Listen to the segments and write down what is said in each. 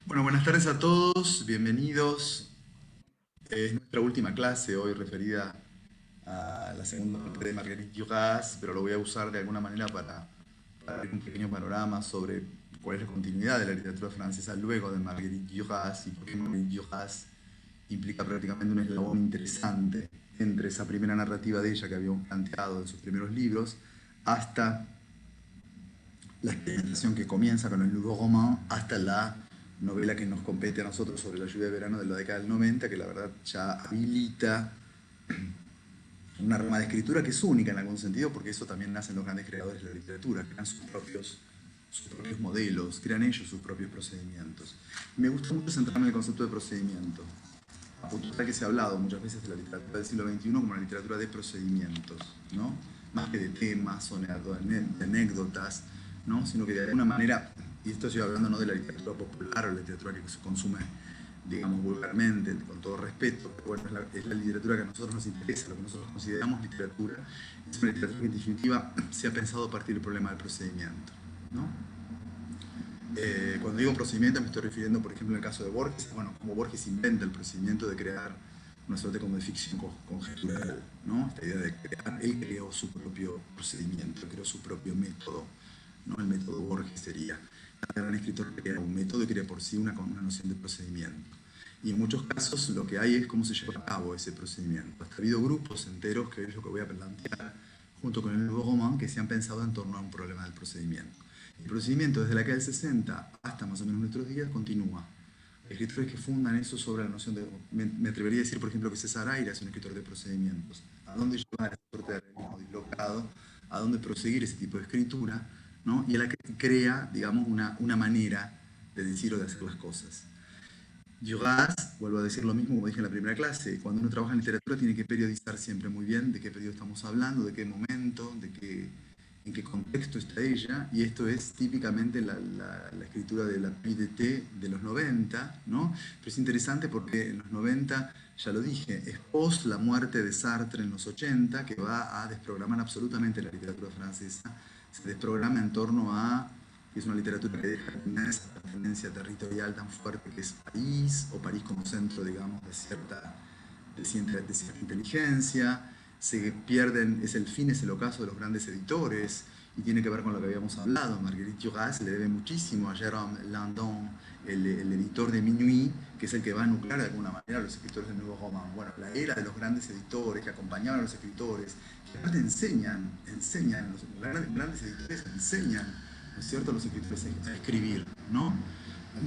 Bueno, buenas tardes a todos, bienvenidos. Es nuestra última clase hoy referida a la segunda parte de Marguerite Duras, pero lo voy a usar de alguna manera para dar un pequeño panorama sobre cuál es la continuidad de la literatura francesa luego de Marguerite Duras y por qué Marguerite Duras implica prácticamente un eslabón interesante entre esa primera narrativa de ella que habíamos planteado en sus primeros libros hasta la experimentación que comienza con el Nouveau Roman hasta la novela que nos compete a nosotros sobre la lluvia de verano de la década del 90, que la verdad ya habilita una rama de escritura que es única en algún sentido, porque eso también nacen los grandes creadores de la literatura, crean sus propios modelos, crean ellos sus propios procedimientos. Me gusta mucho centrarme en el concepto de procedimiento, a punto tal que se ha hablado muchas veces de la literatura del siglo XXI como una literatura de procedimientos, ¿no? Más que de temas o de anécdotas, ¿no? Sino que de alguna manera, y esto estoy hablando no de la literatura popular o la literatura que se consume, digamos, vulgarmente, con todo respeto, pero bueno, es la literatura que a nosotros nos interesa, lo que nosotros consideramos literatura, es una literatura que en definitiva se ha pensado a partir del problema del procedimiento, ¿no? Cuando digo procedimiento me estoy refiriendo, por ejemplo, en el caso de Borges, bueno, como Borges inventa el procedimiento de crear una suerte como de ficción conjetural, ¿no? Esta idea de crear, él creó su propio procedimiento, creó su propio método, ¿no? El método Borges sería, cada gran escritor crea un método y crea por sí una noción de procedimiento. Y en muchos casos lo que hay es cómo se lleva a cabo ese procedimiento. Hasta ha habido grupos enteros, que es lo que voy a plantear, junto con el Nouveau Roman, que se han pensado en torno a un problema del procedimiento. El procedimiento desde la década del 60 hasta más o menos nuestros días continúa. Hay escritores que fundan eso sobre la noción de... Me atrevería a decir, por ejemplo, que César Aira es un escritor de procedimientos. ¿A dónde llevar esa suerte de realismo dislocado? ¿A dónde proseguir ese tipo de escritura? ¿No? Y a la que crea, digamos, una manera de decir o de hacer las cosas. Duras, vuelvo a decir lo mismo como dije en la primera clase, cuando uno trabaja en literatura tiene que periodizar siempre muy bien de qué periodo estamos hablando, de qué momento, en qué contexto está ella, y esto es típicamente la escritura de la PDT de los 90, ¿no? Pero es interesante porque en los 90, ya lo dije, es post la muerte de Sartre en los 80, que va a desprogramar absolutamente la literatura francesa, se desprograma en torno a que es una literatura que deja esa tendencia territorial tan fuerte que es París, o París como centro, digamos, de cierta inteligencia. Se pierden, es el fin, es el ocaso de los grandes editores, y tiene que ver con lo que habíamos hablado. Marguerite Duras le debe muchísimo a Jérôme Landon, el editor de Minuit, que es el que va a nuclear de alguna manera a los escritores del Nuevo Roman. Bueno, la era de los grandes editores que acompañaban a los escritores, que aparte enseñan, los grandes editores enseñan, ¿no es cierto?, a los escritores a escribir, ¿no?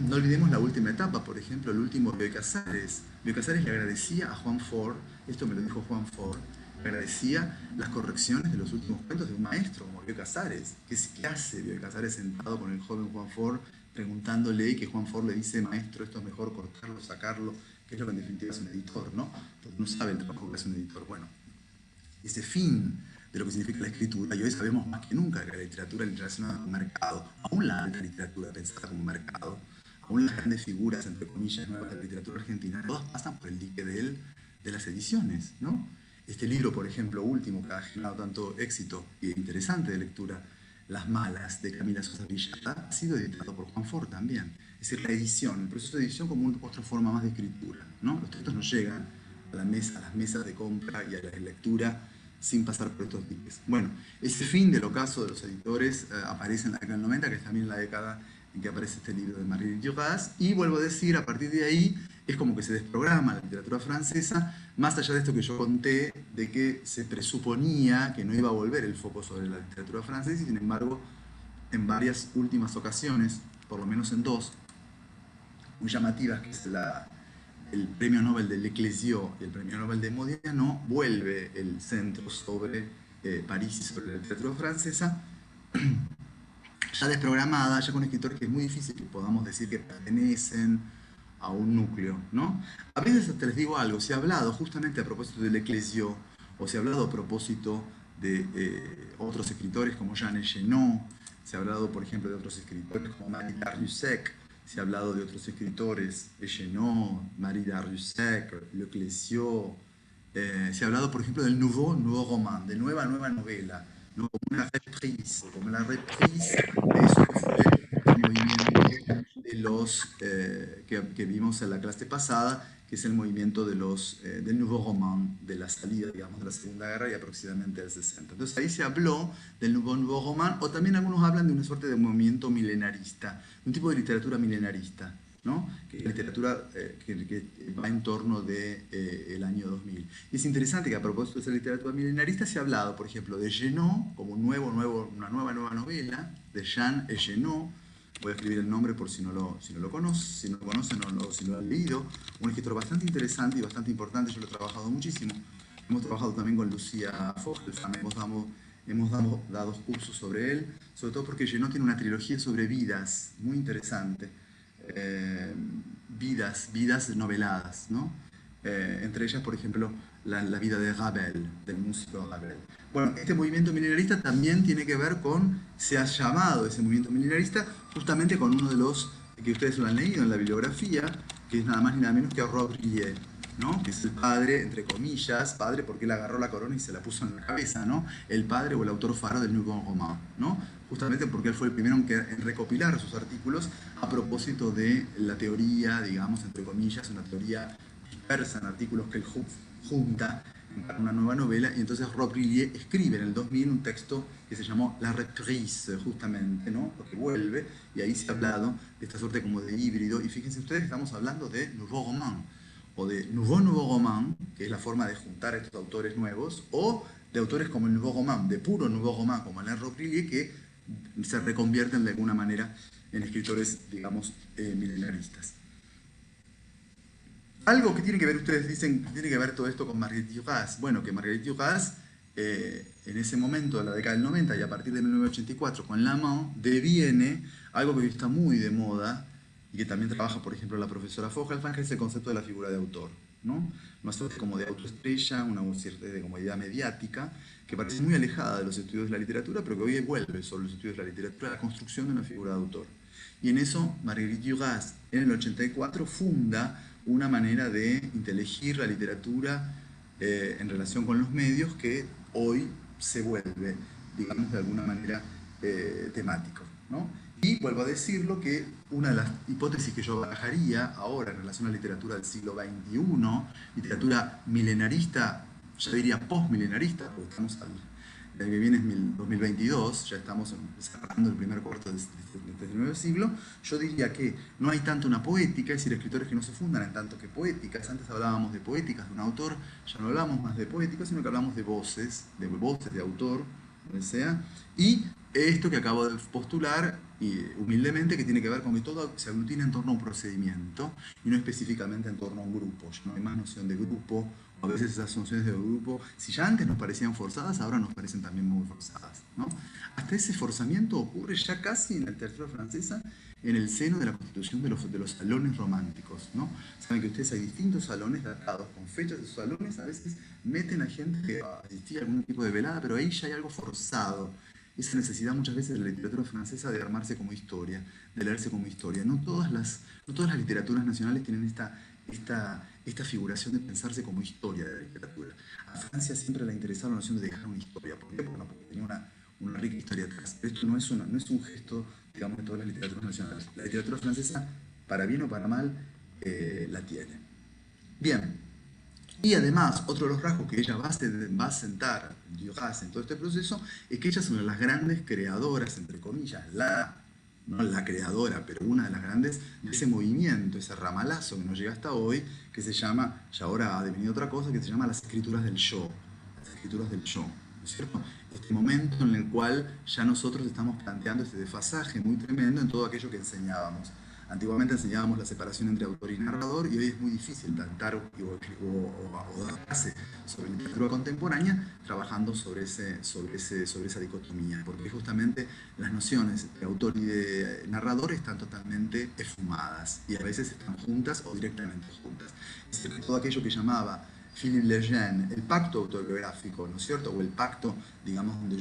No olvidemos la última etapa, por ejemplo, el último Bioy Casares. Bioy Casares le agradecía a Juan Ford, esto me lo dijo Juan Ford, le agradecía las correcciones de los últimos cuentos de un maestro como Bioy Casares. ¿Qué hace Bioy Casares sentado con el joven Juan Ford preguntándole, y que Juan Ford le dice: maestro, esto es mejor cortarlo, sacarlo, que es lo que en definitiva es un editor, ¿no? Porque no sabe el trabajo que hace un editor. Bueno, ese fin de lo que significa la escritura, y hoy sabemos más que nunca que la literatura relacionada con mercado, aún la alta literatura pensada como mercado, aún las grandes figuras, entre comillas, nuevas de la literatura argentina, todas pasan por el dique de las ediciones, ¿no? Este libro, por ejemplo, último, que ha generado tanto éxito y interesante de lectura, Las Malas, de Camila Sosa Villada, ha sido editado por Juan Ford también. Es decir, la edición, el proceso de edición como otra forma más de escritura, ¿no? Los textos no llegan a las mesas de compra y a la lectura sin pasar por estos diques. Bueno, ese fin del ocaso de los editores aparece en la década del 90, que es también la década en que aparece este libro de Marguerite Duras, y vuelvo a decir, a partir de ahí es como que se desprograma la literatura francesa, más allá de esto que yo conté, de que se presuponía que no iba a volver el foco sobre la literatura francesa, y sin embargo, en varias últimas ocasiones, por lo menos en dos, muy llamativas, que es el premio Nobel de L'Eclésio y el premio Nobel de Modiano, vuelve el centro sobre París y sobre la literatura francesa, ya desprogramada, ya con escritores que es muy difícil que podamos decir que pertenecen a un núcleo, ¿no? A veces hasta les digo algo, se ha hablado justamente a propósito de L'Eclésio, o se ha hablado a propósito de otros escritores como Jean Genot, se ha hablado, por ejemplo, de otros escritores como Marie Darrieussecq, se ha hablado de otros escritores, Genot, Marie Darrieussecq, L'Eclésio, se ha hablado, por ejemplo, del nouveau roman, de nueva novela, ¿no? Como una reprise, como la reprise de eso que fue el movimiento de los que vimos en la clase pasada, que es el movimiento de del Nouveau Roman, de la salida, digamos, de la Segunda Guerra y aproximadamente del 60. Entonces ahí se habló del Nouveau Roman, o también algunos hablan de una suerte de movimiento milenarista, un tipo de literatura milenarista, ¿no? Que es la literatura que va en torno del año 2000. Y es interesante que a propósito de esa literatura milenarista se ha hablado, por ejemplo, de Genot, como una nueva novela, de Jean et Genot. Voy a escribir el nombre por si no lo conocen o si lo han leído. Un escritor bastante interesante y bastante importante, yo lo he trabajado muchísimo. Hemos trabajado también con Lucía Vogelframe, hemos dado cursos sobre él, sobre todo porque Genot tiene una trilogía sobre vidas muy interesante. Vidas noveladas, ¿no? Entre ellas, por ejemplo, la vida de Ravel, del músico Ravel. Bueno, este movimiento milenarista también tiene que ver se ha llamado ese movimiento milenarista justamente con uno de los que ustedes lo han leído en la bibliografía, que es nada más ni nada menos que Robbe-Grillet, ¿no? Que es el padre, entre comillas, padre porque él agarró la corona y se la puso en la cabeza, ¿no? El padre o el autor faro del Nouveau Roman, ¿no? Justamente porque él fue el primero en recopilar sus artículos a propósito de la teoría, digamos, entre comillas, una teoría dispersa en artículos que él junta en una nueva novela, y entonces Robbe-Grillet escribe en el 2000 un texto que se llamó La Reprise, justamente, ¿no? Porque vuelve, y ahí se ha hablado de esta suerte como de híbrido, y fíjense ustedes que estamos hablando de Nouveau Roman, o de Nouveau Roman, que es la forma de juntar a estos autores nuevos, o de autores como el Nouveau Roman, de puro Nouveau Roman, como Alain Robbe-Grillet, que se reconvierten de alguna manera en escritores, digamos, milenaristas. Algo que tiene que ver, ustedes dicen, que tiene que ver todo esto con Marguerite Duras. Bueno, que Marguerite Duras, en ese momento de la década del 90 y a partir de 1984, con La Main, deviene algo que hoy está muy de moda y que también trabaja, por ejemplo, la profesora Vogelframe, que es el concepto de la figura de autor, ¿no? Una suerte como de autoestrella, una cierta de como idea mediática, que parece muy alejada de los estudios de la literatura, pero que hoy vuelve sobre los estudios de la literatura, la construcción de una figura de autor. Y en eso, Marguerite Duras, en el 84, funda una manera de intelegir la literatura en relación con los medios que hoy se vuelve, digamos, de alguna manera temático, ¿no? Y vuelvo a decirlo que una de las hipótesis que yo barajaría ahora en relación a la literatura del siglo XXI, literatura milenarista, ya diría postmilenarista, porque estamos el que viene es 2022, ya estamos cerrando el primer cuarto de este nuevo siglo, yo diría que no hay tanto una poética, es decir, escritores que no se fundan en tanto que poéticas. Antes hablábamos de poéticas de un autor, ya no hablamos más de poéticas, sino que hablamos de voces de autor, donde sea, y esto que acabo de postular, y humildemente, que tiene que ver con que todo se aglutina en torno a un procedimiento y no específicamente en torno a un grupo. Ya no hay más noción de grupo, o a veces esas nociones de grupo, si ya antes nos parecían forzadas, ahora nos parecen también muy forzadas, ¿no? Hasta ese forzamiento ocurre ya casi en la literatura francesa, en el seno de la constitución de los salones románticos, ¿no? Saben que ustedes hay distintos salones datados con fechas de sus salones, a veces meten a gente que asistía a algún tipo de velada, pero ahí ya hay algo forzado. Esa necesidad muchas veces de la literatura francesa de armarse como historia, de leerse como historia. No todas las literaturas nacionales tienen esta figuración de pensarse como historia de la literatura. A Francia siempre le ha interesado la noción de dejar una historia. ¿Por qué? Porque tenía una rica historia atrás. Pero esto no es un gesto, digamos, de todas las literaturas nacionales. La literatura francesa, para bien o para mal, la tiene. Bien. Y además, otro de los rasgos que ella va a sentar Duras en todo este proceso es que ella es una de las grandes creadoras, entre comillas, no la creadora, pero una de las grandes de ese movimiento, ese ramalazo que nos llega hasta hoy, que se llama, y ahora ha devenido otra cosa, que se llama las escrituras del yo. Las escrituras del yo, ¿no es cierto? Este momento en el cual ya nosotros estamos planteando este desfasaje muy tremendo en todo aquello que enseñábamos. Antiguamente enseñábamos la separación entre autor y narrador, y hoy es muy difícil plantar o dar clase sobre literatura contemporánea trabajando sobre esa dicotomía, porque justamente las nociones de autor y de narrador están totalmente esfumadas y a veces están juntas o directamente juntas. Todo aquello que llamaba Philippe Lejeune, el pacto autobiográfico, ¿no es cierto? O el pacto, digamos, donde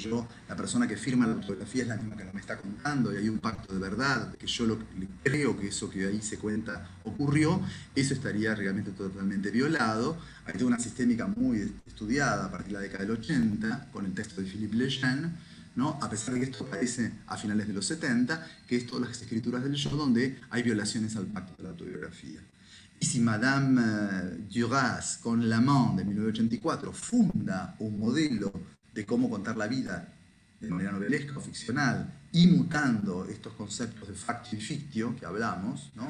la persona que firma la autobiografía es la misma que no me está contando, y hay un pacto de verdad, que yo creo que eso que ahí se cuenta ocurrió, eso estaría realmente totalmente violado. Hay toda una sistémica muy estudiada a partir de la década del 80, con el texto de Philippe Lejeune, ¿no? A pesar de que esto aparece a finales de los 70, que es todas las escrituras del yo donde hay violaciones al pacto de la autobiografía. Y si Madame Duras, con L'Amant de 1984, funda un modelo de cómo contar la vida de manera novelesca o ficcional, imitando estos conceptos de factio y fictio que hablamos, ¿no?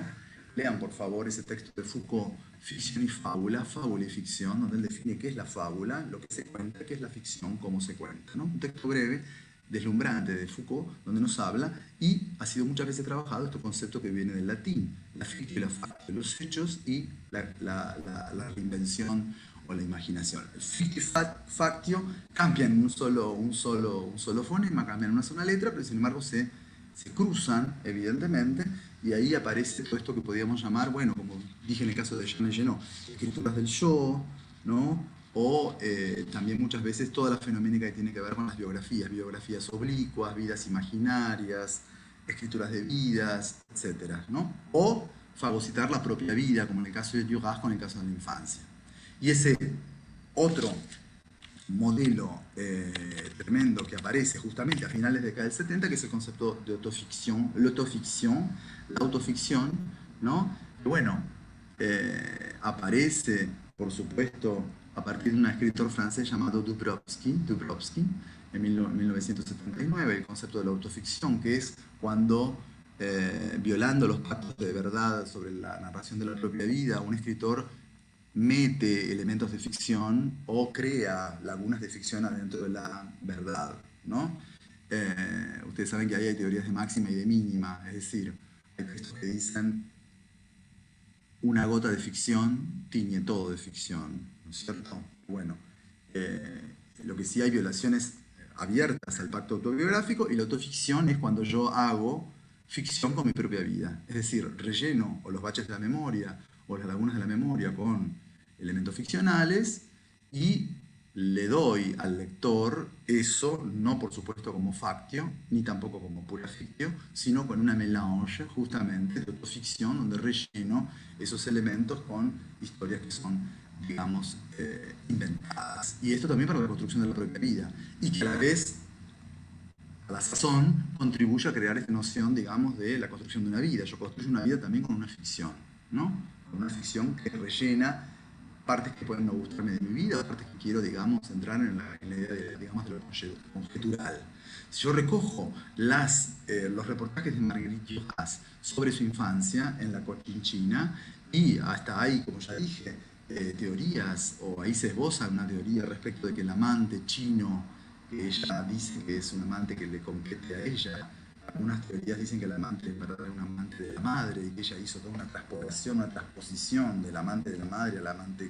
Lean por favor ese texto de Foucault, Ficción y fábula y ficción, donde él define qué es la fábula, lo que se cuenta, qué es la ficción, cómo se cuenta, ¿no? Un texto breve, deslumbrante de Foucault, donde nos habla, y ha sido muchas veces trabajado este concepto que viene del latín, la fictio y la factio, los hechos y la reinvención o la imaginación. El fictio y factio cambian un solo fonema, cambian una sola letra, pero sin embargo se cruzan, evidentemente, y ahí aparece todo esto que podríamos llamar, bueno, como dije en el caso de Jean Genot, escrituras del yo, ¿no? O también muchas veces toda la fenoménica que tiene que ver con las biografías, biografías oblicuas, vidas imaginarias, escrituras de vidas, etcétera, ¿no? O fagocitar la propia vida, como en el caso de Duras con el caso de la infancia. Y ese otro modelo tremendo que aparece justamente a finales de la década del 70, que es el concepto de autoficción, la autoficción, ¿no? Que bueno, aparece, por supuesto, a partir de un escritor francés llamado Dubrovsky, en 1979, el concepto de la autoficción, que es cuando, violando los pactos de verdad sobre la narración de la propia vida, un escritor mete elementos de ficción o crea lagunas de ficción adentro de la verdad, ¿no? Ustedes saben que ahí hay teorías de máxima y de mínima, es decir, hay textos que dicen una gota de ficción tiñe todo de ficción, ¿no es cierto? Bueno, lo que sí hay violaciones abiertas al pacto autobiográfico, y la autoficción es cuando yo hago ficción con mi propia vida, es decir, relleno o los baches de la memoria o las lagunas de la memoria con elementos ficcionales y le doy al lector eso, no por supuesto como factio, ni tampoco como pura fictio, sino con una melange justamente de autoficción donde relleno esos elementos con historias que son, digamos, inventadas. Y esto también para la construcción de la propia vida, y que a la vez, a la sazón, contribuye a crear esta noción, digamos, de la construcción de una vida. Yo construyo una vida también con una ficción, ¿no? Con una ficción que rellena partes que pueden no gustarme de mi vida, partes que quiero, digamos, entrar en la idea de, digamos, de lo conjetural. Si yo recojo los reportajes de Marguerite Duras sobre su infancia en la Cochinchina, y hasta ahí, como ya dije, teorías, o ahí se esboza una teoría respecto de que el amante chino, que ella dice que es un amante que le compete a ella, algunas teorías dicen que el amante en verdad era un amante de la madre, y que ella hizo toda una transposición del amante de la madre al amante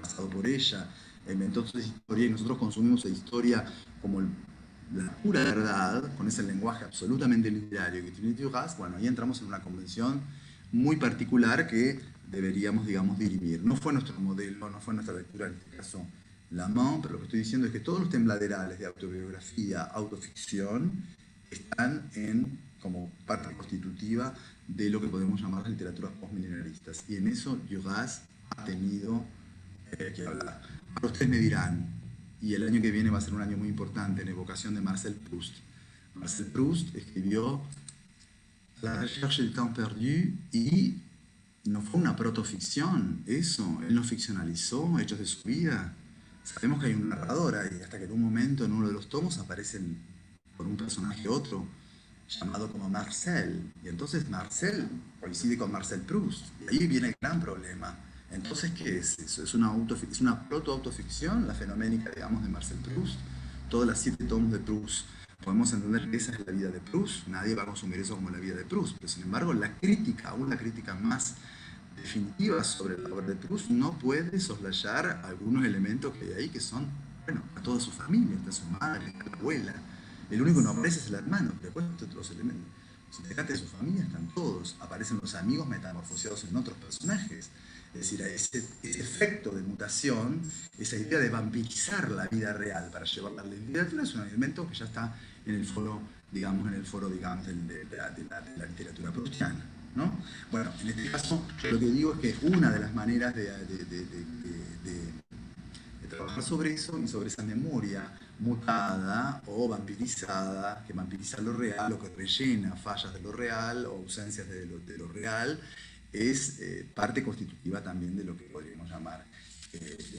pasado por ella, inventó toda esa historia, y nosotros consumimos esa historia como la pura verdad, con ese lenguaje absolutamente literario que tiene Duras. Bueno, ahí entramos en una convención muy particular que deberíamos, digamos, dirimir. No fue nuestro modelo, no fue nuestra lectura, en este caso, L'Amant, pero lo que estoy diciendo es que todos los tembladerales de autobiografía, autoficción, están como parte constitutiva de lo que podemos llamar las literaturas postmilenaristas. Y en eso Duras ha tenido que hablar. Ahora ustedes me dirán, y el año que viene va a ser un año muy importante en evocación de Marcel Proust. Marcel Proust escribió La recherche du temps perdu, y no fue una protoficción eso, él no ficcionalizó hechos de su vida. Sabemos que hay un narrador ahí, hasta que en un momento, en uno de los tomos, aparecen por un personaje otro, llamado como Marcel, y entonces Marcel coincide con Marcel Proust, y ahí viene el gran problema. Entonces, ¿qué es eso? ¿Es una proto-autoficción, la fenoménica, digamos, de Marcel Proust? Todas las 7 tomos de Proust, podemos entender que esa es la vida de Proust, nadie va a consumir eso como la vida de Proust, pero sin embargo la crítica, aún la crítica más definitiva sobre la obra de Proust, no puede soslayar algunos elementos que hay ahí que son, bueno, a toda su familia, está su madre, está la abuela. El único que no aparece es el hermano, pero después otros elementos. Si te de su familia, están todos. Aparecen los amigos metamorfoseados en otros personajes. Es decir, ese efecto de mutación, esa idea de vampirizar la vida real para llevarla a la literatura, es un elemento que ya está en el foro, digamos, de la literatura proustiana, ¿no? Bueno, en este caso, yo lo que digo es que una de las maneras de trabajar sobre eso y sobre esa memoria mutada o vampirizada, que vampiriza lo real o que rellena fallas de lo real o ausencias de lo real, es parte constitutiva también de lo que podríamos llamar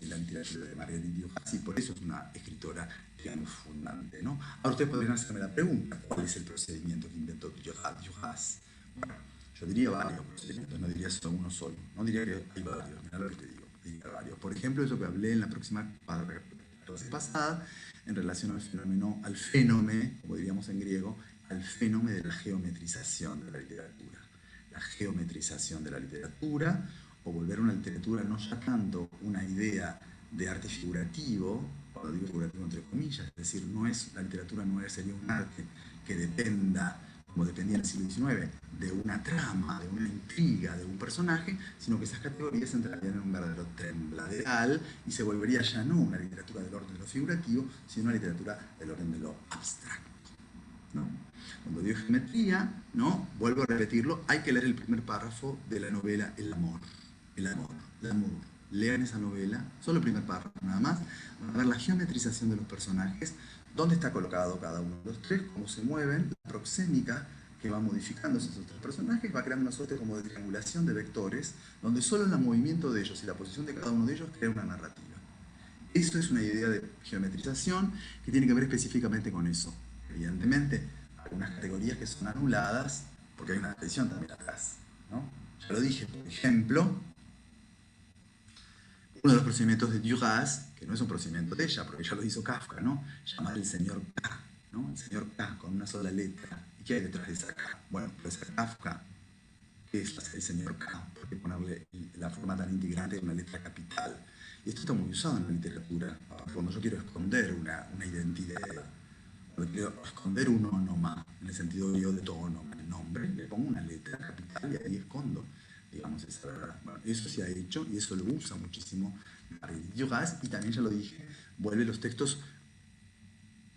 la literatura de Marguerite Duras, y por eso es una escritora, digamos, fundante, ¿no? Ahora ustedes podrían hacerme la pregunta, ¿cuál es el procedimiento que inventó Duras? Bueno, yo diría varios procedimientos, no diría solo uno solo, no diría que hay varios, mira lo que te digo, diría varios. Por ejemplo, eso que hablé en la próxima clase pasada, en relación al fenómeno, como diríamos en griego, al fenómeno de la geometrización de la literatura. La geometrización de la literatura, o volver una literatura no ya tanto una idea de arte figurativo, cuando digo figurativo entre comillas, es decir, la literatura no sería un arte que dependa, como dependía en el siglo XIX, de una trama, de una intriga, de un personaje, sino que esas categorías entrarían en un verdadero tembladeral y se volvería ya no una literatura del orden de lo figurativo, sino una literatura del orden de lo abstracto, ¿no? Cuando digo geometría, ¿no? Vuelvo a repetirlo, hay que leer el primer párrafo de la novela El amor. El amor, el amor. Lean esa novela, solo el primer párrafo nada más, van a ver la geometrización de los personajes, dónde está colocado cada uno de los tres, cómo se mueven, la proxémica que va modificándose esos tres personajes, va creando una suerte como de triangulación de vectores, donde solo el movimiento de ellos y la posición de cada uno de ellos crea una narrativa. Eso es una idea de geometrización que tiene que ver específicamente con eso. Evidentemente, algunas categorías que son anuladas, porque hay una tradición también atrás, ¿no? Ya lo dije, por ejemplo, uno de los procedimientos de Duras, que no es un procedimiento de ella, porque ya lo hizo Kafka, ¿no? Llamar el señor K, ¿no? El señor K con una sola letra. ¿Y qué hay detrás de esa K? Bueno, pues esa Kafka, ¿qué es el señor K? ¿Por qué ponerle la forma tan integrante de una letra capital? Y esto está muy usado en la literatura, cuando yo quiero esconder una identidad, cuando quiero esconder un onoma, en el sentido yo de onoma, el nombre, le pongo una letra capital y ahí escondo, digamos, esa verdad. Bueno, eso se ha hecho y eso lo usa muchísimo Duras, y también, ya lo dije, vuelve los textos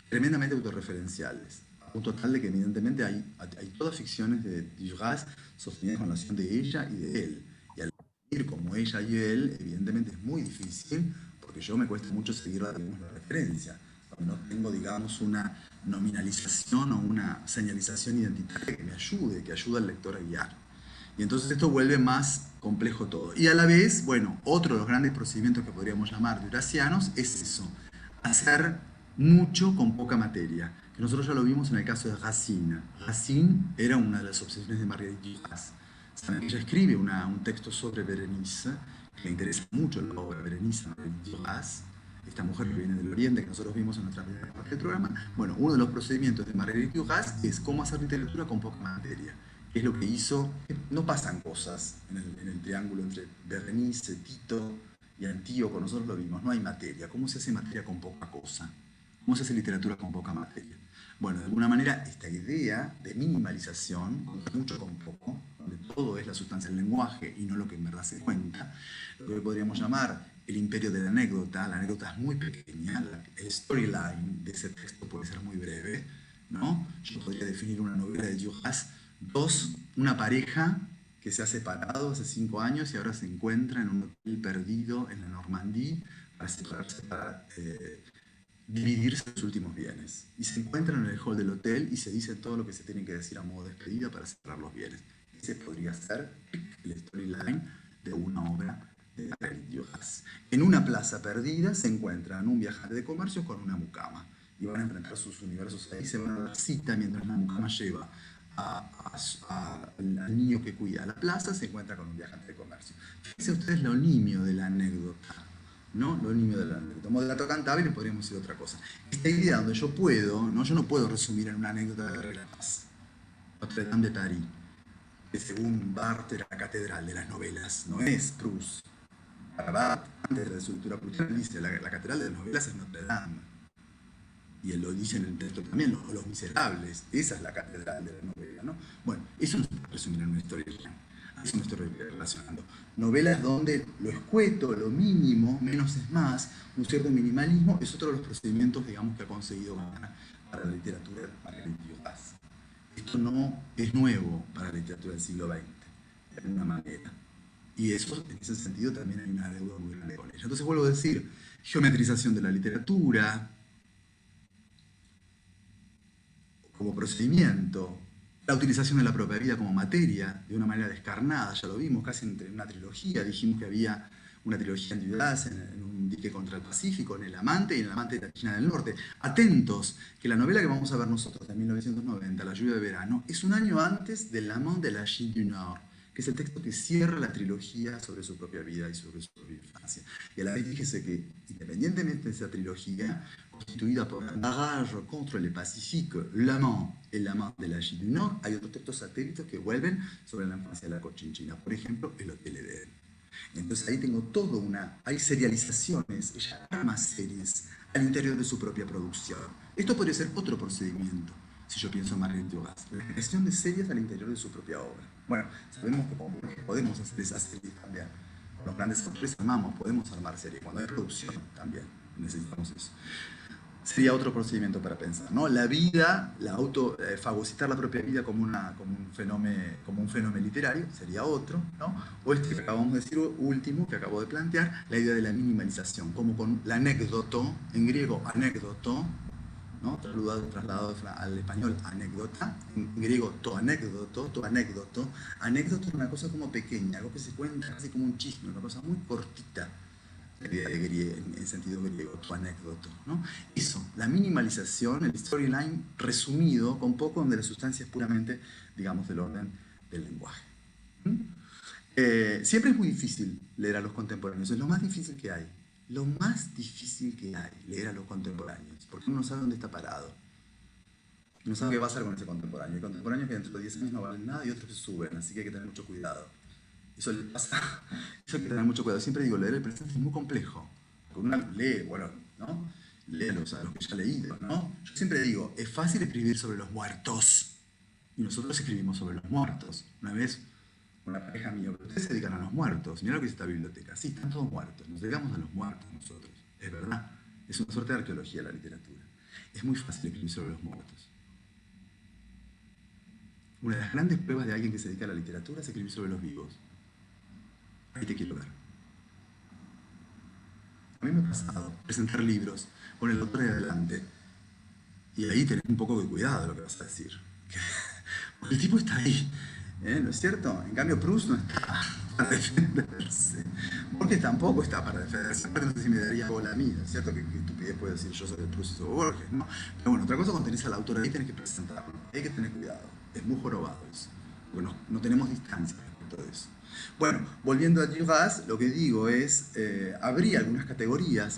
tremendamente autorreferenciales, a punto tal de que evidentemente hay todas ficciones de Duras sostenidas con la acción de ella y de él. Y al ir como ella y él, evidentemente es muy difícil, porque yo me cuesta mucho seguir la referencia. No tengo, digamos, una nominalización o una señalización identitaria que me ayude, que ayude al lector a guiar. Y entonces esto vuelve más complejo todo. Y a la vez, bueno, otro de los grandes procedimientos que podríamos llamar durasianos es eso, hacer mucho con poca materia. Que nosotros ya lo vimos en el caso de Racine. Racine era una de las obsesiones de Marguerite Duras. Ella escribe un texto sobre Berenice, que le interesa mucho la obra de Berenice, Marguerite Duras, esta mujer que viene del Oriente, que nosotros vimos en nuestra primera parte del programa. Bueno, uno de los procedimientos de Marguerite Duras es cómo hacer literatura con poca materia. Que es lo que hizo. No pasan cosas en el triángulo entre Berenice, Tito y Antíoco, nosotros lo vimos, no hay materia. ¿Cómo se hace materia con poca cosa? ¿Cómo se hace literatura con poca materia? Bueno, de alguna manera, esta idea de minimalización, mucho con poco, donde todo es la sustancia del lenguaje y no lo que en verdad se cuenta, lo que podríamos llamar el imperio de la anécdota es muy pequeña, el storyline de ese texto puede ser muy breve, ¿no? Yo podría definir una novela de Duras, una pareja que se ha separado hace 5 años y ahora se encuentra en un hotel perdido en la Normandía para separarse, para dividirse los últimos bienes. Y se encuentran en el hall del hotel y se dice todo lo que se tiene que decir a modo de despedida para separar los bienes. Ese podría ser el storyline de una obra de Marguerite Duras. En una plaza perdida se encuentran un viajante de comercio con una mucama y van a enfrentar sus universos ahí, se van a dar cita mientras la mucama lleva al niño que cuida la plaza, se encuentra con un viajante de comercio. Fíjense ustedes lo nimio de la anécdota, ¿no? Lo nimio de la anécdota. Moderato Cantabile podríamos decir otra cosa. Esta idea donde yo no puedo resumir en una anécdota de la paz. Notre Dame de París, que según Barthes era la catedral de las novelas, no es Proust. Para Barthes, antes de su lectura cultural, dice la catedral de las novelas es Notre Dame. Y él lo dice en el texto también, los miserables, esa es la catedral de la novela, ¿no? Bueno, eso no se puede resumir en una historia, eso me estoy relacionando. Novelas donde lo escueto, lo mínimo, menos es más, un cierto minimalismo, es otro de los procedimientos, digamos, que ha conseguido ganar para la literatura de Marguerite Duras. Esto no es nuevo para la literatura del siglo XX, de alguna manera. Y eso, en ese sentido, también hay una deuda muy grande con ella. Entonces vuelvo a decir, geometrización de la literatura, como procedimiento, la utilización de la propia vida como materia, de una manera descarnada, ya lo vimos, casi entre una trilogía, dijimos que había una trilogía en Dudas, en un dique contra el Pacífico, en El Amante y en El Amante de la China del Norte. Atentos, que la novela que vamos a ver nosotros de 1990, La lluvia de verano, es un año antes del Amant de la Chine du Nord, que es el texto que cierra la trilogía sobre su propia vida y sobre su propia infancia. Y a la vez fíjese que, independientemente de esa trilogía, constituida por Barrage contre le Pacifique, L'Amant y L'Amant de la Chine du Nord, hay otros textos satélites que vuelven sobre la infancia de la Cochinchina. Por ejemplo, El Hotel Eden. Entonces ahí tengo hay serializaciones, ella arma series al interior de su propia producción. Esto podría ser otro procedimiento, si yo pienso en Marguerite Duras, la creación de series al interior de su propia obra. Bueno, sabemos que podemos hacer esas series también. Con los grandes autores amamos, podemos armar series. Cuando hay producción también necesitamos eso. Sería otro procedimiento para pensar, ¿no? La vida, fagocitar la propia vida como un fenómeno literario, sería otro, ¿no? O este que acabamos de decir, último, que acabo de plantear, la idea de la minimalización, como con la anécdoto, en griego anécdoto, ¿no? Trasladado al español anécdota, en griego to anécdoto, anécdoto es una cosa como pequeña, algo que se cuenta casi como un chisme, una cosa muy cortita, en sentido griego, tu anécdoto, ¿no? Eso, la minimalización, el storyline resumido, con poco donde la sustancia es puramente, digamos, del orden del lenguaje. Siempre es muy difícil leer a los contemporáneos, es lo más difícil que hay. Lo más difícil que hay, leer a los contemporáneos, porque uno no sabe dónde está parado. No sabe qué va a hacer con ese contemporáneo. Hay contemporáneos que dentro de 10 años no valen nada y otros que suben, así que hay que tener mucho cuidado. Eso le pasa, eso hay que tener mucho cuidado. Siempre digo, leer el presente es muy complejo. Porque uno lee, bueno, ¿no? Lee a los que ya he leído, ¿no? Yo siempre digo, es fácil escribir sobre los muertos. Y nosotros escribimos sobre los muertos. Una vez, una pareja mía, pero ustedes se dedican a los muertos. Mira lo que es esta biblioteca. Sí, están todos muertos. Nos dedicamos a los muertos nosotros. Es verdad. Es una suerte de arqueología la literatura. Es muy fácil escribir sobre los muertos. Una de las grandes pruebas de alguien que se dedica a la literatura es escribir sobre los vivos. Ahí te quiero ver. A mí me ha pasado presentar libros con el autor de adelante y ahí tenés un poco de cuidado de lo que vas a decir. Porque el tipo está ahí, ¿no es cierto? En cambio Proust no está para defenderse. Porque tampoco está para defenderse. No sé si me daría bola a mí, ¿no es cierto? Que estupidez puede decir yo sobre Proust y sobre Borges, ¿no? Pero bueno, otra cosa cuando tenés al autor ahí tenés que presentarlo. Hay que tener cuidado. Es muy jorobado eso. Porque no tenemos distancia respecto de eso. Bueno, volviendo a Duras, lo que digo es, habría algunas categorías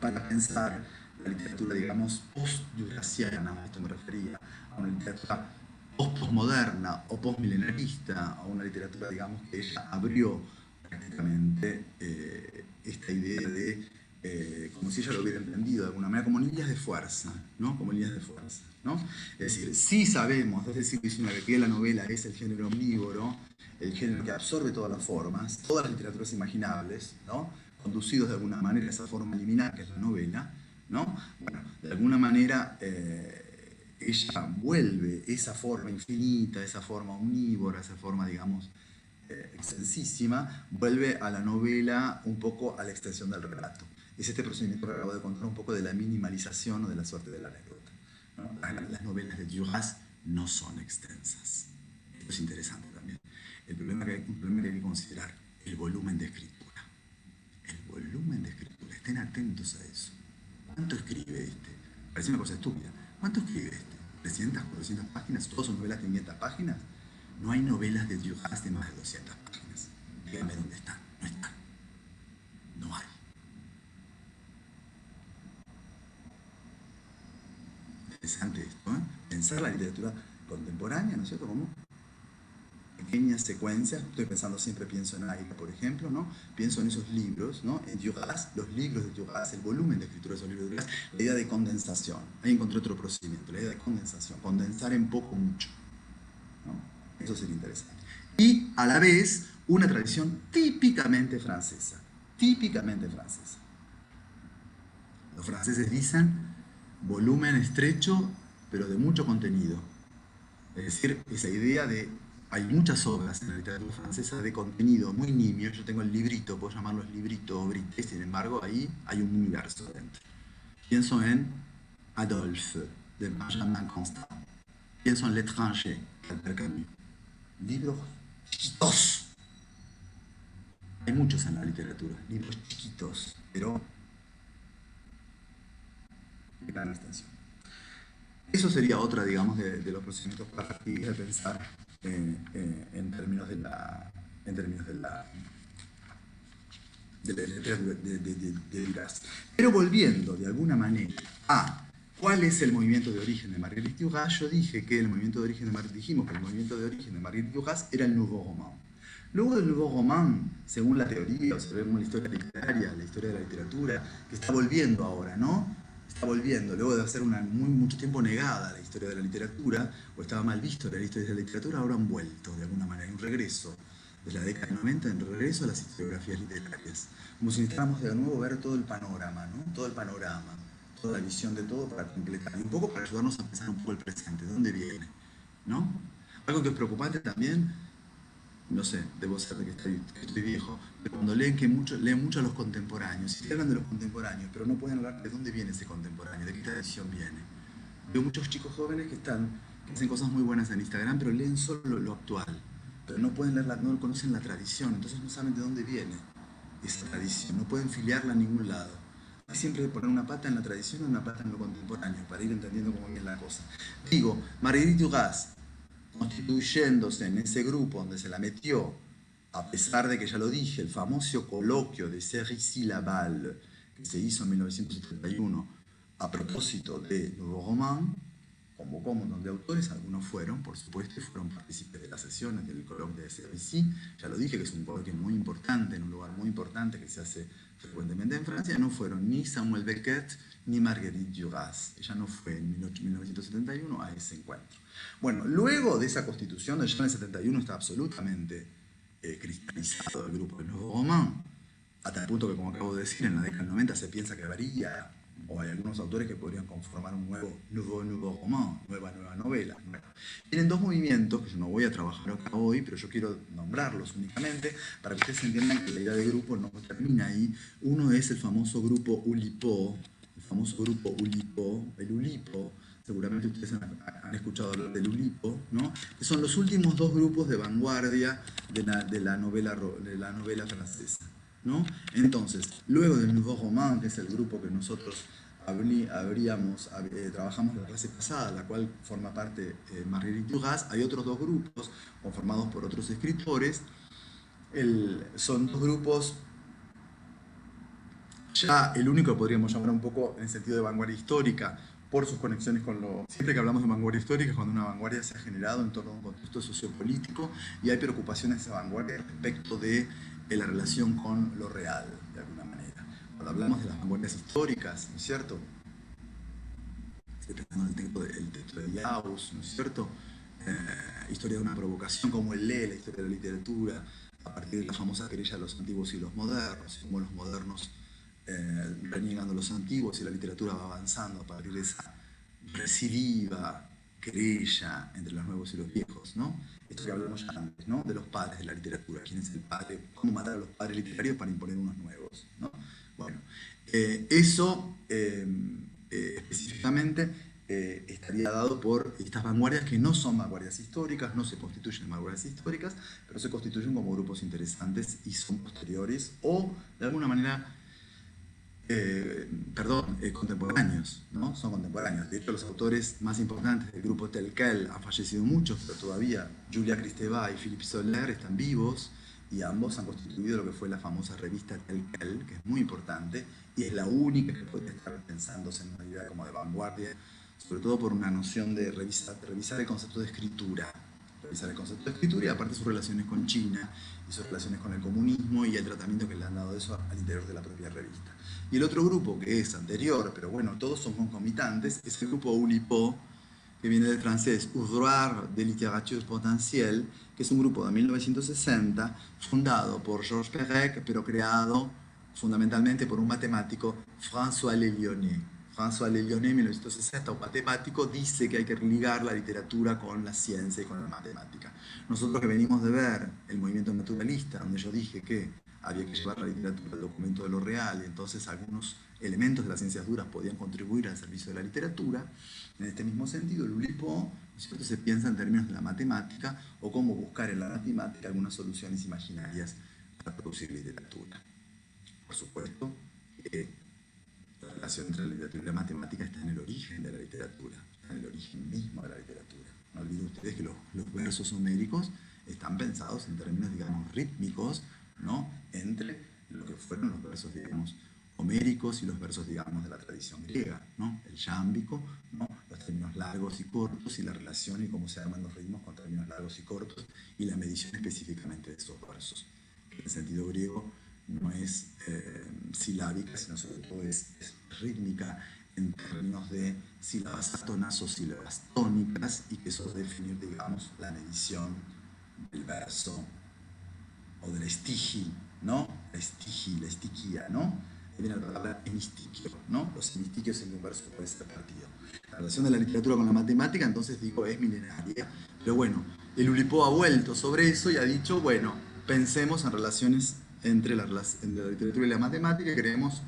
para pensar la literatura, digamos, post-durasiana, a esto me refería, a una literatura post-postmoderna o post-milenarista, a una literatura, digamos, que ella abrió prácticamente esta idea de, como si ella lo hubiera entendido de alguna manera, como líneas de fuerza, ¿no? Como líneas de fuerza, ¿no? Es decir, sí sabemos desde el siglo XIX que la novela es el género omnívoro, el género que absorbe todas las formas, todas las literaturas imaginables, ¿no? Conducidos de alguna manera a esa forma liminar que es la novela, ¿no? Bueno, de alguna manera ella vuelve esa forma infinita, esa forma omnívora, esa forma, digamos, extensísima, vuelve a la novela un poco a la extensión del relato. Es este procedimiento que acabo de contar un poco de la minimalización o de la suerte de la anécdota, ¿no? Las novelas de Duras no son extensas. Esto es interesante también. Un problema que hay que considerar, el volumen de escritura. El volumen de escritura, estén atentos a eso. ¿Cuánto escribe este? Parece una cosa estúpida. ¿Cuánto escribe este? ¿300, 400 páginas? ¿Todas son novelas de 500 páginas? No hay novelas de Duras de más de 200 páginas. Díganme dónde están. No están. No hay. Interesante esto, ¿eh? Pensar la literatura contemporánea, ¿no es cierto? Como pequeñas secuencias, estoy pensando, siempre pienso en Aira, por ejemplo, ¿no? Pienso en esos libros, ¿no? En Duras, los libros de Duras, el volumen de escritura de esos libros de Duras, la idea de condensación. Ahí encontré otro procedimiento, la idea de condensación, condensar en poco mucho, ¿no? Eso sería interesante. Y a la vez, una tradición típicamente francesa, típicamente francesa. Los franceses dicen volumen estrecho, pero de mucho contenido. Es decir, esa idea de... Hay muchas obras en la literatura francesa de contenido muy nimio. Yo tengo el librito, puedo llamarlo el librito o brité, sin embargo, ahí hay un universo dentro. Pienso en Adolphe, de Benjamin Constant. Pienso en L'Étranger, de Albert Camus. Libros chiquitos. Hay muchos en la literatura, libros chiquitos, pero de gran extensión. Eso sería otra, digamos, de los procedimientos prácticos de pensar en términos de la de Duras. Pero volviendo de alguna manera a cuál es el movimiento de origen de Marguerite Duras, yo dije que el movimiento de origen de Marguerite Duras era el Nouveau Roman. Luego del Nouveau Roman, según la teoría, observemos la historia literaria, la historia de la literatura, que está volviendo ahora, ¿no? Está volviendo, luego de ser mucho tiempo negada la historia de la literatura, o estaba mal visto la historia de la literatura, ahora han vuelto de alguna manera, un regreso de la década de 90, en regreso a las historiografías literarias. Como si necesitáramos de nuevo ver todo el panorama, ¿no? Todo el panorama, toda la visión de todo para completar, y un poco para ayudarnos a pensar un poco el presente, ¿de dónde viene? ¿No? Algo que es preocupante también, no sé, debo ser de que estoy viejo, pero cuando leen mucho a los contemporáneos, y hablan de los contemporáneos, pero no pueden hablar de dónde viene ese contemporáneo, de qué tradición viene. Veo muchos chicos jóvenes que hacen cosas muy buenas en Instagram, pero leen solo lo actual, pero no pueden leer, no conocen la tradición, entonces no saben de dónde viene esa tradición, no pueden filiarla a ningún lado. Hay siempre que poner una pata en la tradición y una pata en lo contemporáneo, para ir entendiendo cómo viene la cosa. Digo, Marguerite Duras, constituyéndose en ese grupo donde se la metió, a pesar de que ya lo dije, el famoso coloquio de Cerisy-Laval, que se hizo en 1971 a propósito de Nouveau Roman, convocó a un montón de autores, algunos fueron, por supuesto, y fueron partícipes de las sesiones del coloquio de Cerisy. Ya lo dije, que es un coloquio muy importante, en un lugar muy importante que se hace frecuentemente en Francia. No fueron ni Samuel Beckett ni Marguerite Duras. Ella no fue en 1971 a ese encuentro. Bueno, luego de esa constitución, ya en el 71 está absolutamente cristalizado el grupo del Nouveau Roman, hasta el punto que, como acabo de decir, en la década del 90 se piensa que varía, o hay algunos autores que podrían conformar un nuevo Nouveau Roman, nueva novela. Bueno, tienen dos movimientos que yo no voy a trabajar acá hoy, pero yo quiero nombrarlos únicamente para que ustedes entiendan que la idea de grupo no termina ahí. Uno es el famoso grupo Oulipo, el Oulipo. Seguramente ustedes han escuchado hablar del Oulipo, ¿no? Que son los últimos dos grupos de vanguardia de la novela francesa, ¿no? Entonces, luego del Nouveau Roman, que es el grupo que nosotros trabajamos la clase pasada, la cual forma parte Marguerite Duras, hay otros dos grupos conformados por otros escritores. Son dos grupos, ya el único que podríamos llamar un poco en el sentido de vanguardia histórica, por sus conexiones con lo... Siempre que hablamos de vanguardia histórica es cuando una vanguardia se ha generado en torno a un contexto sociopolítico y hay preocupaciones de esa vanguardia respecto de la relación con lo real, de alguna manera. Cuando hablamos de las vanguardias históricas, ¿no es cierto? Estoy pensando en el texto de Yaus, ¿no es cierto? Historia de una provocación, como él lee la historia de la literatura, a partir de la famosa querella de los antiguos y los modernos, y cómo los modernos renegando los antiguos y la literatura va avanzando a partir de esa recidiva querella entre los nuevos y los viejos, ¿no? Esto que hablamos ya antes, ¿no? De los padres de la literatura. ¿Quién es el padre? ¿Cómo matar a los padres literarios para imponer unos nuevos? ¿No? Bueno, eso específicamente estaría dado por estas vanguardias que no son vanguardias históricas, no se constituyen en vanguardias históricas, pero se constituyen como grupos interesantes y son posteriores o, de alguna manera, contemporáneos, ¿no? Son contemporáneos. De hecho, los autores más importantes del grupo tel quel han fallecido muchos, pero todavía Julia Kristeva y Philippe Soler están vivos y ambos han constituido lo que fue la famosa revista tel quel, que es muy importante y es la única que podría estar pensándose en una idea como de vanguardia, sobre todo por una noción de revisar el concepto de escritura. Revisar el concepto de escritura y aparte sus relaciones con China y sus relaciones con el comunismo y el tratamiento que le han dado de eso al interior de la propia revista. Y el otro grupo, que es anterior, pero bueno, todos son concomitantes, es el grupo Oulipo, que viene del francés Ouvroir de Littérature Potentielle, que es un grupo de 1960, fundado por Georges Perec, pero creado fundamentalmente por un matemático, François Lelionet. François Lelionet, en 1960, un matemático, dice que hay que ligar la literatura con la ciencia y con la matemática. Nosotros que venimos de ver el movimiento naturalista, donde yo dije que había que llevar la literatura al documento de lo real, y entonces algunos elementos de las ciencias duras podían contribuir al servicio de la literatura. En este mismo sentido, el Oulipo, ¿no es cierto?, se piensa en términos de la matemática o cómo buscar en la matemática algunas soluciones imaginarias para producir literatura. Por supuesto, la relación entre la literatura y la matemática está en el origen de la literatura, está en el origen mismo de la literatura. No olviden ustedes que los versos homéricos están pensados en términos, digamos, rítmicos, ¿no?, entre lo que fueron los versos, digamos, homéricos y los versos, digamos, de la tradición griega, ¿no? El yámbico, ¿no?, los términos largos y cortos y la relación y cómo se arman los ritmos con términos largos y cortos y la medición específicamente de esos versos. En el sentido griego no es silábica, sino sobre todo es rítmica en términos de sílabas átonas o sílabas tónicas, y que eso es definir, digamos, la medición del verso o del estigi, ¿no? La estiquía, ¿no? Ahí viene la palabra hemistiquio, ¿no? Los hemistiquios en un verso puede ser partido. La relación de la literatura con la matemática, entonces digo, es milenaria. Pero bueno, el Oulipo ha vuelto sobre eso y ha dicho, bueno, pensemos en relaciones entre la literatura y la matemática y creemos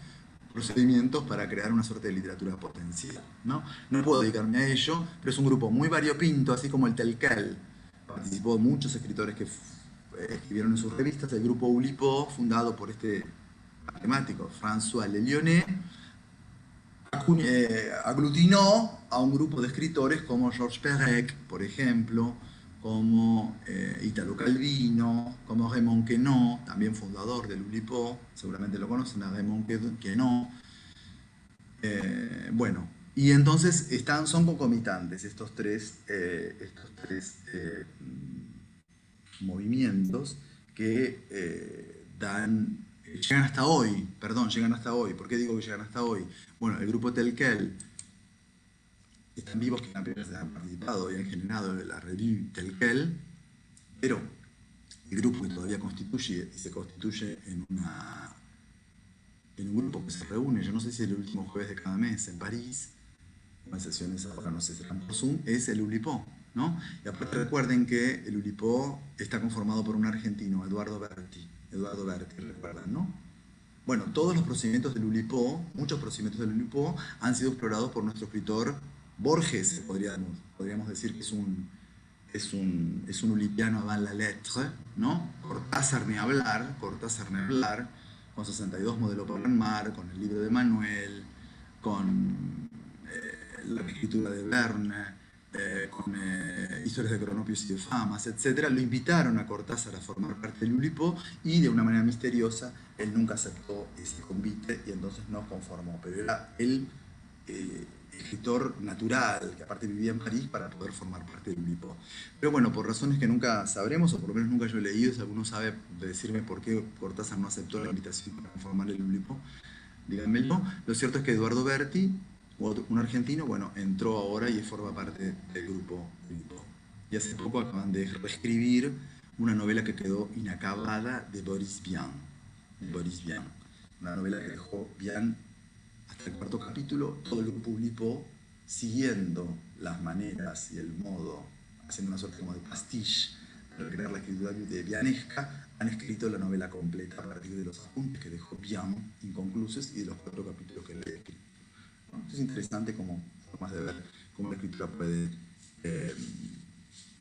procedimientos para crear una suerte de literatura potencial, ¿no? No puedo dedicarme a ello, pero es un grupo muy variopinto, así como el Telquel. Participó muchos escritores que escribieron en sus revistas. El grupo Oulipo, fundado por este matemático François Le Lyonnais, aglutinó a un grupo de escritores como Georges Perec, por ejemplo, como Italo Calvino, como Raymond Queneau, también fundador del Oulipo, seguramente lo conocen a Raymond Queneau. Bueno, y entonces son concomitantes estos tres movimientos que llegan hasta hoy. ¿Por qué digo que llegan hasta hoy? Bueno, el grupo Telquel, están vivos, que han participado y han generado la revue Telquel, pero el grupo que todavía se constituye en un grupo que se reúne, yo no sé si el último jueves de cada mes en París, con excepciones ahora, no sé si serán por Zoom, es el Oulipo, ¿no? Y aparte recuerden que el Oulipo está conformado por un argentino, Eduardo Berti, recuerdan, ¿no? Bueno, todos los procedimientos del Oulipo, muchos procedimientos del Oulipo, han sido explorados por nuestro escritor Borges. Podríamos decir que es un oulipiano avant la lettre, ¿no? Cortázar ni hablar, con 62 modelo para el mar, con el libro de Manuel, con la escritura de Verne, con historias de Cronopios y de Famas, etc. Lo invitaron a Cortázar a formar parte del Oulipo y de una manera misteriosa él nunca aceptó ese convite y entonces no conformó, pero era el escritor natural, que aparte vivía en París, para poder formar parte del Oulipo. Pero bueno, por razones que nunca sabremos, o por lo menos nunca yo he leído, si alguno sabe decirme por qué Cortázar no aceptó la invitación para formar el Oulipo, díganmelo. Lo cierto es que Eduardo Berti, un argentino, bueno, entró ahora y forma parte del grupo Oulipo. Y hace poco acaban de reescribir una novela que quedó inacabada de Boris Vian. Una novela que dejó Vian hasta el cuarto capítulo. Todo el grupo Oulipo, siguiendo las maneras y el modo, haciendo una suerte como de pastiche para crear la escritura de Vianesca, han escrito la novela completa a partir de los apuntes que dejó Vian inconclusos y de los 4 capítulos que le he escrito. Es interesante como formas de ver cómo la escritura puede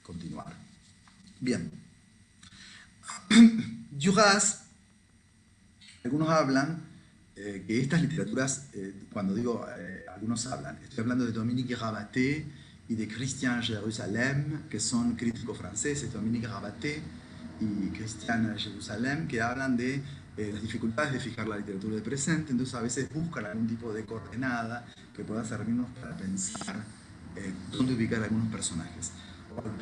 continuar. Bien. Duras, algunos hablan que estas literaturas, cuando digo algunos hablan, estoy hablando de Dominique Rabaté y de Christian Jerusalem, que son críticos franceses, Dominique Rabaté y Christian Jerusalem, que hablan de las dificultades de fijar la literatura del presente. Entonces a veces buscan algún tipo de coordenada que pueda servirnos para pensar dónde ubicar algunos personajes,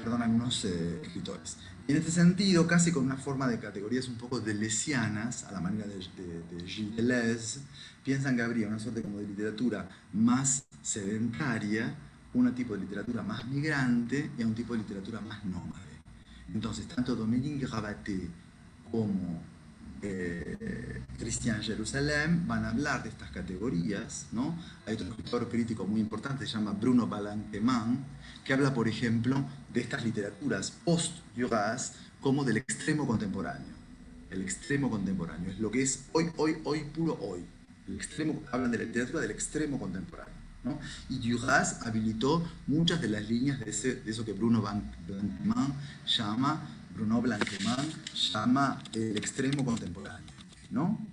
algunos escritores. Y en este sentido, casi con una forma de categorías un poco deleuzianas, a la manera de Gilles Deleuze, piensan que habría una suerte como de literatura más sedentaria, un tipo de literatura más migrante y un tipo de literatura más nómade. Entonces, tanto Dominique Rabaté como Christian Jerusalem van a hablar de estas categorías, ¿no? Hay otro escritor crítico muy importante, se llama Bruno Balanqueman, que habla, por ejemplo, de estas literaturas post-Duras como del extremo contemporáneo. El extremo contemporáneo es lo que es hoy, puro hoy. hablan de la literatura del extremo contemporáneo, ¿no? Y Duras habilitó muchas de las líneas de eso que Bruno Blanquemont llama el extremo contemporáneo, ¿no?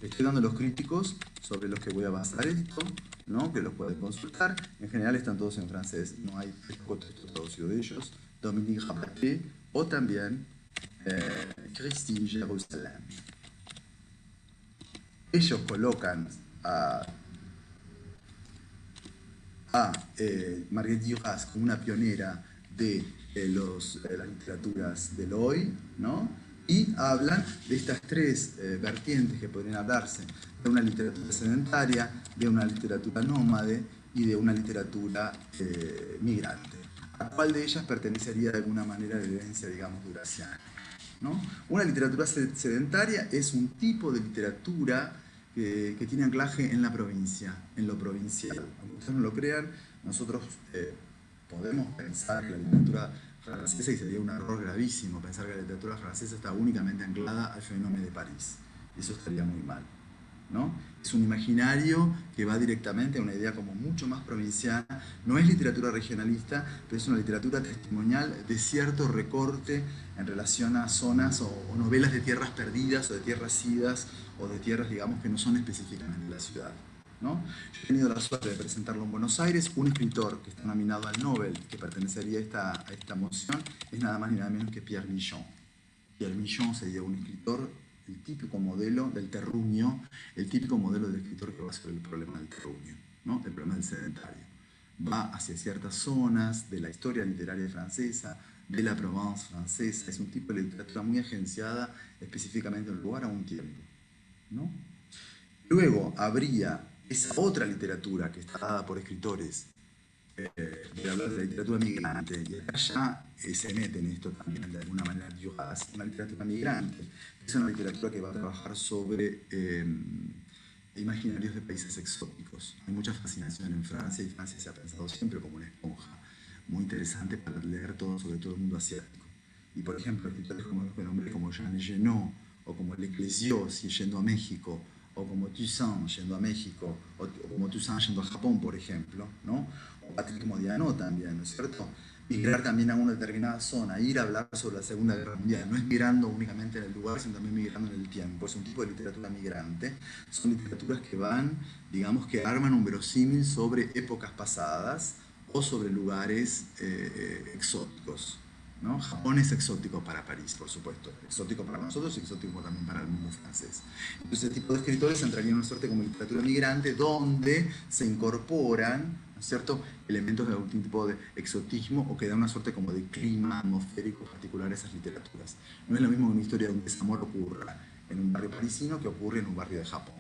Estoy dando los críticos sobre los que voy a basar esto, ¿no? Que los pueden consultar. En general están todos en francés, no hay texto traducido de ellos. Dominique Rabaté o también Christine Jerusalem. Ellos colocan a Marguerite Duras como una pionera de las literaturas del hoy, ¿no? Y hablan de estas tres vertientes que podrían hablarse, de una literatura sedentaria, de una literatura nómade y de una literatura migrante. ¿A cuál de ellas pertenecería de alguna manera a la herencia, digamos, durasiana? ¿No? Una literatura sedentaria es un tipo de literatura que tiene anclaje en la provincia, en lo provincial. Aunque ustedes no lo crean, nosotros podemos pensar que la literatura francesa, y sería un error gravísimo pensar que la literatura francesa está únicamente anclada al fenómeno de París. Y eso estaría muy mal, ¿no? Es un imaginario que va directamente a una idea como mucho más provinciana. No es literatura regionalista, pero es una literatura testimonial de cierto recorte en relación a zonas o novelas de tierras perdidas o de tierras idas o de tierras, digamos, que no son específicamente la ciudad, ¿no? Yo he tenido la suerte de presentarlo en Buenos Aires. Un escritor que está nominado al Nobel, que pertenecería a esta moción, es nada más ni nada menos que Pierre Millon. Pierre Millon sería un escritor, el típico modelo del terruño, el típico modelo del escritor que va sobre el problema del terruño, ¿no? El problema del sedentario. Va hacia ciertas zonas de la historia literaria francesa, de la Provence francesa. Es un tipo de literatura muy agenciada específicamente en un lugar a un tiempo, ¿no? Luego habría esa otra literatura que está dada por escritores, voy a hablar de la literatura migrante, y acá ya se mete en esto también de alguna manera Duras, una literatura migrante, que es una literatura que va a trabajar sobre imaginarios de países exóticos. Hay mucha fascinación en Francia, y Francia se ha pensado siempre como una esponja muy interesante para leer todo sobre todo el mundo asiático. Y por ejemplo, escritores como los que nombré, como Jean Genot, o como L'Ecclésios yendo a México, o como Toussaint yendo a México, o como Toussaint yendo a Japón, por ejemplo, ¿no? O Patrick Modiano también, ¿no es cierto? Migrar también a una determinada zona, ir a hablar sobre la Segunda Guerra Mundial, no es migrando únicamente en el lugar, sino también migrando en el tiempo. Es un tipo de literatura migrante. Son literaturas que van, digamos, que arman un verosímil sobre épocas pasadas o sobre lugares exóticos, ¿no? Japón es exótico para París, por supuesto, exótico para nosotros y exótico también para el mundo francés. Entonces, este tipo de escritores entrarían en una suerte como literatura migrante, donde se incorporan, ¿no es cierto?, elementos de algún tipo de exotismo, o que da una suerte como de clima atmosférico particular a esas literaturas. No es lo mismo que una historia de un desamor ocurra en un barrio parisino que ocurre en un barrio de Japón,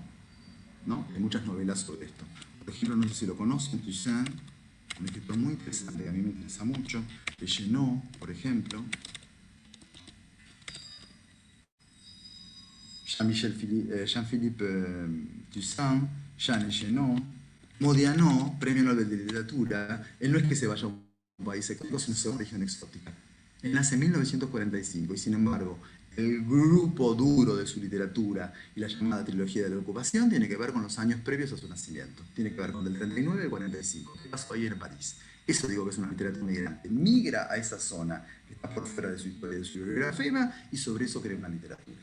¿no? Hay muchas novelas sobre esto. Por ejemplo, no sé si lo conocen, Toussaint, un escritor muy interesante que a mí me interesa mucho, de Genot, por ejemplo. Jean-Philippe Toussaint, Jean Genot. Modiano, premio Nobel de Literatura. Él no es que se vaya a un país exótico, sino a una región exótica. Él nace en 1945 y, sin embargo, el grupo duro de su literatura y la llamada trilogía de la ocupación tiene que ver con los años previos a su nacimiento. Tiene que ver con el 39 y el 45. ¿Qué pasó ahí en París? Eso digo que es una literatura migrante. Migra a esa zona que está por fuera de su historia y de su biografía, y sobre eso crea una literatura.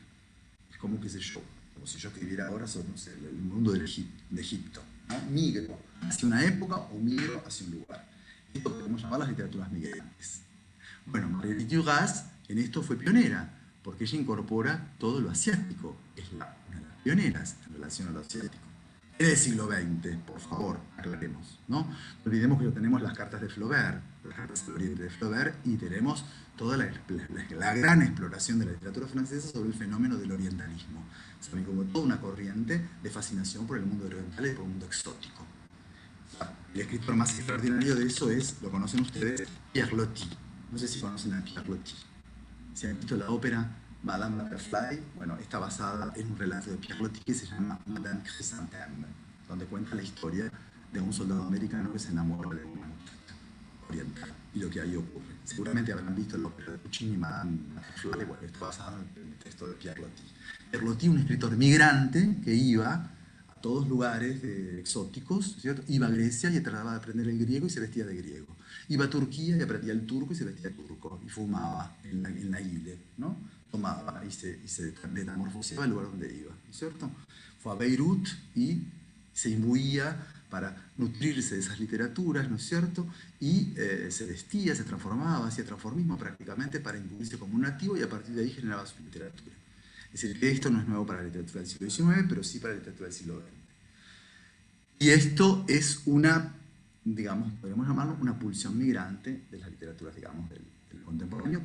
Es como, qué sé yo, como si yo escribiera ahora sobre, no sé, el mundo de Egipto, ¿no? Migro hacia una época o migro hacia un lugar. Esto podemos llamar las literaturas migrantes. Bueno, Marguerite Duras en esto fue pionera, porque ella incorpora todo lo asiático. Es una de las pioneras en relación a lo asiático. Es del siglo XX, por favor, aclaremos, ¿no? No olvidemos que tenemos las cartas de Flaubert, las cartas de Flaubert, y tenemos toda la gran exploración de la literatura francesa sobre el fenómeno del orientalismo. Saben, como toda una corriente de fascinación por el mundo oriental y por el mundo exótico. El escritor más extraordinario de eso es, lo conocen ustedes, Pierre Loti. No sé si conocen a Pierre Loti. Si han visto la ópera Madame Butterfly, bueno, está basada en un relato de Pierre Loti que se llama Madame Chrysanthème, donde cuenta la historia de un soldado americano que se enamora de una muchacha oriental. y lo que ahí ocurre. Seguramente habrán visto la ópera de Puccini, Madame Flore, bueno, esto basado en el texto de Pierre Loti. Pierre Loti, un escritor migrante que iba a todos lugares exóticos, ¿cierto? Iba a Grecia y trataba de aprender el griego y se vestía de griego. Iba a Turquía y aprendía el turco y se vestía de turco. Y fumaba en la ile, ¿no? Tomaba y se metamorfoseaba al lugar donde iba, ¿no es cierto? Fue a Beirut y se imbuía para nutrirse de esas literaturas, ¿no es cierto? Y se vestía, se transformaba, hacía transformismo prácticamente para imbuirse como un nativo y a partir de ahí generaba su literatura. Es decir, que esto no es nuevo para la literatura del siglo XIX, pero sí para la literatura del siglo XX. Y esto es una, digamos, podemos llamarlo una pulsión migrante de las literaturas, digamos, del contemporáneo,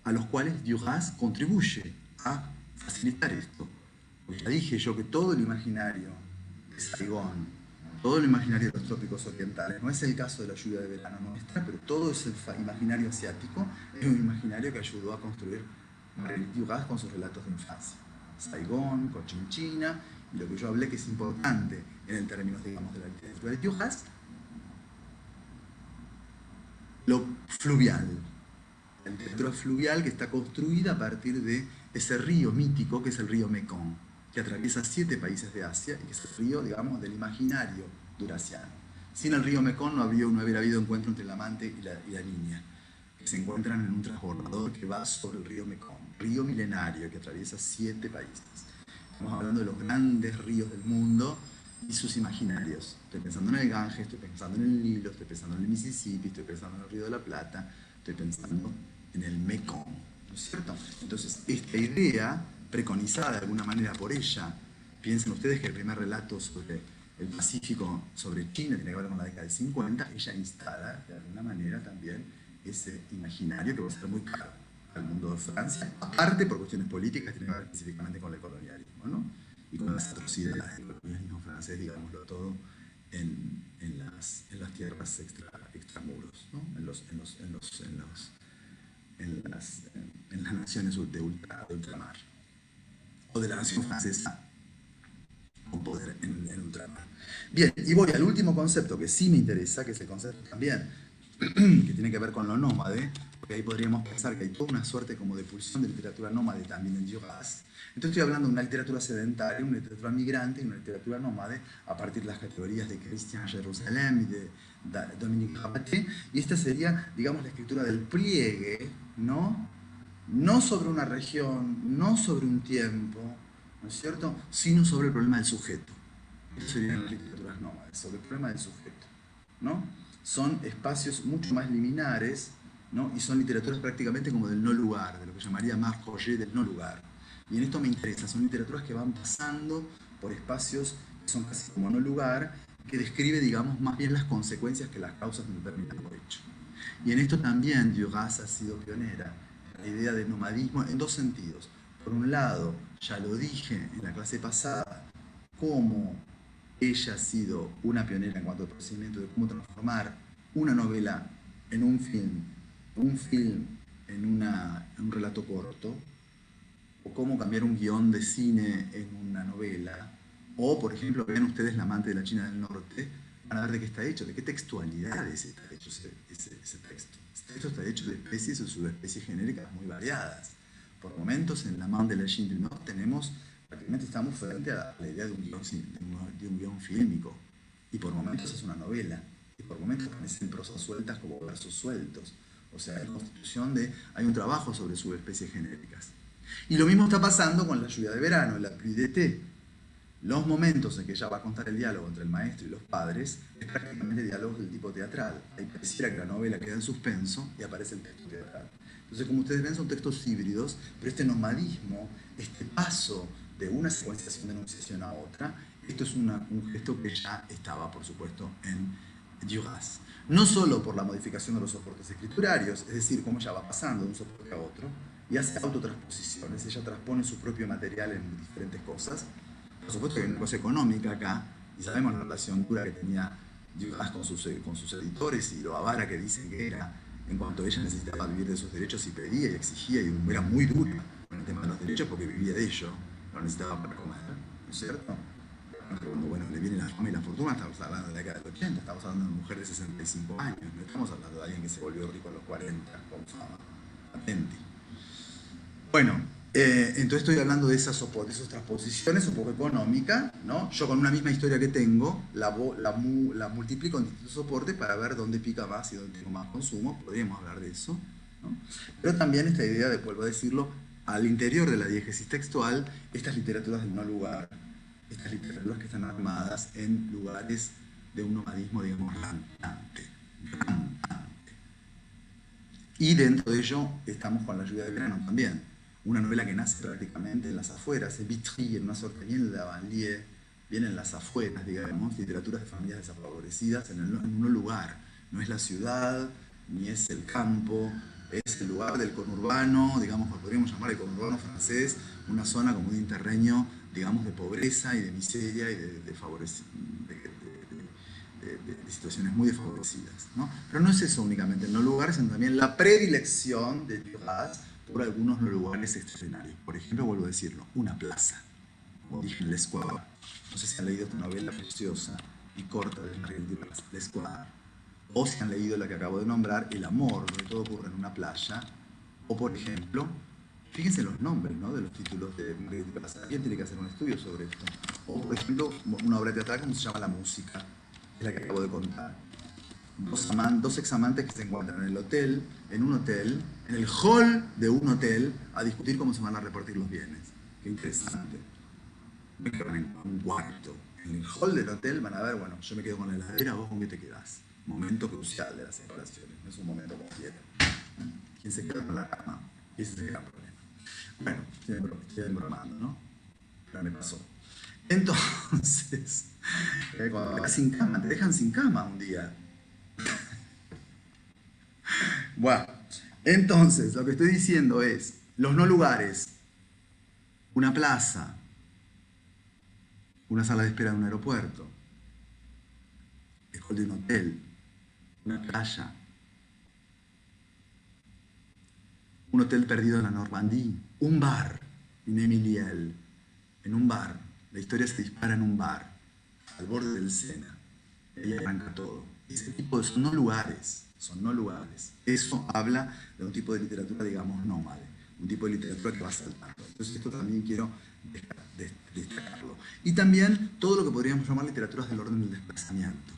a los cuales Duras contribuye a facilitar esto. Porque ya dije yo que todo el imaginario de Saigón, todo el imaginario de los trópicos orientales, no es el caso de la lluvia de verano nuestra, pero todo ese imaginario asiático es un imaginario que ayudó a construir Marguerite Duras con sus relatos de infancia. Saigón, Cochinchina, y lo que yo hablé que es importante en el términos, digamos, de la literatura de Duras, lo fluvial. La literatura fluvial que está construida a partir de ese río mítico que es el río Mekong, que atraviesa 7 países de Asia y que es el río, digamos, del imaginario durasiano. Sin el río Mekong no hubiera habido encuentro entre el amante y la niña, que se encuentran en un transbordador que va sobre el río Mekong, río milenario que atraviesa 7 países. Estamos hablando de los grandes ríos del mundo y sus imaginarios. Estoy pensando en el Ganges, estoy pensando en el Nilo, estoy pensando en el Mississippi, estoy pensando en el Río de la Plata, estoy pensando en el Mekong, ¿no es cierto? Entonces, esta idea, preconizada de alguna manera por ella, piensen ustedes que el primer relato sobre el Pacífico, sobre China, tiene que ver con la década del 50, ella instala de alguna manera también ese imaginario que va a ser muy caro al mundo de Francia, aparte por cuestiones políticas, tiene que ver específicamente con el colonialismo, ¿no? Y con las atrocidades del colonialismo francés, digámoslo todo, en las tierras extramuros, ¿no? en las naciones de ultramar, o de la nación francesa con poder en ultramar. Bien, y voy al último concepto que sí me interesa, que es el concepto también que tiene que ver con lo nómade, porque ahí podríamos pensar que hay toda una suerte como de pulsión de literatura nómade también en Duras. Entonces estoy hablando de una literatura sedentaria, una literatura migrante y una literatura nómade a partir de las categorías de Christian Jerusalem y de Dominique Rabaté, y esta sería, digamos, la escritura del pliegue, ¿no? No sobre una región, no sobre un tiempo, ¿no es cierto?, sino sobre el problema del sujeto. Estas serían las literaturas nómades, sobre el problema del sujeto, ¿no? Son espacios mucho más liminares, ¿no? Y son literaturas prácticamente como del no lugar, de lo que llamaría Marc Roger del no lugar. Y en esto me interesa, son literaturas que van pasando por espacios que son casi como no lugar, que describe, digamos, más bien las consecuencias que las causas de un determinado hecho. Y en esto también Duras ha sido pionera, la idea del nomadismo en dos sentidos. Por un lado, ya lo dije en la clase pasada, cómo ella ha sido una pionera en cuanto al procedimiento de cómo transformar una novela en un film en un relato corto, o cómo cambiar un guión de cine en una novela, o por ejemplo, vean ustedes La amante de la China del Norte, van a ver de qué está hecho, de qué textualidades está hecho ese texto. Este texto está hecho de especies o subespecies genéricas muy variadas. Por momentos en La amante de la China del Norte prácticamente estamos frente a la idea de un guión fílmico, y por momentos es una novela, y por momentos aparecen prosas sueltas como versos sueltos. O sea, en constitución hay un trabajo sobre subespecies genéricas. Y lo mismo está pasando con La lluvia de verano, La pluie d'été. Los momentos en que ella va a contar el diálogo entre el maestro y los padres es prácticamente diálogo del tipo teatral. Ahí pareciera que la novela queda en suspenso y aparece el texto teatral. Entonces, como ustedes ven, son textos híbridos, pero este nomadismo, este paso de una secuenciación de enunciación a otra, esto es un gesto que ya estaba, por supuesto, en Duras. No solo por la modificación de los soportes escriturarios, es decir, cómo ella va pasando de un soporte a otro y hace autotransposiciones, ella transpone su propio material en diferentes cosas. Por supuesto que hay una cosa económica acá, y sabemos la relación dura que tenía Duras con sus editores y lo avara que dicen que era en cuanto ella necesitaba vivir de sus derechos y pedía y exigía, y era muy dura con el tema de los derechos porque vivía de ello, lo necesitaba para comer, ¿no es cierto? Cuando, bueno, le viene la fama y la fortuna, estamos hablando de la década del 80, estamos hablando de una mujer de 65 años, no estamos hablando de alguien que se volvió rico a los 40 con fama. Atenti. Bueno, entonces estoy hablando de esas transposiciones un poco económicas, ¿no? Yo con una misma historia que tengo, la multiplico en distintos soportes para ver dónde pica más y dónde tengo más consumo, podríamos hablar de eso, ¿no? Pero también esta idea de, vuelvo a decirlo, al interior de la diégesis textual, estas literaturas del no lugar, estas literaturas que están armadas en lugares de un nomadismo, digamos, rampante. Y dentro de ello estamos con La lluvia de verano también, una novela que nace prácticamente en las afueras, en Vitry, en una suerte bien en la banlieue, bien en las afueras, digamos, literaturas de familias desfavorecidas en un lugar, no es la ciudad, ni es el campo, es el lugar del conurbano, digamos, que podríamos llamar el conurbano francés, una zona como un interreño, digamos, de pobreza y de miseria y de situaciones muy desfavorecidas, ¿no? Pero no es eso únicamente en los lugares, sino también la predilección de Duras por algunos lugares extraordinarios. Por ejemplo, vuelvo a decirlo, una plaza, como dije en L'Esquadre. No sé si han leído esta novela preciosa y corta de Marguerite Duras, L'Esquadre. O si han leído la que acabo de nombrar, El amor, donde todo ocurre en una playa. O, por ejemplo, fíjense los nombres, ¿no?, de los títulos de Marguerite Duras. Alguien tiene que hacer un estudio sobre esto. O, por ejemplo, una obra teatral como se llama La música, es la que acabo de contar. Dos examantes que se encuentran en el hotel, en un hotel, en el hall de un hotel, a discutir cómo se van a repartir los bienes. Qué interesante. Me quedan en un cuarto. En el hall del hotel van a ver, bueno, yo me quedo con la heladera, vos con qué te quedás. Momento crucial de las separaciones, no es un momento cualquiera. ¿Quién se queda con la cama? Y ese es el gran problema. Bueno, estoy bromando, ¿no? Pero me pasó. Entonces, cuando te quedas sin cama, te dejan sin cama un día. Bueno, entonces lo que estoy diciendo es, los no lugares, una plaza, una sala de espera de un aeropuerto, el hall de un hotel, una playa, un hotel perdido en la Normandía, un bar, en Emiliel, en un bar. La historia se dispara en un bar, al borde del Sena. Y ahí arranca todo. Ese tipo de son no lugares. Eso habla de un tipo de literatura, digamos, nómade. Un tipo de literatura que va saltando. Entonces esto también quiero destacarlo. Y también todo lo que podríamos llamar literaturas del orden del desplazamiento.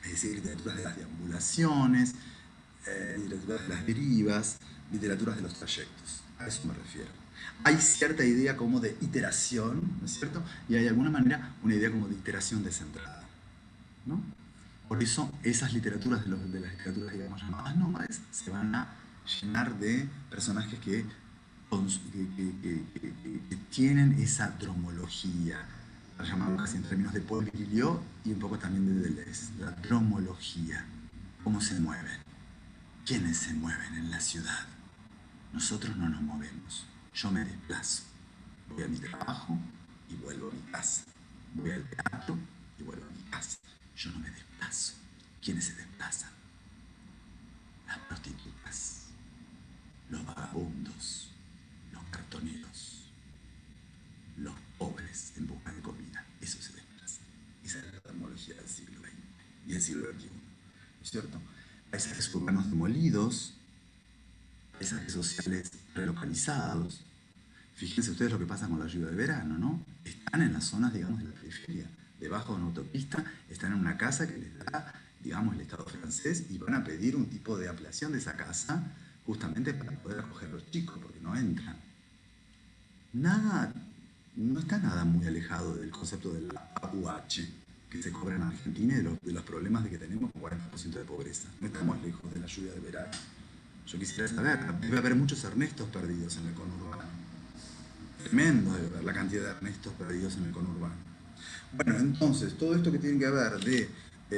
Es decir, literaturas de las deambulaciones, literaturas de las derivas, literaturas de los trayectos. A eso me refiero. Hay cierta idea como de iteración, ¿no es cierto? Y hay de alguna manera una idea como de iteración descentrada, ¿no? Por eso esas literaturas de las literaturas, digamos, llamadas nómades se van a llenar de personajes que tienen esa dromología, para llamarlo casi en términos de Paul Virilio y un poco también de Deleuze, la dromología. ¿Cómo se mueven? ¿Quiénes se mueven en la ciudad? Nosotros no nos movemos. Yo me desplazo. Voy a mi trabajo y vuelvo a mi casa. Voy al teatro y vuelvo a mi casa. Yo no me desplazo. ¿Quiénes se desplazan? Las prostitutas, los vagabundos, los cartoneros, los pobres en busca de comida. Eso se desplaza. Esa es la terminología del siglo XX y del siglo XXI. ¿No es cierto? Paisajes urbanos demolidos, paisajes sociales relocalizados. Fíjense ustedes lo que pasa con la lluvia de verano, ¿no? Están en las zonas, digamos, de la periferia. Debajo de una autopista, están en una casa que les da, digamos, el Estado francés y van a pedir un tipo de ampliación de esa casa justamente para poder acoger a los chicos, porque no entran. No está nada muy alejado del concepto del AUH que se cobra en Argentina y de los problemas de que tenemos un 40% de pobreza. No estamos lejos de la lluvia de verano. Yo quisiera saber, debe haber muchos Ernestos perdidos en el conurbano. Tremendo debe haber la cantidad de Ernestos perdidos en el conurbano. Bueno, entonces, todo esto que tiene que ver de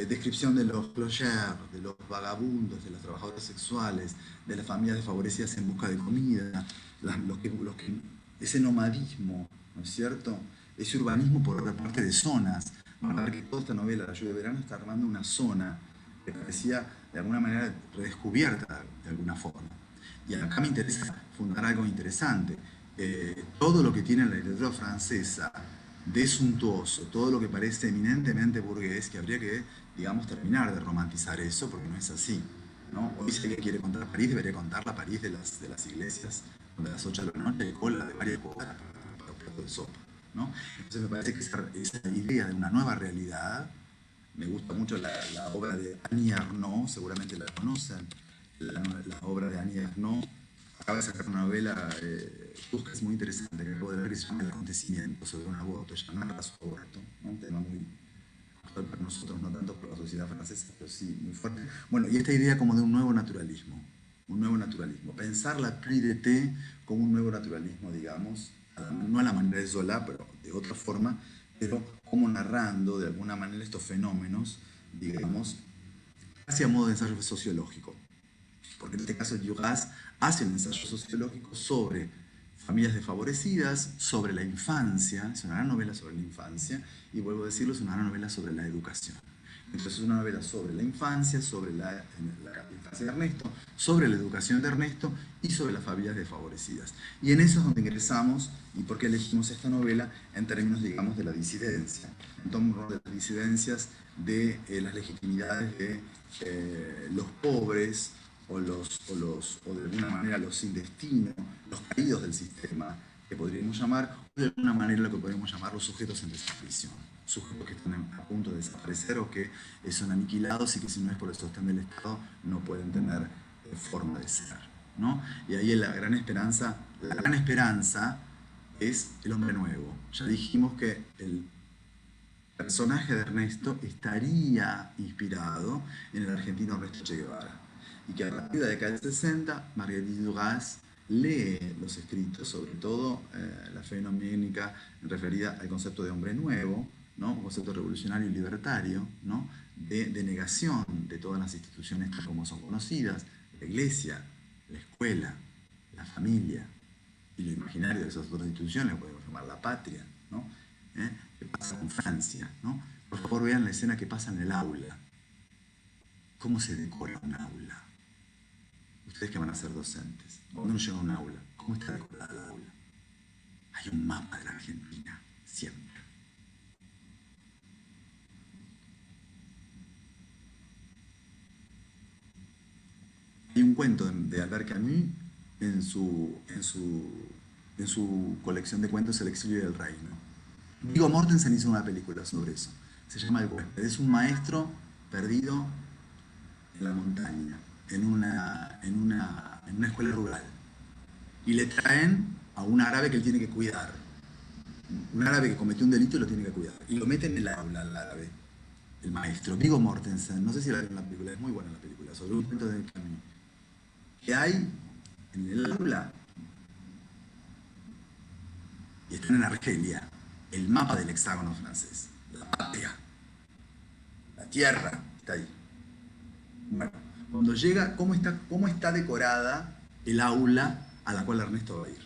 descripción de los clochers, de los vagabundos, de los trabajadores sexuales, de las familias desfavorecidas en busca de comida, ese nomadismo, ¿no es cierto? Ese urbanismo por otra parte de zonas. Van a ver que toda esta novela, La lluvia de verano, está armando una zona que parecía de alguna manera redescubierta de alguna forma. Y acá me interesa fundar algo interesante. Todo lo que tiene la literatura francesa desuntuoso, todo lo que parece eminentemente burgués, que habría que, digamos, terminar de romantizar eso, porque no es así, ¿no? Hoy si alguien quiere contar París, debería contar la París de las iglesias, donde a las 8 de la noche hay cola de varias cuadras para un plato de sopa, ¿no? Entonces me parece que esa idea de una nueva realidad, me gusta mucho la obra de Annie Ernaux, seguramente la conocen, la obra de Annie Ernaux. Acaba de sacar una novela que es muy interesante, que acabo de ver, que se llama El acontecimiento, sobre un aborto. Ella narra su aborto, ¿no? Un tema muy actual para nosotros, no tanto por la sociedad francesa, pero sí muy fuerte. Bueno, y esta idea como de un nuevo naturalismo. Pensar la pluie d'été como un nuevo naturalismo, digamos, no a la manera de Zola, pero de otra forma, pero como narrando de alguna manera estos fenómenos, digamos, casi a modo de ensayo sociológico. Porque en este caso Duras hace un ensayo sociológico sobre familias desfavorecidas, sobre la infancia, es una gran novela sobre la infancia, y vuelvo a decirlo, es una gran novela sobre la educación. Entonces es una novela sobre la infancia, sobre la infancia de Ernesto, sobre la educación de Ernesto y sobre las familias desfavorecidas. Y en eso es donde ingresamos y por qué elegimos esta novela en términos, digamos, de la disidencia, en torno de las disidencias de las legitimidades de los pobres o de alguna manera los sin destino, los caídos del sistema, que podríamos llamar, o de alguna manera lo que podríamos llamar los sujetos en desaparición, sujetos que están a punto de desaparecer o que son aniquilados y que si no es por el sostén del Estado no pueden tener forma de ser, ¿no? Y ahí la gran esperanza es el hombre nuevo. Ya dijimos que el personaje de Ernesto estaría inspirado en el argentino Ernesto Che Guevara. Y que a partir de la década del 60, Marguerite Duras lee los escritos, sobre todo la fenoménica referida al concepto de hombre nuevo, ¿no? Un concepto revolucionario y libertario, ¿no? De negación de todas las instituciones como son conocidas, la iglesia, la escuela, la familia, y lo imaginario de esas otras instituciones, podemos llamar la patria, ¿no? ¿Qué pasa con Francia? ¿No? Por favor, vean la escena que pasa en el aula. ¿Cómo se decora un aula? Ustedes que van a ser docentes, cuando uno llega a un aula, ¿cómo está decorada la aula? Hay un mapa de la Argentina, siempre. Hay un cuento de Albert Camus en su colección de cuentos El exilio del reino. Viggo Mortensen hizo una película sobre eso. Se llama El huésped. Es un maestro perdido en la montaña, en una escuela rural. Y le traen a un árabe que él tiene que cuidar. Un árabe que cometió un delito y lo tiene que cuidar. Y lo mete en el aula al árabe, el maestro. Viggo Mortensen, no sé si la vieron la película, es muy buena la película, sobre un cuento de Camus. Que hay en el aula, y están en Argelia, el mapa del hexágono francés. La patria, la tierra, está ahí. Bueno, cuando llega, ¿cómo está decorada el aula a la cual Ernesto va a ir?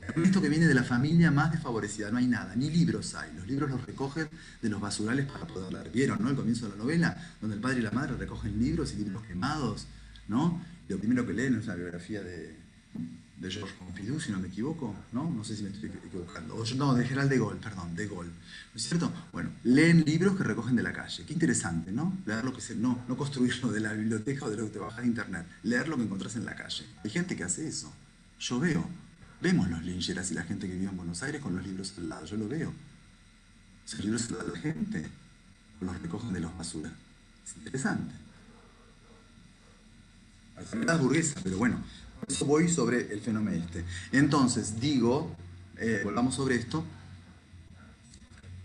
Ernesto que viene de la familia más desfavorecida, no hay nada, ni libros hay. Los libros los recogen de los basurales para poder leer. ¿Vieron, no? El comienzo de la novela, donde el padre y la madre recogen libros y libros quemados, ¿no? Y lo primero que leen es la biografía de Georges Pompidou, si no me equivoco, ¿no? No sé si me estoy equivocando. No, de Gerald de Gaulle, perdón, de Gaulle. ¿No es cierto? Bueno, leen libros que recogen de la calle. Qué interesante, ¿no? Leer lo que no construirlo de la biblioteca o de lo que te bajas de internet. Leer lo que encontrás en la calle. Hay gente que hace eso. Yo vemos los lincheras y la gente que vive en Buenos Aires con los libros al lado. Yo lo veo. Esos libros al lado de la gente o los recogen de los basuras. Es interesante. Enfermedad burguesa, pero bueno, por eso voy sobre el fenómeno este. Entonces, digo, volvamos sobre esto,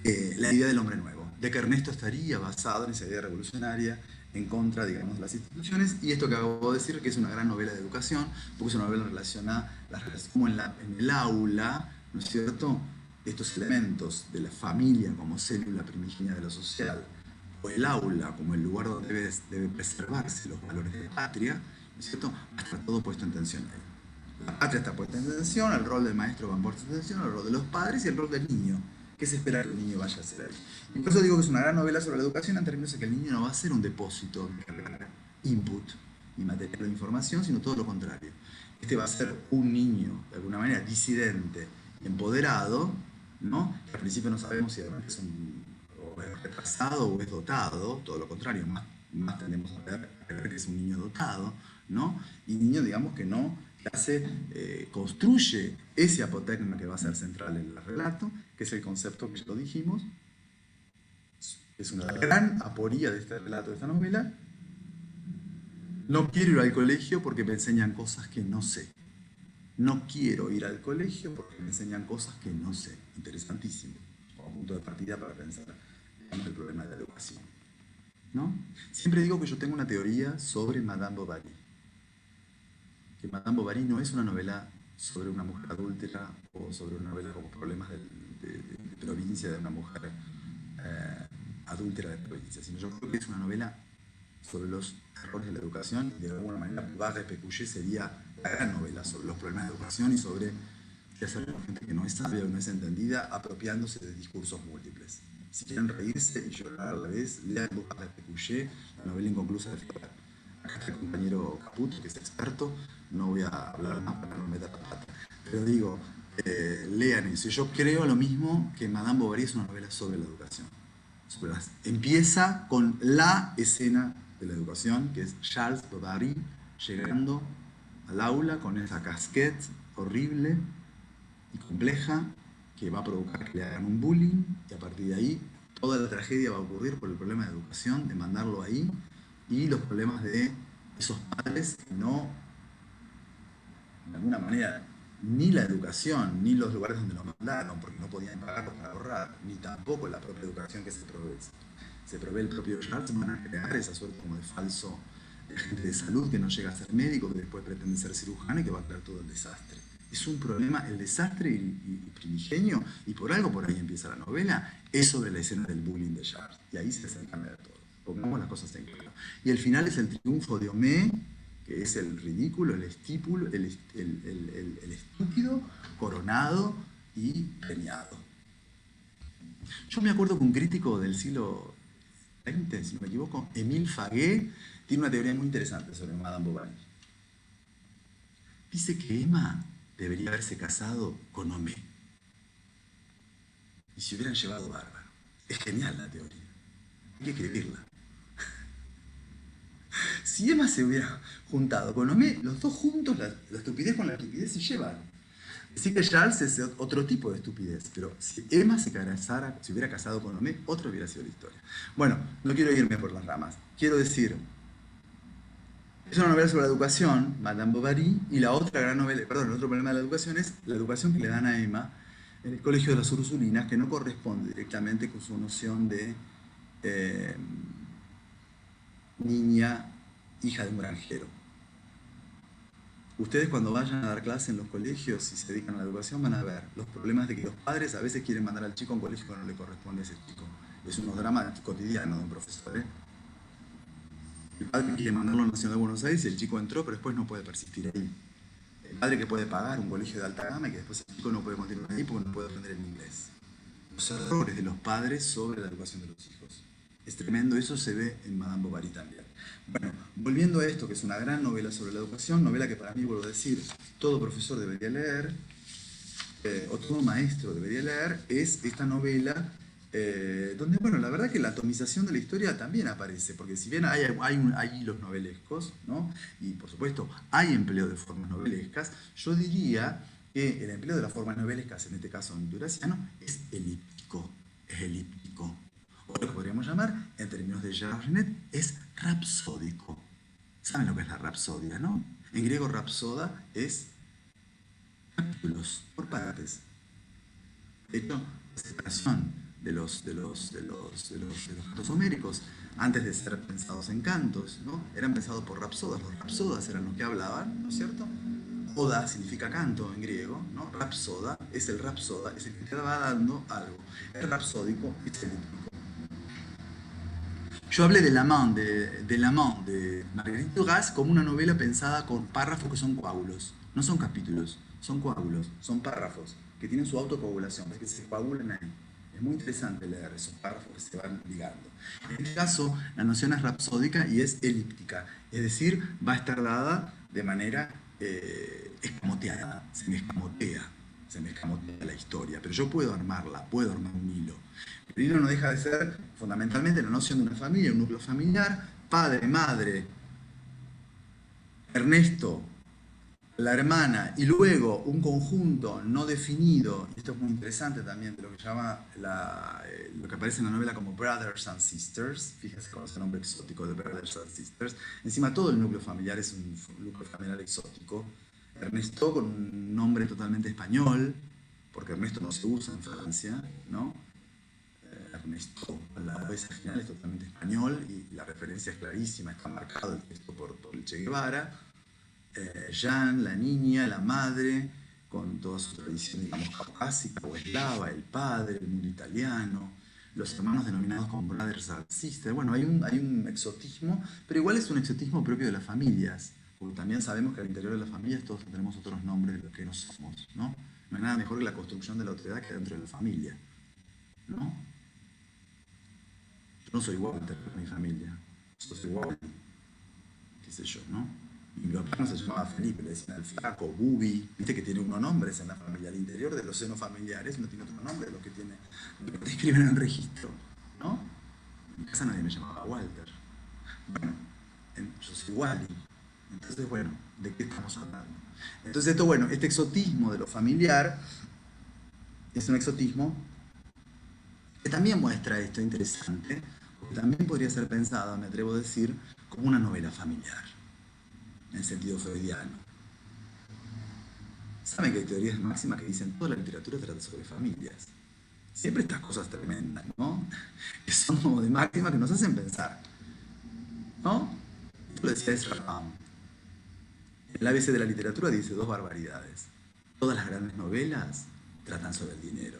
la idea del hombre nuevo, de que Ernesto estaría basado en esa idea revolucionaria en contra, digamos, de las instituciones, y esto que acabo de decir, que es una gran novela de educación, porque es una novela relacionada, como en el aula, ¿no es cierto?, estos elementos de la familia como célula primigenia de lo social, o el aula como el lugar donde debe preservarse los valores de la patria, ¿no es cierto?, está todo puesto en tensión ahí. La patria está puesta en tensión, el rol del maestro va puesto en tensión, el rol de los padres y el rol del niño. ¿Qué se espera que el niño vaya a hacer ahí? Y por eso digo que es una gran novela sobre la educación en términos de que el niño no va a ser un depósito de cargar input y material de información, sino todo lo contrario. Este va a ser un niño, de alguna manera, disidente, empoderado, ¿no? Al principio no sabemos si realmente o es retrasado o es dotado, todo lo contrario, más tendemos a ver que es un niño dotado, ¿no? Y niño, digamos que no, que construye ese apotegma que va a ser central en el relato, que es el concepto que ya lo dijimos, es una gran aporía de este relato, de esta novela. No quiero ir al colegio porque me enseñan cosas que no sé. No quiero ir al colegio porque me enseñan cosas que no sé. Interesantísimo. Como punto de partida para pensar, digamos, el problema de la educación, ¿no? Siempre digo que yo tengo una teoría sobre Madame Bovary. Que Madame Bovary no es una novela sobre una mujer adúltera o sobre una novela como problemas de provincia de una mujer adúltera de provincia, sino yo creo que es una novela sobre los errores de la educación y de alguna manera Bouvard de Pécuchet sería la gran novela sobre los problemas de educación y sobre qué hacer con gente que no es sabia o no es entendida apropiándose de discursos múltiples. Si quieren reírse y llorar a la vez, lean Bouvard de Pécuchet, la novela inconclusa de Flaubert. Acá está el compañero Caputo, que es experto, no voy a hablar más para no meter la pata. Pero digo, lean eso. Yo creo lo mismo que Madame Bovary es una novela sobre la educación. Empieza con la escena de la educación, que es Charles Bovary llegando al aula con esa casquette horrible y compleja que va a provocar que le hagan un bullying y a partir de ahí toda la tragedia va a ocurrir por el problema de educación, de mandarlo ahí y los problemas de esos padres que no, de alguna manera, ni la educación, ni los lugares donde lo mandaron, porque no podían pagarlo para ahorrar, ni tampoco la propia educación que se provee el propio Charles, van a crear esa suerte como de falso agente de salud que no llega a ser médico, que después pretende ser cirujano y que va a crear todo el desastre. Es un problema, el desastre y primigenio, y por algo por ahí empieza la novela, es sobre la escena del bullying de Charles. Y ahí se desencadena todo. Pongamos las cosas en claro. Y el final es el triunfo de Homais, que es el ridículo, el estípulo, el estúpido, coronado y premiado. Yo me acuerdo que un crítico del siglo XX, si no me equivoco, Émile Faguet, tiene una teoría muy interesante sobre Madame Bovary. Dice que Emma debería haberse casado con Homais. Y se hubieran llevado bárbaro. Es genial la teoría. Hay que escribirla. Si Emma se hubiera juntado con Homais, los dos juntos, la estupidez con la estupidez se llevan. Así que Charles es otro tipo de estupidez, pero si Emma se hubiera casado con Homais, otra hubiera sido la historia. Bueno, no quiero irme por las ramas. Quiero decir, es una novela sobre la educación, Madame Bovary, y la otra gran novela, perdón, el otro problema de la educación es la educación que le dan a Emma en el Colegio de las Ursulinas, que no corresponde directamente con su noción de niña, hija de un granjero. Ustedes cuando vayan a dar clase en los colegios y se dedican a la educación van a ver los problemas de que los padres a veces quieren mandar al chico a un colegio que no le corresponde a ese chico. Es un drama cotidiano de un profesor. El padre quiere mandarlo a la Nacional de Buenos Aires y el chico entró, pero después no puede persistir ahí. El padre que puede pagar un colegio de alta gama y que después el chico no puede continuar ahí porque no puede aprender el inglés. Los errores de los padres sobre la educación de los hijos. Es tremendo, eso se ve en Madame Bovary también. Bueno, volviendo a esto, que es una gran novela sobre la educación, novela que para mí, vuelvo a decir, todo profesor debería leer, o todo maestro debería leer, es esta novela donde, bueno, la verdad que la atomización de la historia también aparece, porque si bien hay hilos novelescos, ¿no? Y por supuesto hay empleo de formas novelescas, yo diría que el empleo de las formas novelescas, en este caso en Duraciano, es elíptico, o lo que podríamos llamar, en términos de Gerard Genet, es rapsódico. ¿Saben lo que es la rapsodia, no? En griego rapsoda es capítulos por partes. De hecho, la separación de los cantos homéricos, antes de ser pensados en cantos, ¿no? Eran pensados por rapsodas. Los rapsodas eran los que hablaban, ¿no es cierto? Oda significa canto en griego, ¿no? Rapsoda es el rapsoda, es el que te va dando algo. El rapsódico es el elíptico. Yo hablé de L'Amant de Marguerite Duras como una novela pensada con párrafos que son coágulos. No son capítulos, son coágulos, son párrafos que tienen su autocoagulación, que se coagulan ahí. Es muy interesante leer esos párrafos que se van ligando. En este caso, la noción es rapsódica y es elíptica, es decir, va a estar dada de manera escamoteada, se me escamotea. se me escamotea la historia, pero yo puedo armarla, puedo armar un hilo. El hilo no deja de ser fundamentalmente la noción de una familia, un núcleo familiar, padre, madre, Ernesto, la hermana, y luego un conjunto no definido, y esto es muy interesante también, de lo que llama lo que aparece en la novela como Brothers and Sisters, fíjense con ese nombre exótico de Brothers and Sisters. Encima todo el núcleo familiar es un núcleo familiar exótico. Ernesto con un nombre totalmente español, porque Ernesto no se usa en Francia, ¿no? Ernesto, la vez final es totalmente español y la referencia es clarísima, está marcado el texto por el Che Guevara. Jean, la niña, la madre, con toda su tradición, digamos, caucásica o eslava, el padre, el mundo italiano, los hermanos denominados como brothers and sisters. Bueno, hay un exotismo, pero igual es un exotismo propio de las familias, porque también sabemos que al interior de las familias todos tenemos otros nombres de lo que no somos, ¿no? No hay nada mejor que la construcción de la otredad que dentro de la familia, ¿no? Yo no soy Walter con mi familia, yo soy Walter, qué sé yo, ¿no? Mi papá no se llamaba Felipe, le decían el flaco, Bubi, viste que tiene unos nombres en la familia, al interior de los senos familiares no tiene otro nombre de lo que tiene, lo que te escriben en el registro, ¿no? En mi casa nadie me llamaba Walter. Bueno, yo soy Wally. Entonces, bueno, ¿de qué estamos hablando? Entonces, esto, bueno, este exotismo de lo familiar es un exotismo que también muestra esto interesante, porque también podría ser pensado, me atrevo a decir, como una novela familiar, en sentido freudiano. Saben que hay teorías máximas que dicen toda la literatura trata sobre familias. Siempre estas cosas tremendas, ¿no? Que son como de máxima que nos hacen pensar, ¿no? Esto lo decía Ezra Pound. El ABC de la literatura dice dos barbaridades. Todas las grandes novelas tratan sobre el dinero.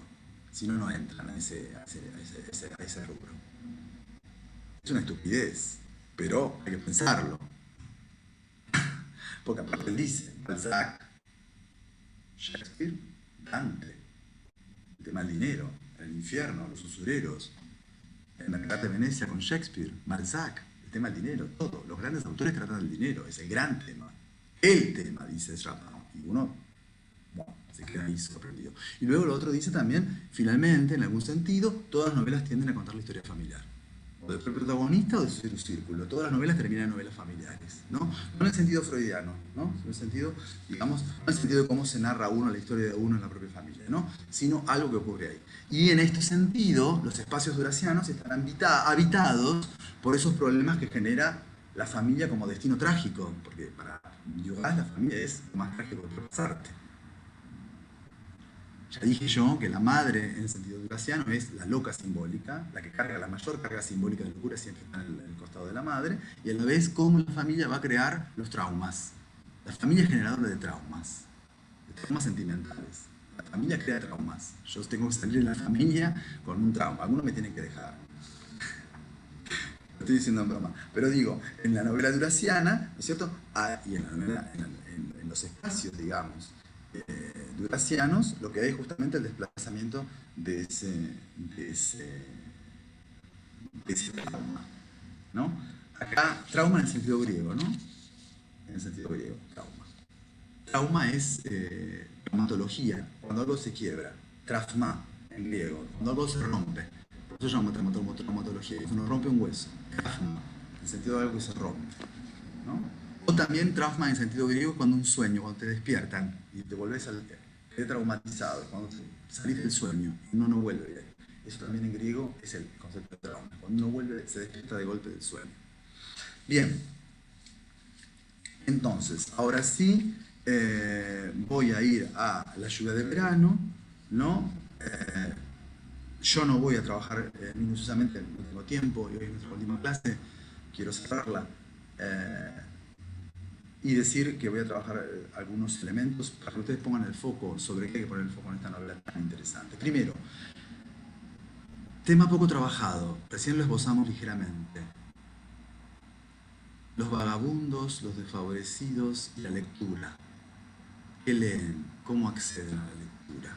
Si no, no entran a ese rubro. Es una estupidez, pero hay que pensarlo. Porque aparte él dice, Balzac, Shakespeare, Dante, el tema del dinero, el infierno, los usureros, el Mercader de Venecia con Shakespeare, Balzac, el tema del dinero, todo. Los grandes autores tratan del dinero, es el gran tema. El tema, dice Rapin. Y uno, bueno, se queda ahí sorprendido. Y luego lo otro dice también, finalmente, en algún sentido, todas las novelas tienden a contar la historia familiar. O del protagonista o de su círculo. Todas las novelas terminan en novelas familiares, ¿no? No en el sentido freudiano, ¿no? En el sentido, digamos, no en el sentido de cómo se narra uno la historia de uno en la propia familia, ¿no? Sino algo que ocurre ahí. Y en este sentido, los espacios duracianos están habitados por esos problemas que genera la familia como destino trágico, porque para Duras la familia es lo más trágico que puede pasarte. Ya dije yo que la madre, en el sentido duraciano, es la loca simbólica, la que carga la mayor carga simbólica de locura siempre está en el costado de la madre, y a la vez cómo la familia va a crear los traumas. La familia es generadora de traumas sentimentales. La familia crea traumas. Yo tengo que salir de la familia con un trauma. Algunos me tienen que dejar. Lo estoy diciendo en broma. Pero digo, en la novela duraciana, ¿no es cierto? Y en la novela, en los espacios, digamos, duracianos, lo que hay es justamente el desplazamiento de ese trauma, ¿no? Acá, trauma en el sentido griego, ¿no? En el sentido griego, trauma. Trauma es traumatología, cuando algo se quiebra. Trafma, en griego, cuando algo se rompe. Por eso se llama traumatología. Cuando uno rompe un hueso. Trafma, en el sentido de algo que se rompe, ¿no? O también trauma en sentido griego cuando un sueño, cuando te despiertan y te volvés traumatizado, cuando salís del sueño y uno no vuelve de ahí. Eso también en griego es el concepto de trauma. Cuando uno vuelve, se despierta de golpe del sueño. Bien. Entonces, ahora sí, voy a ir a la lluvia de verano, ¿no? Yo no voy a trabajar minuciosamente, no tengo tiempo, y hoy es nuestra última clase, quiero cerrarla. Y decir que voy a trabajar algunos elementos para que ustedes pongan el foco sobre qué hay que poner el foco en esta novela tan interesante. Primero, tema poco trabajado, recién lo esbozamos ligeramente. Los vagabundos, los desfavorecidos y la lectura. ¿Qué leen? ¿Cómo acceden a la lectura?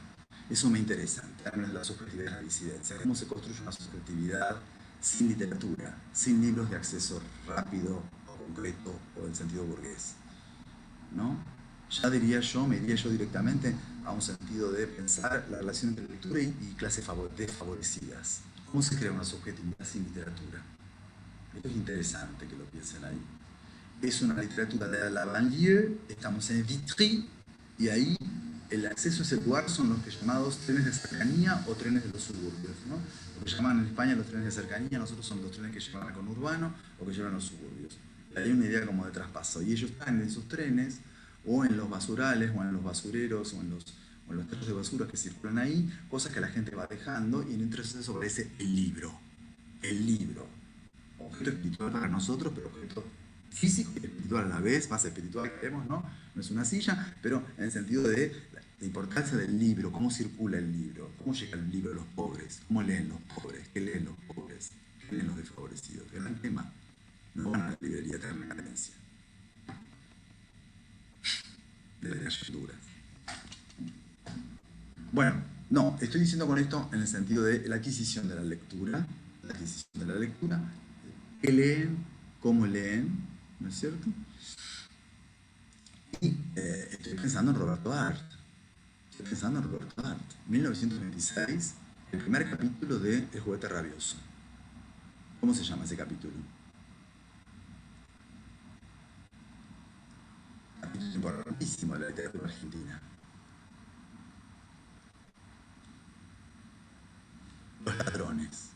Eso me interesa, en términos de la subjetividad de la disidencia. ¿Cómo se construye una subjetividad sin literatura, sin libros de acceso rápido o concreto o en sentido burgués? ¿No? Ya diría yo, me iría yo directamente a un sentido de pensar la relación entre lectura y clases desfavorecidas. ¿Cómo se crea una subjetividad sin literatura? Esto es interesante que lo piensen ahí. Es una literatura de la banlieue, estamos en Vitry, y ahí el acceso a ese lugar son los que llamados trenes de cercanía o trenes de los suburbios, ¿no? Lo que llaman en España los trenes de cercanía, nosotros son los trenes que llevan al conurbano o que llevan a los suburbios. Y hay una idea como de traspaso, y ellos están en esos trenes, o en los basurales, o en los basureros, o en los tachos de basura que circulan ahí, cosas que la gente va dejando, y entre eso aparece el libro. El libro. Objeto espiritual para nosotros, pero objeto físico y espiritual a la vez, más espiritual que vemos, ¿no? No es una silla, pero en el sentido de la importancia del libro, cómo circula el libro, cómo llega el libro a los pobres, cómo leen los pobres, qué leen los pobres, qué leen los desfavorecidos. Gran tema. No van a la librería de la carencia de las lecturas. Bueno, no, estoy diciendo con esto en el sentido de la adquisición de la lectura, qué leen, cómo leen, ¿no es cierto? Y estoy pensando en Roberto Arlt. 1926, el primer capítulo de El juguete rabioso. ¿Cómo se llama ese capítulo? Capítulo importantísimo de la literatura argentina. Los ladrones.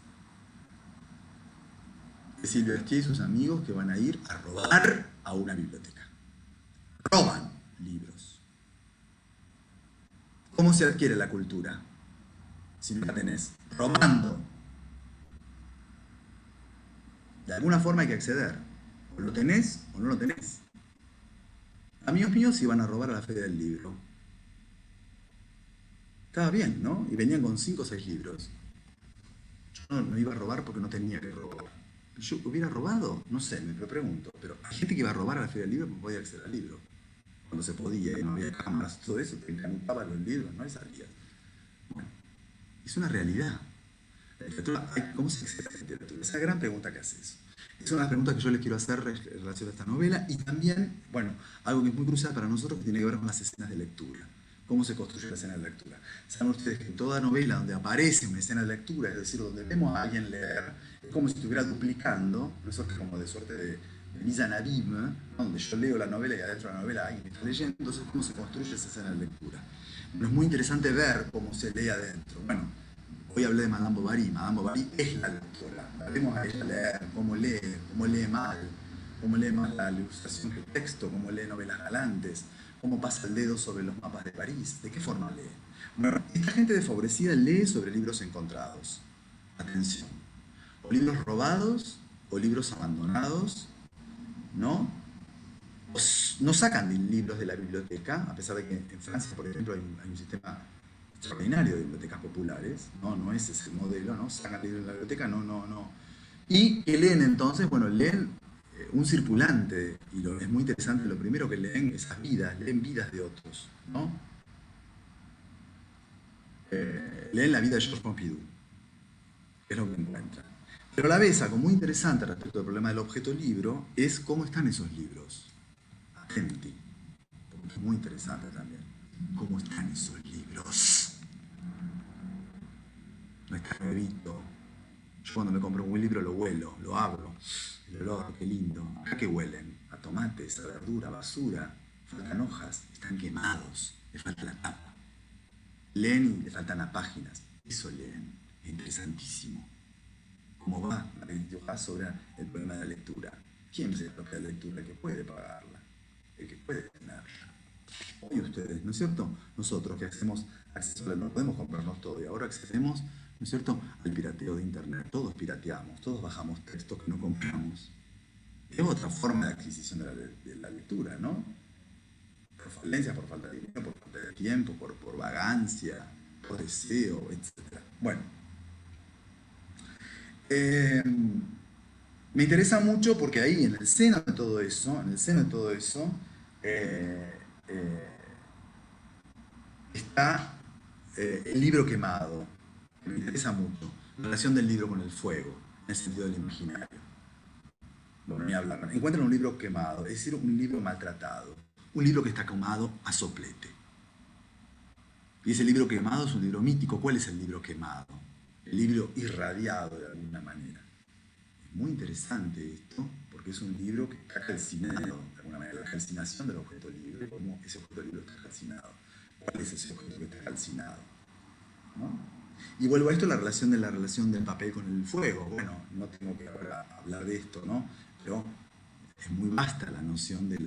De Silvio Estier y sus amigos que van a ir a robar a una biblioteca. Roban libros. ¿Cómo se adquiere la cultura? Si no la tenés, robando. De alguna forma hay que acceder. O lo tenés o no lo tenés. Amigos míos iban a robar a la feria del libro. Estaba bien, ¿no? Y venían con 5 o 6 libros. Yo no iba a robar porque no tenía que robar. ¿Yo hubiera robado? No sé, me lo pregunto. Pero hay gente que iba a robar a la feria del libro porque podía acceder al libro. Cuando se podía y no había cámaras, todo eso, te encantaban los libros, ¿no? Y salías. Bueno, es una realidad. La literatura, ¿cómo se accede a la literatura? Esa gran pregunta que haces. Es una de las preguntas que yo les quiero hacer en relación a esta novela y también, bueno, algo que es muy crucial para nosotros que tiene que ver con las escenas de lectura. ¿Cómo se construye la escena de lectura? Saben ustedes que en toda novela donde aparece una escena de lectura, es decir, donde vemos a alguien leer, es como si estuviera duplicando, una suerte como de suerte de mise en abîme, ¿no? Donde yo leo la novela y adentro de la novela alguien está leyendo, entonces cómo se construye esa escena de lectura. Bueno, es muy interesante ver cómo se lee adentro. Bueno, hoy hablé de Madame Bovary. Madame Bovary es la lectora. La vemos a ella leer, cómo lee mal la ilustración del texto, cómo lee novelas galantes, cómo pasa el dedo sobre los mapas de París, de qué forma lee. Bueno, esta gente desfavorecida lee sobre libros encontrados. Atención. O libros robados, o libros abandonados, ¿no? No sacan libros de la biblioteca, a pesar de que en Francia, por ejemplo, hay un sistema extraordinario de bibliotecas populares, no es ese modelo, ¿no? Sacan libros de la biblioteca, no. Y que leen entonces, bueno, leen un circulante, y es muy interesante, lo primero que leen esas vidas, leen vidas de otros, ¿no? Leen la vida de Georges Pompidou, que es lo que encuentran. Pero a la vez, algo muy interesante respecto al problema del objeto libro, es cómo están esos libros. Atenti, porque es muy interesante también. ¿Cómo están esos libros? No está nuevito. Yo cuando me compro un buen libro lo huelo, lo abro. El olor, qué lindo. ¿A qué huelen? A tomates, a verdura, a basura. Faltan hojas, están quemados. Le falta la tapa. Leen y le faltan las páginas. Eso leen. Es interesantísimo. ¿Cómo va Marguerite Duras sobre el problema de la lectura? ¿Quién se toca la lectura? El que puede pagarla. El que puede tenerla. Hoy ustedes, ¿no es cierto? Nosotros que hacemos acceso a no podemos comprarnos todo y ahora accedemos, ¿no es cierto?, al pirateo de internet. Todos pirateamos, todos bajamos textos que no compramos. Es otra forma de adquisición de la lectura, ¿no? Por falencia, por falta de dinero, por falta de tiempo, por vagancia, por deseo, etc. Bueno. Me interesa mucho porque ahí, en el seno de todo eso, está el libro quemado, que me interesa mucho, la relación del libro con el fuego, en el sentido del imaginario. Bueno, ni hablar. Encuentran un libro quemado, es decir, un libro maltratado, un libro que está quemado a soplete. Y ese libro quemado es un libro mítico. ¿Cuál es el libro quemado? El libro irradiado de alguna manera. Es muy interesante esto, porque es un libro que está calcinado, de alguna manera, la calcinación del objeto libre, cómo ese objeto libre está calcinado. ¿Cuál es ese objeto que está calcinado? ¿No? Y vuelvo a esto, la relación del papel con el fuego. Bueno, no tengo que ahora hablar de esto, ¿no? Pero es muy vasta la noción de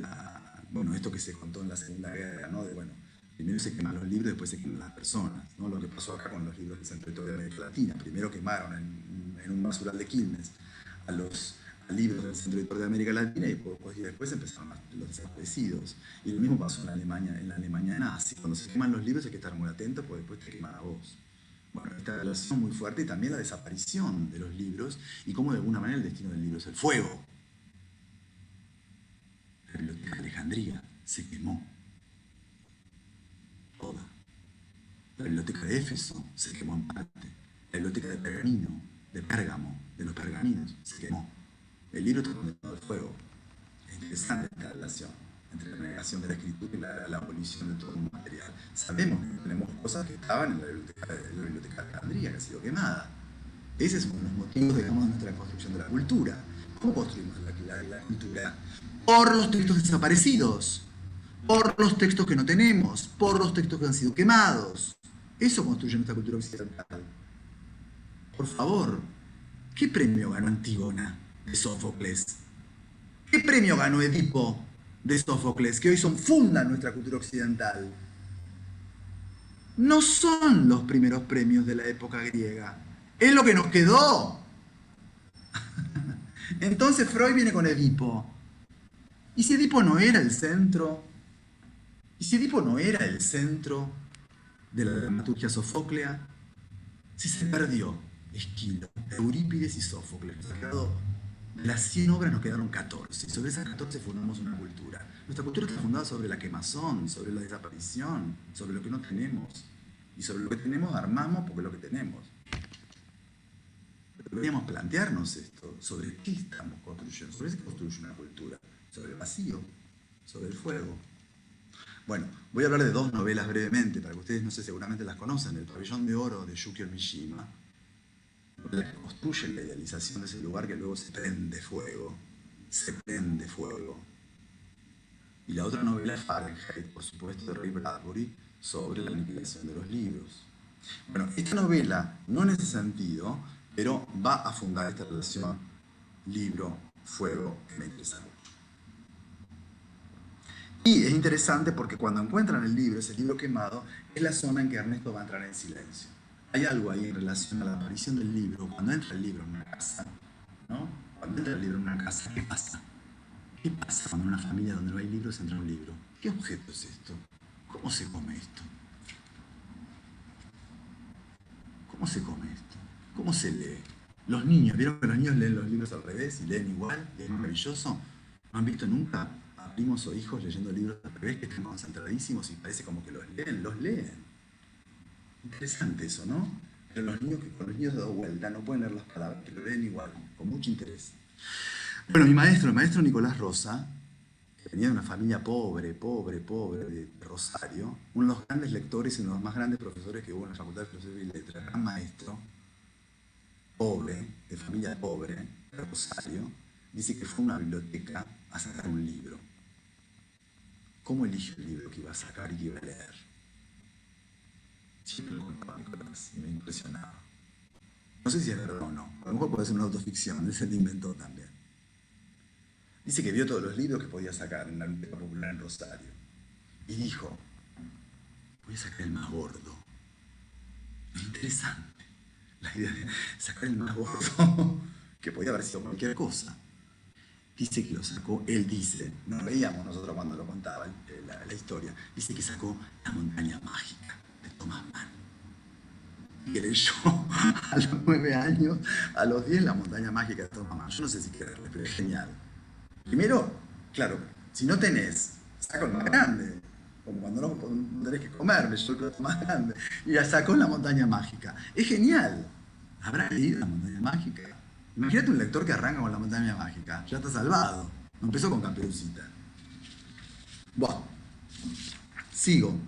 bueno, esto que se contó en la Segunda Guerra, ¿no? De, bueno, primero se queman los libros, después se queman las personas, ¿no? Lo que pasó acá con los libros del Centro de América Latina. Primero quemaron en un basural de Quilmes a libros del Centro de América Latina y pocos días después empezaron los desaparecidos. Y lo mismo pasó en la Alemania nazi. Cuando se queman los libros hay que estar muy atento porque después te queman a vos. Bueno, esta relación muy fuerte y también la desaparición de los libros y cómo de alguna manera el destino del libro es el fuego. La biblioteca de Alejandría se quemó. Toda. La biblioteca de Éfeso se quemó en parte. La biblioteca de Pérgamo, de los pergaminos, se quemó. El libro está condenado al fuego. Es interesante esta relación entre la negación de la escritura y la abolición de todo un material. Sabemos que tenemos cosas que estaban en la biblioteca de Alejandría, que ha sido quemada. Ese es uno de los motivos, digamos, de nuestra construcción de la cultura. ¿Cómo construimos la cultura? Por los textos desaparecidos, por los textos que no tenemos, por los textos que han sido quemados. Eso construye nuestra cultura occidental. Por favor, ¿qué premio ganó Antígona de Sófocles? ¿Qué premio ganó Edipo de Sófocles, que hoy fundan nuestra cultura occidental? No son los primeros premios de la época griega. Es lo que nos quedó. Entonces Freud viene con Edipo. ¿Y si Edipo no era el centro? ¿Y si Edipo no era el centro de la dramaturgia sofoclea? Si se perdió Esquilo, Eurípides y Sófocles, de las 100 obras nos quedaron 14, y sobre esas 14 fundamos una cultura. Nuestra cultura está fundada sobre la quemazón, sobre la desaparición, sobre lo que no tenemos. Y sobre lo que tenemos armamos porque es lo que tenemos. Pero deberíamos plantearnos esto, sobre qué estamos construyendo, sobre qué se construye una cultura, sobre el vacío, sobre el fuego. Bueno, voy a hablar de dos novelas brevemente, para que ustedes, no sé, seguramente las conocen. El Pabellón de Oro de Yukio Mishima, que construye la idealización de ese lugar que luego se prende fuego. Se prende fuego. Y la otra novela es Fahrenheit, por supuesto, de Ray Bradbury, sobre la aniquilación de los libros. Bueno, esta novela, no en ese sentido, pero va a fundar esta relación libro-fuego que me interesa mucho. Y es interesante porque cuando encuentran el libro, ese libro quemado, es la zona en que Ernesto va a entrar en silencio. Hay algo ahí en relación a la aparición del libro. Cuando entra el libro en una casa, ¿no? Cuando entra el libro en una casa, ¿qué pasa? ¿Qué pasa cuando en una familia donde no hay libros entra un libro? ¿Qué objeto es esto? ¿Cómo se come esto? ¿Cómo se come esto? ¿Cómo se lee? Los niños, ¿vieron que los niños leen los libros al revés y leen igual? ¿Es maravilloso? ¿No han visto nunca a primos o hijos leyendo libros al revés que están concentradísimos y parece como que los leen? Los leen. Interesante eso, ¿no? Pero los niños que con los niños de vuelta no pueden leer las palabras, que lo leen igual, con mucho interés. Bueno, el maestro Nicolás Rosa, que venía de una familia pobre de Rosario, uno de los grandes lectores y uno de los más grandes profesores que hubo en la Facultad de Filosofía y Letras, gran maestro, pobre, de familia pobre, de Rosario, dice que fue a una biblioteca a sacar un libro. ¿Cómo eligió el libro que iba a sacar y que iba a leer? Siempre lo contaba Nicolás y me impresionaba. No sé si es verdad o no, a lo mejor puede ser una autoficción, él se lo inventó también. Dice que vio todos los libros que podía sacar en la Biblioteca Popular en Rosario. Y dijo, voy a sacar el más gordo. Es interesante la idea de sacar el más gordo, que podía haber sido cualquier cosa. Dice que lo sacó, él dice, no veíamos nosotros cuando lo contaba la historia, dice que sacó La montaña mágica de Thomas Mann. Y que leyó a los 9 años, a los 10 La montaña mágica de Thomas Mann. Yo no sé si quererle, pero es genial. Primero, claro, si no tenés, saco el más grande, como cuando no tenés que comer, yo el plato más grande, y ya sacó La montaña mágica. Es genial. ¿Habrá leído La montaña mágica? Imagínate un lector que arranca con La montaña mágica, ya está salvado. No empezó con Caperucita. Bueno, Sigo.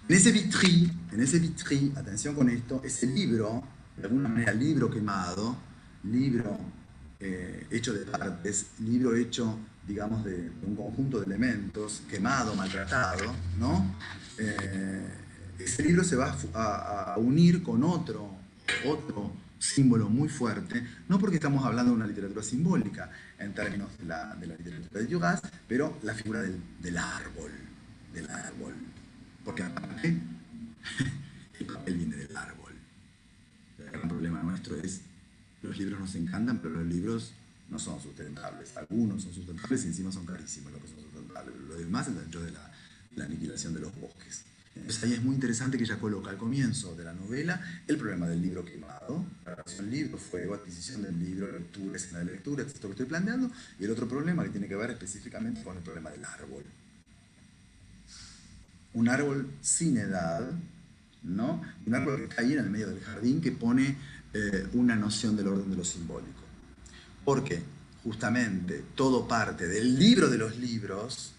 En ese vitri, atención con esto, ese libro, de alguna manera libro quemado, libro hecho de partes, libro hecho, digamos, de un conjunto de elementos, quemado, maltratado, ¿no? Ese libro se va a unir con otro símbolo muy fuerte, no porque estamos hablando de una literatura simbólica en términos de la literatura de Duras, pero la figura del árbol, porque aparte el papel viene del árbol. El gran problema nuestro es, los libros nos encantan, pero los libros no son sustentables. Algunos son sustentables y encima son carísimos los que son sustentables. Lo demás es dentro de la aniquilación de los bosques. Entonces ahí es muy interesante que ella coloca al comienzo de la novela el problema del libro quemado, la relación libro, fuego, adquisición del libro, lectura, escena de lectura, esto que estoy planteando, y el otro problema que tiene que ver específicamente con el problema del árbol. Un árbol sin edad, ¿no? Un árbol que está ahí en el medio del jardín que pone una noción del orden de lo simbólico. Porque justamente todo parte del libro de los libros,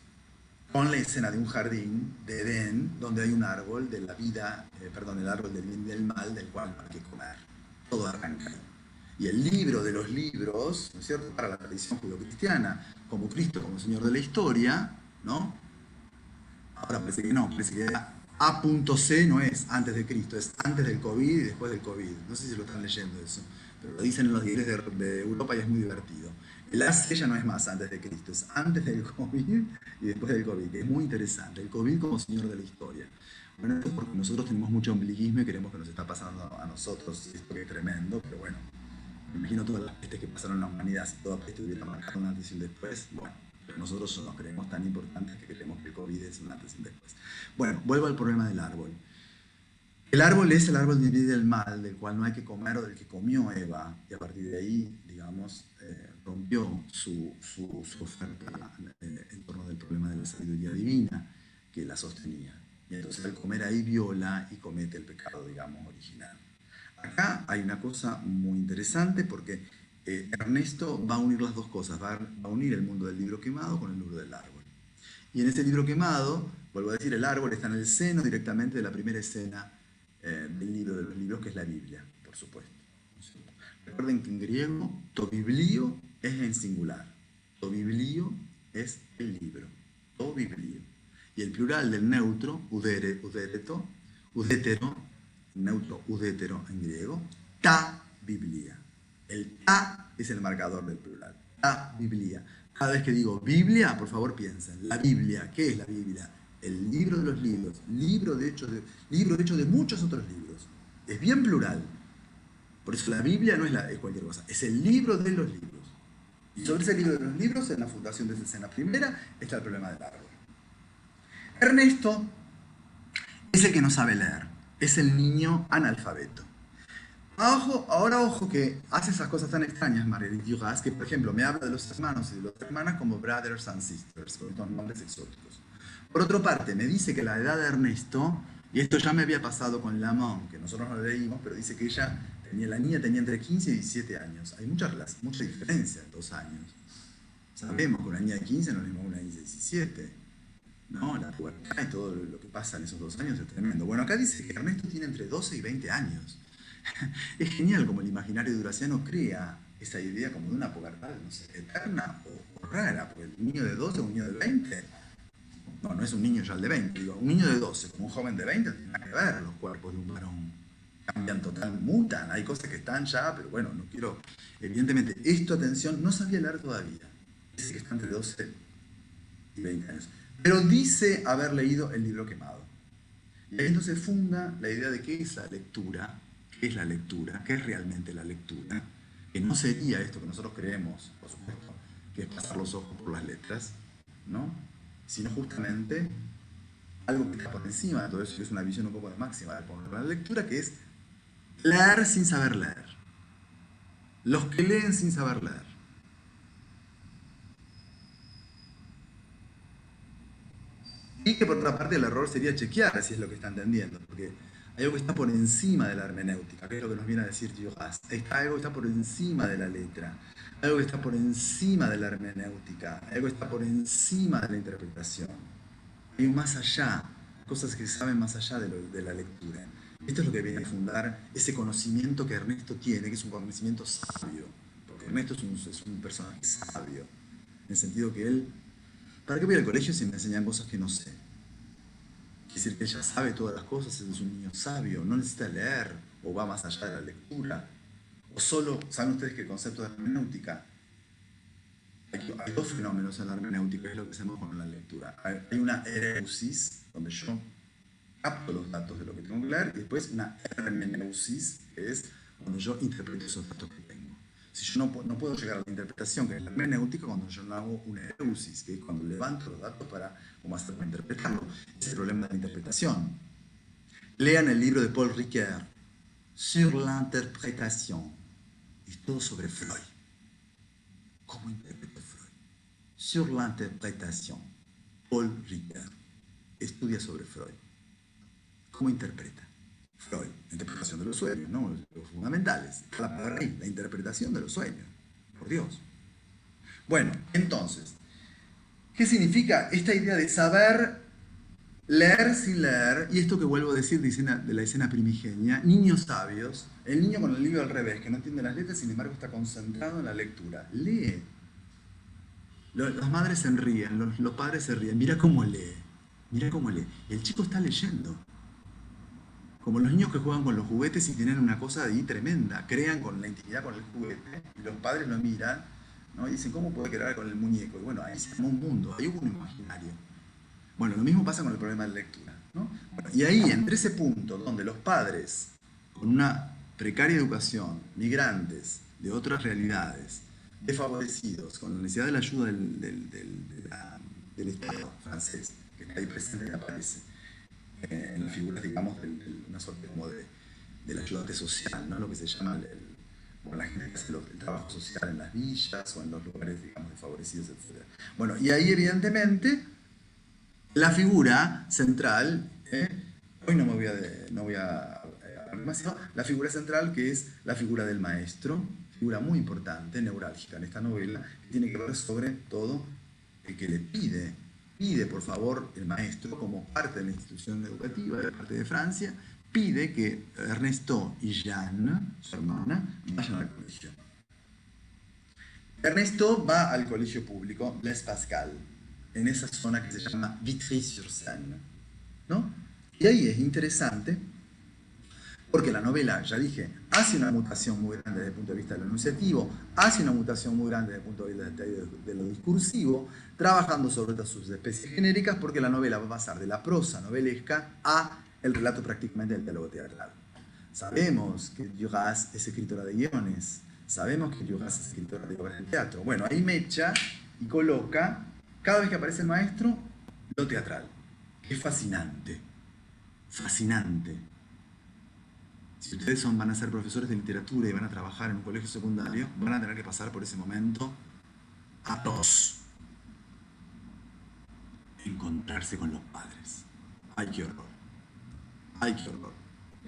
con la escena de un jardín de Edén, donde hay un árbol de la vida, el árbol del bien y del mal, del cual no hay que comer. Todo arranca ahí. Y el libro de los libros, ¿no es cierto?, para la tradición judeocristiana, como Cristo, como Señor de la historia, ¿no? Ahora parece que no, parece que A.C no es antes de Cristo, es antes del COVID y después del COVID. No sé si lo están leyendo eso, pero lo dicen en los diarios de Europa y es muy divertido. El AC ya no es más antes de Cristo, es antes del COVID y después del COVID, que es muy interesante. El COVID como señor de la historia. Bueno, esto es porque nosotros tenemos mucho ombliguismo y queremos que nos está pasando a nosotros, y esto que es tremendo, pero bueno, me imagino todas las pestes que pasaron en la humanidad, si toda peste hubiera marcado un antes y un después, bueno, pero nosotros nos creemos tan importantes que creemos que el COVID es un antes y un después. Bueno, vuelvo al problema del árbol. El árbol es el árbol del bien y del mal, del cual no hay que comer o del que comió Eva, y a partir de ahí, digamos, rompió su oferta en torno del problema de la sabiduría divina que la sostenía. Y entonces al comer ahí viola y comete el pecado, digamos, original. Acá hay una cosa muy interesante porque Ernesto va a unir las dos cosas, va a unir el mundo del libro quemado con el mundo del árbol. Y en ese libro quemado, vuelvo a decir, el árbol está en el seno directamente de la primera escena del libro de los libros, que es la Biblia, por supuesto. Recuerden que en griego, to biblio es en singular. To biblio es el libro. To biblio. Y el plural del neutro, udétero, neutro udétero en griego, ta biblia. El ta es el marcador del plural. Ta biblia. Cada vez que digo Biblia, por favor piensen. La Biblia, ¿qué es la Biblia? El libro de los libros, libro hecho de muchos otros libros. Es bien plural. Por eso la Biblia no es cualquier cosa, es el libro de los libros. Y sobre ese libro de los libros, en la fundación de esa escena primera, está el problema del árbol. Ernesto es el que no sabe leer, es el niño analfabeto. Ahora ojo que hace esas cosas tan extrañas, Marguerite Duras, que por ejemplo me habla de los hermanos y de las hermanas como brothers and sisters, con estos nombres exóticos. Por otra parte, me dice que la edad de Ernesto, y esto ya me había pasado con Lamont, que nosotros no lo leímos, pero dice que la niña tenía entre 15 y 17 años. Hay mucha diferencia en 2 años. Sabemos que una niña de 15 no es mismo una niña de 17. No, la pubertad y todo lo que pasa en esos 2 años es tremendo. Bueno, acá dice que Ernesto tiene entre 12 y 20 años. Es genial como el imaginario duraciano crea esa idea como de una pubertad, no sé, eterna o rara, porque el niño de 12 o un niño de 20, no es un niño ya el de 20, digo, un niño de 12 como un joven de 20 tiene nada que ver, los cuerpos de un varón cambian total, mutan, hay cosas que están ya, pero bueno, no quiero, evidentemente, esto, atención, no sabía leer todavía, dice que está entre 12 y 20 años, pero dice haber leído el libro quemado. Y ahí entonces funda la idea de qué es la lectura, qué es la lectura, qué es realmente la lectura, que no sería esto que nosotros creemos, por supuesto, que es pasar los ojos por las letras, ¿no? Sino justamente algo que está por encima de todo eso, que es una visión un poco de máxima de la lectura, que es leer sin saber leer. Los que leen sin saber leer. Y que por otra parte el error sería chequear si es lo que está entendiendo, porque hay algo que está por encima de la hermenéutica, que es lo que nos viene a decir Duras. Algo que está por encima de la letra, algo que está por encima de la hermenéutica, algo que está por encima de la interpretación. hay un más allá, cosas que se saben más allá de la lectura. Esto es lo que viene a fundar ese conocimiento que Ernesto tiene, que es un conocimiento sabio. Porque Ernesto es un personaje sabio, en el sentido que él, ¿para qué voy al colegio si me enseñan cosas que no sé? Quiere decir que él ya sabe todas las cosas, es un niño sabio, no necesita leer, o va más allá de la lectura. O solo, ¿saben ustedes que el concepto de hermenéutica? Hay dos fenómenos en la hermenéutica, es lo que hacemos con la lectura. Hay una ereusis, donde yo capto los datos de lo que tengo que leer, y después una hermeneusis, que es donde yo interpreto esos datos que tengo. Si yo no puedo llegar a la interpretación, que es la hermenéutica, cuando yo no hago una ereusis, que es cuando levanto los datos para cómo hacer para interpretarlo. Ese es el problema de la interpretación. Lean el libro de Paul Ricoeur, Sur l'interprétation. Es todo sobre Freud. ¿Cómo interpreta Freud? Sur l'interprétation. Paul Ricoeur estudia sobre Freud. ¿Cómo interpreta? Freud, la interpretación de los sueños, ¿no? Los fundamentales. Está la palabra ahí, la interpretación de los sueños. Por Dios. Bueno, entonces, ¿qué significa esta idea de saber leer sin leer? Y esto que vuelvo a decir de la escena primigenia, niños sabios, el niño con el libro al revés, que no entiende las letras, sin embargo está concentrado en la lectura. Lee. Las madres se ríen, los padres se ríen. Mira cómo lee. Mira cómo lee. El chico está leyendo. Como los niños que juegan con los juguetes y tienen una cosa ahí tremenda, crean con la intimidad con el juguete, y los padres lo miran, ¿no? Y dicen, ¿cómo puede crear con el muñeco? Y bueno, ahí se armó un mundo, ahí hubo un imaginario. Bueno, lo mismo pasa con el problema de lectura, ¿no? Bueno, y ahí, entre ese punto donde los padres, con una precaria educación, migrantes de otras realidades, desfavorecidos, con la necesidad de la ayuda del Estado francés, que está ahí presente y aparece, en la figura, digamos, de una suerte como del ayudante social, ¿no? Lo que se llama bueno, la gente que hace el trabajo social en las villas o en los lugares, digamos, desfavorecidos, etc. Bueno, y ahí evidentemente la figura central, hoy no voy a hablar demasiado, la figura central que es la figura del maestro, figura muy importante, neurálgica en esta novela, que tiene que ver sobre todo el que le pide por favor el maestro, como parte de la institución educativa de parte de Francia, pide que Ernesto y Jeanne, su hermana, vayan al colegio. Ernesto va al colegio público Les Pascal, en esa zona que se llama Vitry-sur-Seine, ¿no? Y ahí es interesante porque la novela, ya dije, hace una mutación muy grande desde el punto de vista de lo enunciativo, hace una mutación muy grande desde el punto de vista de lo discursivo, trabajando sobre estas subespecies genéricas, porque la novela va a pasar de la prosa novelesca a el relato prácticamente del diálogo teatral. Sabemos que Duras es escritora de guiones, sabemos que Duras es escritora de obras de teatro. Bueno, ahí mecha y coloca, cada vez que aparece el maestro, lo teatral, que es fascinante, fascinante. Si ustedes van a ser profesores de literatura y van a trabajar en un colegio secundario, van a tener que pasar por ese momento atroz. Encontrarse con los padres. ¡Ay, qué horror! ¡Ay, qué horror!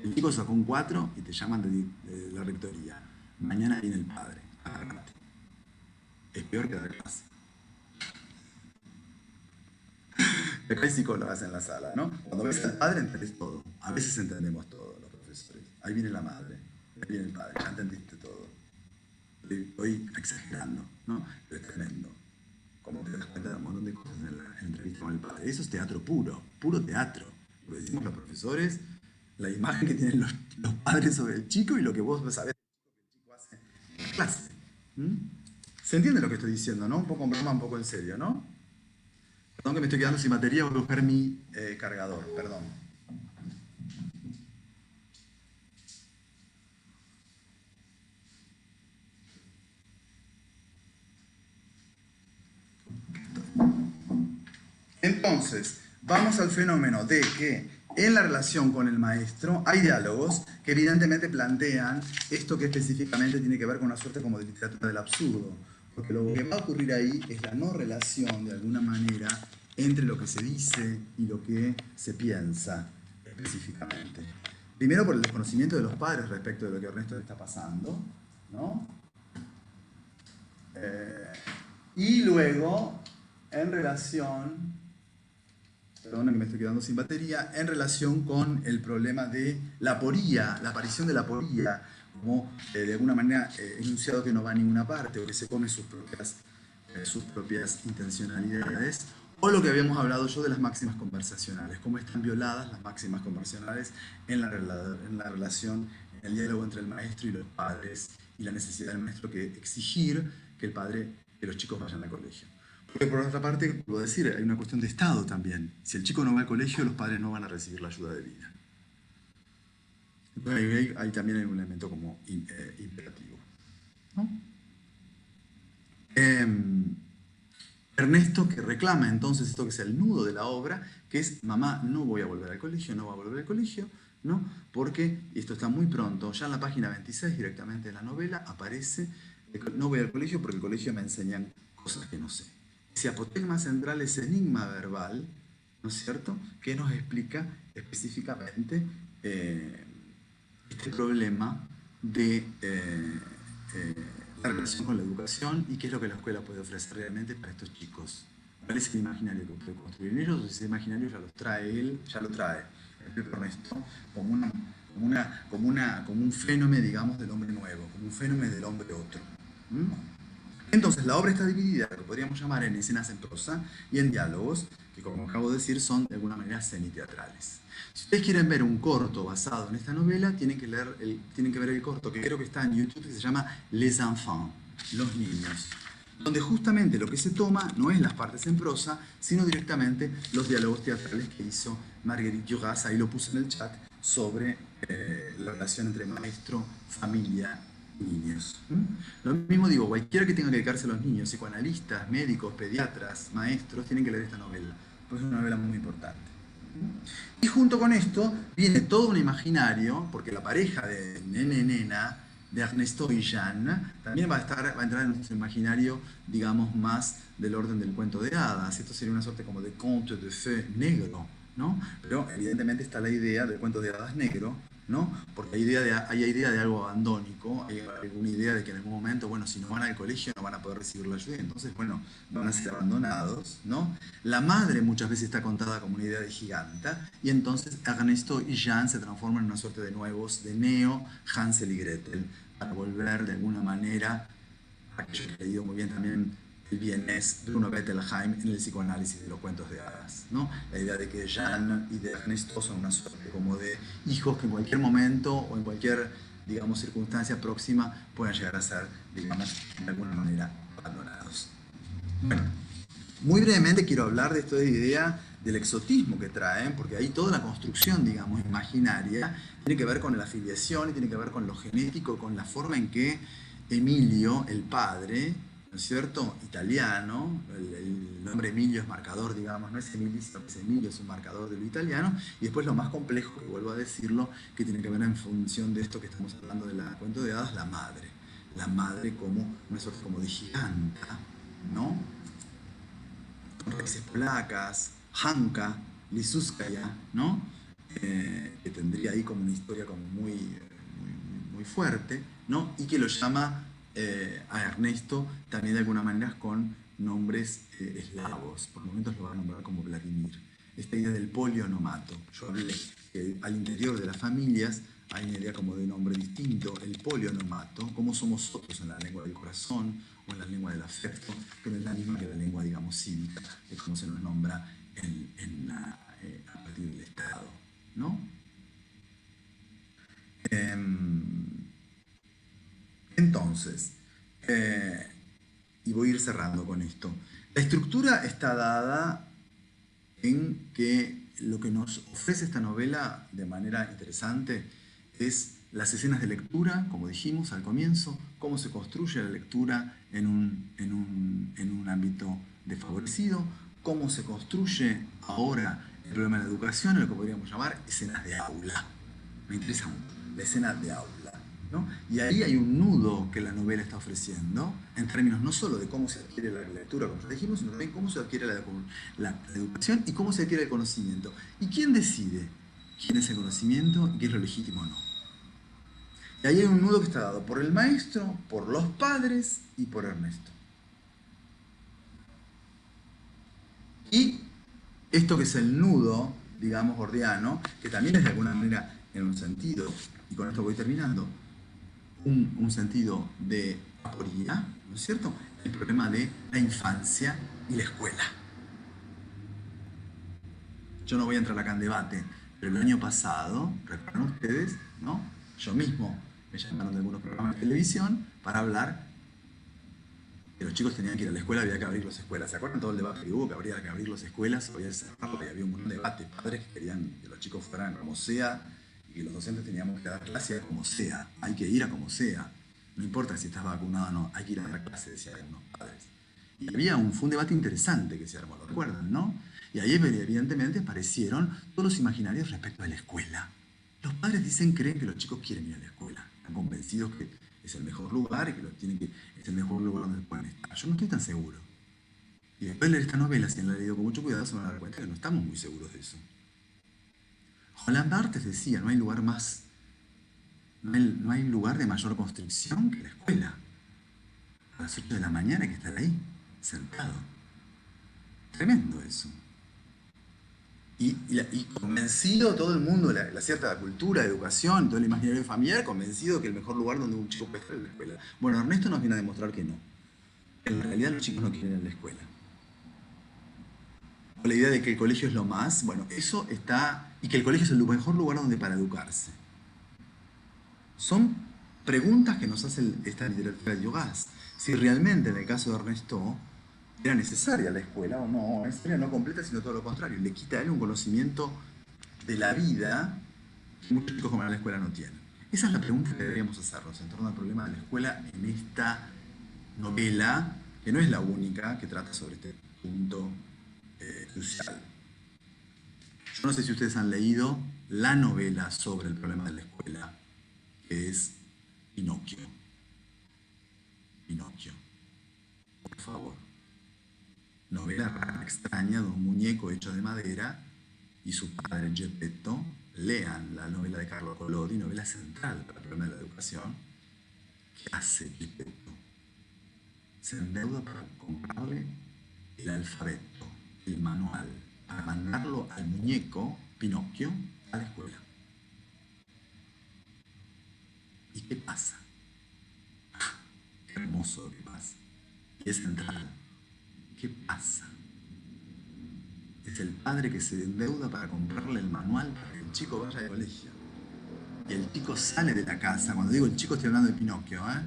El chico sacó un 4 y te llaman de la rectoría. Mañana viene el padre. Agárrate. Es peor que dar clase. Acá hay psicólogas en la sala, ¿no? Cuando ves al padre entendés todo. A veces entendemos todo, los profesores. Ahí viene la madre, ahí viene el padre, ya entendiste todo. Estoy exagerando, ¿no? Pero es tremendo. Como te das cuenta de un montón de cosas en la entrevista con el padre. Eso es teatro puro, puro teatro. Lo que decimos los profesores, la imagen que tienen los padres sobre el chico y lo que vos sabés que el chico hace en la clase. ¿Mm? ¿Se entiende lo que estoy diciendo, no? Un poco en broma, un poco en serio, ¿no? Perdón que me estoy quedando sin batería, voy a buscar mi cargador, perdón. Entonces, vamos al fenómeno de que en la relación con el maestro hay diálogos que evidentemente plantean esto que específicamente tiene que ver con una suerte como de literatura del absurdo. Porque lo que va a ocurrir ahí es la no relación, de alguna manera, entre lo que se dice y lo que se piensa específicamente. Primero por el desconocimiento de los padres respecto de lo que a Ernesto le está pasando, ¿no? Y luego, en relación perdona que me estoy quedando sin batería, en relación con el problema de la aporía, la aparición de la aporía, como de alguna manera enunciado que no va a ninguna parte o que se come sus propias intencionalidades, o lo que habíamos hablado yo de las máximas conversacionales, cómo están violadas las máximas conversacionales en la relación, en el diálogo entre el maestro y los padres, y la necesidad del maestro que exigir que los chicos vayan al colegio. Porque por otra parte, puedo decir, hay una cuestión de Estado también. Si el chico no va al colegio, los padres no van a recibir la ayuda de vida. Entonces ahí también hay un elemento como imperativo, ¿no? Ernesto, que reclama entonces esto que es el nudo de la obra, que es: mamá, no voy a volver al colegio, no va a volver al colegio, ¿no? Porque, y esto está muy pronto, ya en la página 26 directamente de la novela aparece: no voy al colegio porque el colegio me enseñan cosas que no sé. Ese apotegma central, ese enigma verbal, ¿no es cierto?, que nos explica específicamente este problema de la relación con la educación y qué es lo que la escuela puede ofrecer realmente para estos chicos. ¿Cuál es el imaginario que puede construir en ellos? O ese imaginario ya lo trae él, ya lo trae el Ernesto como un fenómeno, digamos, del hombre nuevo, como un fenómeno del hombre otro. Entonces, la obra está dividida, lo que podríamos llamar, en escenas en prosa y en diálogos, que, como acabo de decir, son de alguna manera semiteatrales. Si ustedes quieren ver un corto basado en esta novela, tienen que ver el corto, que creo que está en YouTube, que se llama Les Enfants, los niños, donde justamente lo que se toma no es las partes en prosa, sino directamente los diálogos teatrales que hizo Marguerite Duras, ahí lo puse en el chat, sobre la relación entre maestro, familia y niños. Lo mismo digo, cualquiera que tenga que dedicarse a los niños, psicoanalistas, médicos, pediatras, maestros, tienen que leer esta novela, porque es una novela muy importante. Y junto con esto viene todo un imaginario, porque la pareja de nene-nena, de Ernesto y Jeanne, también va a entrar en nuestro imaginario, digamos, más del orden del cuento de hadas. Esto sería una suerte como de conte de fées negro, ¿no? Pero evidentemente está la idea del cuento de hadas negro, ¿no? Porque hay idea de algo abandónico, hay alguna idea de que en algún momento, bueno, si no van al colegio no van a poder recibir la ayuda, entonces, bueno, van a ser abandonados, ¿no? La madre muchas veces está contada como una idea de giganta, y entonces Ernesto y Jeanne se transforman en una suerte de nuevos, de Neo, Hansel y Gretel, para volver de alguna manera, aquello que he leído muy bien también, el vienés Bruno Bettelheim en el psicoanálisis de los cuentos de hadas, ¿no? La idea de que Jeanne y de Ernesto son una suerte como de hijos que en cualquier momento o en cualquier, digamos, circunstancia próxima puedan llegar a ser, digamos, de alguna manera abandonados. Bueno, muy brevemente quiero hablar de esta idea del exotismo que traen, porque ahí toda la construcción, digamos, imaginaria, tiene que ver con la afiliación y tiene que ver con lo genético, con la forma en que Emilio, el padre, ¿no es cierto?, italiano, el nombre Emilio es marcador, digamos, no es Emilio, sino que es Emilio, es un marcador de lo italiano, y después lo más complejo, que vuelvo a decirlo, que tiene que ver en función de esto que estamos hablando de la cuento de hadas, la madre como una suerte como de giganta, ¿no?, con raíces polacas, Hanka, Lizuskaya, ¿no?, que tendría ahí como una historia como muy fuerte, ¿no?, y que lo llama a Ernesto también de alguna manera con nombres eslavos. Por momentos lo va a nombrar como Vladimir. Esta idea del polionomato. Yo hablé que al interior de las familias hay una idea como de nombre distinto, el polionomato, como somos nosotros en la lengua del corazón o en la lengua del afecto, que no es la misma que la lengua, digamos, cívica, que es como se nos nombra a partir del Estado, ¿no? Entonces, y voy a ir cerrando con esto. La estructura está dada en que lo que nos ofrece esta novela de manera interesante es las escenas de lectura, como dijimos al comienzo, cómo se construye la lectura en un ámbito desfavorecido, cómo se construye ahora el problema de la educación, en lo que podríamos llamar escenas de aula. Me interesa mucho, la escena de aula, ¿no? Y ahí hay un nudo que la novela está ofreciendo, en términos no solo de cómo se adquiere la lectura, como ya dijimos, sino también cómo se adquiere la educación y cómo se adquiere el conocimiento. ¿Y quién decide quién es el conocimiento y qué es lo legítimo o no? Y ahí hay un nudo que está dado por el maestro, por los padres y por Ernesto. Y esto que es el nudo, digamos, gordiano, que también es de alguna manera, en un sentido, y con esto voy terminando, un sentido de aporía, ¿no es cierto? El problema de la infancia y la escuela. Yo no voy a entrar acá en debate, pero el año pasado, recuerdan ustedes, ¿no? Yo mismo me llamaron de algunos programas de televisión para hablar que los chicos tenían que ir a la escuela, había que abrir las escuelas. ¿Se acuerdan todo el debate que hubo? Que habría que abrir las escuelas, había que cerrarlas, y había un buen debate. Padres que querían que los chicos fueran como sea y que los docentes teníamos que dar clase como sea. Hay que ir a como sea. No importa si estás vacunado o no, hay que ir a dar clase, decían algunos padres. Y fue un debate interesante que se armó, ¿lo recuerdan, no? Y ahí evidentemente aparecieron todos los imaginarios respecto a la escuela. Los padres creen que los chicos quieren ir a la escuela, están convencidos que es el mejor lugar y que es el mejor lugar donde pueden estar. Yo no estoy tan seguro. Y después de leer esta novela, si la han leído con mucho cuidado, se van a dar cuenta que no estamos muy seguros de eso. Roland Barthes decía, no hay lugar no hay lugar de mayor constricción que la escuela. A las 8 de la mañana hay que estar ahí, sentado. Tremendo eso. Y convencido todo el mundo, la cierta cultura, educación, todo el imaginario familiar, convencido que el mejor lugar donde un chico puede estar es la escuela. Bueno, Ernesto nos viene a demostrar que no. En realidad los chicos no quieren ir a la escuela. O la idea de que el colegio es lo más, bueno, eso está, y que el colegio es el mejor lugar donde para educarse. Son preguntas que nos hace esta literatura de Yogas. Si realmente en el caso de Ernesto era necesaria la escuela o no, es historia no completa, sino todo lo contrario. Le quita a él un conocimiento de la vida que muchos chicos que van a la escuela no tienen. Esa es la pregunta que deberíamos hacernos en torno al problema de la escuela en esta novela, que no es la única que trata sobre este punto crucial. Yo no sé si ustedes han leído la novela sobre el problema de la escuela, que es Pinocchio. Pinocchio. Por favor. Novela rara, extraña de un muñeco hecho de madera y su padre Geppetto. Lean la novela de Carlo Collodi, novela central para el problema de la educación. ¿Qué hace Geppetto? Se endeuda para comprarle el alfabeto, el manual, para mandarlo al muñeco Pinocchio a la escuela. ¿Y qué pasa? Qué hermoso lo que pasa. Y es central. ¿Qué pasa? Es el padre que se endeuda para comprarle el manual para que el chico vaya al colegio. Y el chico sale de la casa. Cuando digo el chico estoy hablando de Pinocchio, ¿eh?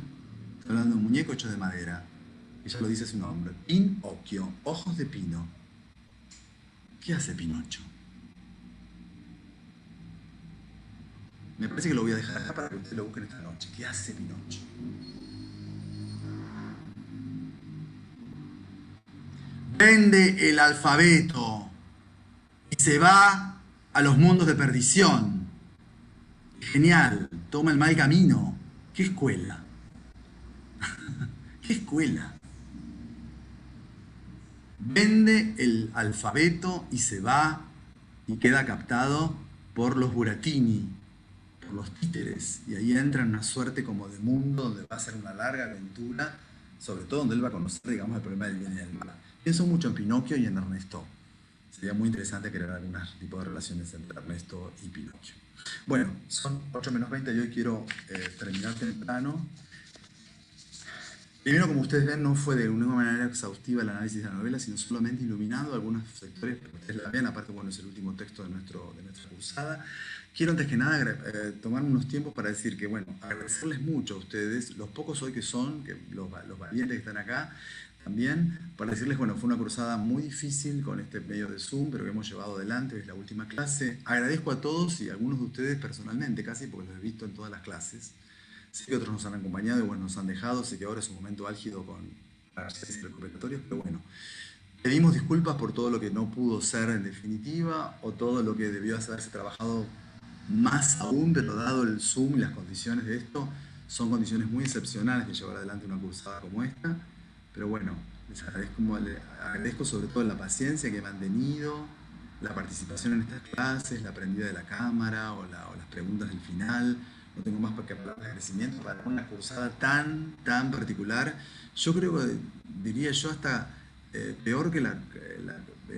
Estoy hablando de un muñeco hecho de madera. Ella lo dice su nombre. Pinocchio, ojos de pino. ¿Qué hace Pinocho? Me parece que lo voy a dejar acá para que ustedes lo busquen esta noche. ¿Qué hace Pinocho? Vende el alfabeto y se va a los mundos de perdición. Genial, toma el mal camino. ¿Qué escuela? ¿Qué escuela? Vende el alfabeto y se va y queda captado por los buratini, por los títeres, y ahí entra en una suerte como de mundo donde va a ser una larga aventura, sobre todo donde él va a conocer, digamos, el problema del bien y del mal. Pienso mucho en Pinocchio y en Ernesto. Sería muy interesante crear algún tipo de relaciones entre Ernesto y Pinocchio. Bueno, son 8 menos 20 y hoy quiero terminar temprano. Primero, como ustedes ven, no fue de una manera exhaustiva el análisis de la novela, sino solamente iluminando algunos sectores para que ustedes la vean. Aparte, bueno, es el último texto de nuestra cursada. Quiero antes que nada tomar unos tiempos para decir que, bueno, agradecerles mucho a ustedes, los pocos hoy que son, que los valientes que están acá, también, para decirles, bueno, fue una cursada muy difícil con este medio de Zoom, pero que hemos llevado adelante, es la última clase. Agradezco a todos y a algunos de ustedes personalmente casi, porque los he visto en todas las clases. Sé que otros nos han acompañado y bueno, nos han dejado, sé que ahora es un momento álgido con parciales recuperatorios, pero bueno, pedimos disculpas por todo lo que no pudo ser en definitiva o todo lo que debió haberse trabajado más aún, pero dado el Zoom y las condiciones de esto, son condiciones muy excepcionales de llevar adelante una cursada como esta, pero bueno, les agradezco sobre todo la paciencia que he mantenido, la participación en estas clases, la prendida de la cámara o las preguntas del final. No tengo más que hablar de agradecimiento para una cursada tan particular. Yo creo que, diría yo, hasta peor que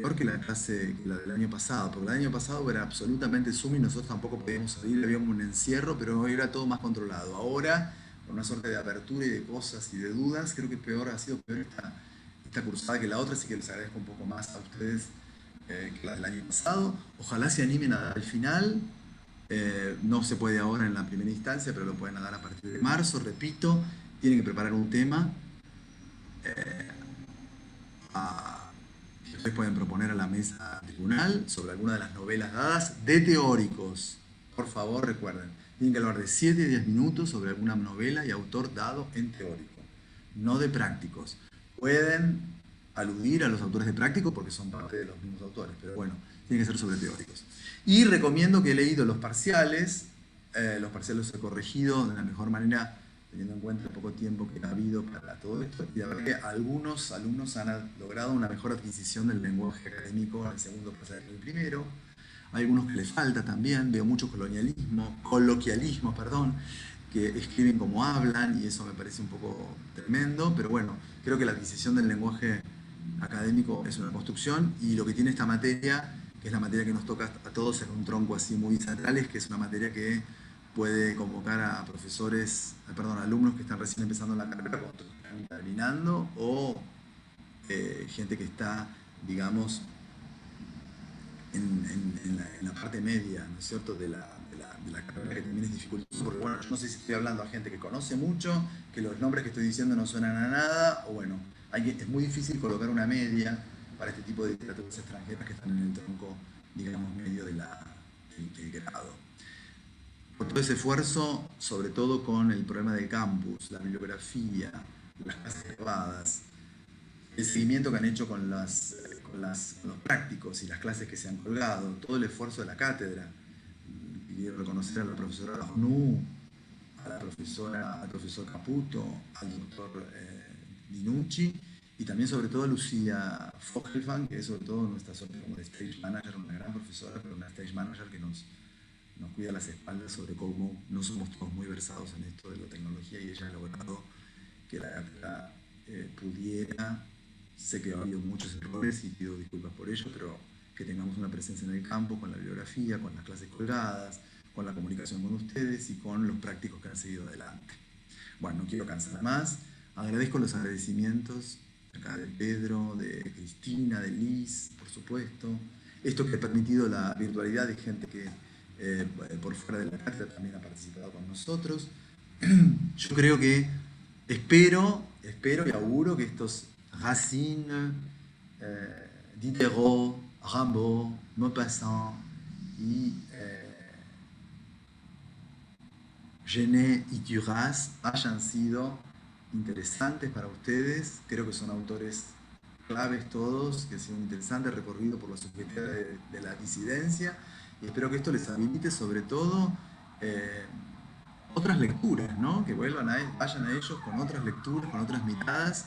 peor que la clase, que la del año pasado, porque el año pasado era absolutamente Zoom y nosotros tampoco podíamos salir, había un encierro, pero era todo más controlado. Ahora, con una suerte de apertura y de cosas y de dudas, creo que peor ha sido peor esta cursada que la otra, así que les agradezco un poco más a ustedes que la del año pasado. Ojalá se animen a dar al final. No se puede ahora en la primera instancia, pero lo pueden dar a partir de marzo. Repito, tienen que preparar un tema que ustedes pueden proponer a la mesa tribunal sobre alguna de las novelas dadas de teóricos. Por favor, recuerden, tienen que hablar de 7 a 10 minutos sobre alguna novela y autor dado en teórico, no de prácticos. Pueden aludir a los autores de prácticos porque son parte de los mismos autores, pero bueno, tiene que ser sobre teóricos. Y recomiendo que he leído los parciales los he corregido de la mejor manera teniendo en cuenta el poco tiempo que ha habido para todo esto, y la verdad que algunos alumnos han logrado una mejor adquisición del lenguaje académico en el segundo parcial que en el primero. Hay algunos que les falta también, veo mucho coloquialismo, perdón, que escriben como hablan, y eso me parece un poco tremendo, pero bueno, creo que la adquisición del lenguaje académico es una construcción, y lo que tiene esta materia, que es la materia que nos toca a todos en un tronco así muy central, es que es una materia que puede convocar a profesores, perdón, a alumnos que están recién empezando la carrera, otros que están terminando, o gente que está, digamos, en la parte media, ¿no es cierto?, de la carrera, que también es dificultoso, porque bueno, yo no sé si estoy hablando a gente que conoce mucho, que los nombres que estoy diciendo no suenan a nada, o bueno, es muy difícil colocar una media para este tipo de literaturas extranjeras que están en el tronco, digamos, medio del grado. Por todo ese esfuerzo, sobre todo con el problema del campus, la bibliografía, las clases grabadas, el seguimiento que han hecho con los prácticos y las clases que se han colgado, todo el esfuerzo de la cátedra. Quiero reconocer a la profesora Arnoux, al profesor Caputo, al doctor Dinucci, y también sobre todo a Lucía Fogelfan, que es sobre todo nuestra suerte como de stage manager, una gran profesora, pero una stage manager que nos cuida las espaldas sobre cómo no somos todos muy versados en esto de la tecnología, y ella ha logrado que la cátedra pudiera, sé que ha habido muchos errores y pido disculpas por ello, pero que tengamos una presencia en el campo con la bibliografía, con las clases colgadas, con la comunicación con ustedes y con los prácticos que han seguido adelante. Bueno, no quiero cansar más. Agradezco los agradecimientos acá de Pedro, de Cristina, de Liz, por supuesto. Esto que ha permitido la virtualidad de gente que por fuera de la cátedra también ha participado con nosotros. Yo creo que espero y auguro que estos Racine, Diderot, Rimbaud, Maupassant y Genet y Duras hayan sido interesantes para ustedes. Creo que son autores claves todos, que ha sido un interesante recorrido por la subjetividad de la disidencia, y espero que esto les habilite sobre todo otras lecturas, ¿no? Que vayan a ellos con otras lecturas, con otras miradas,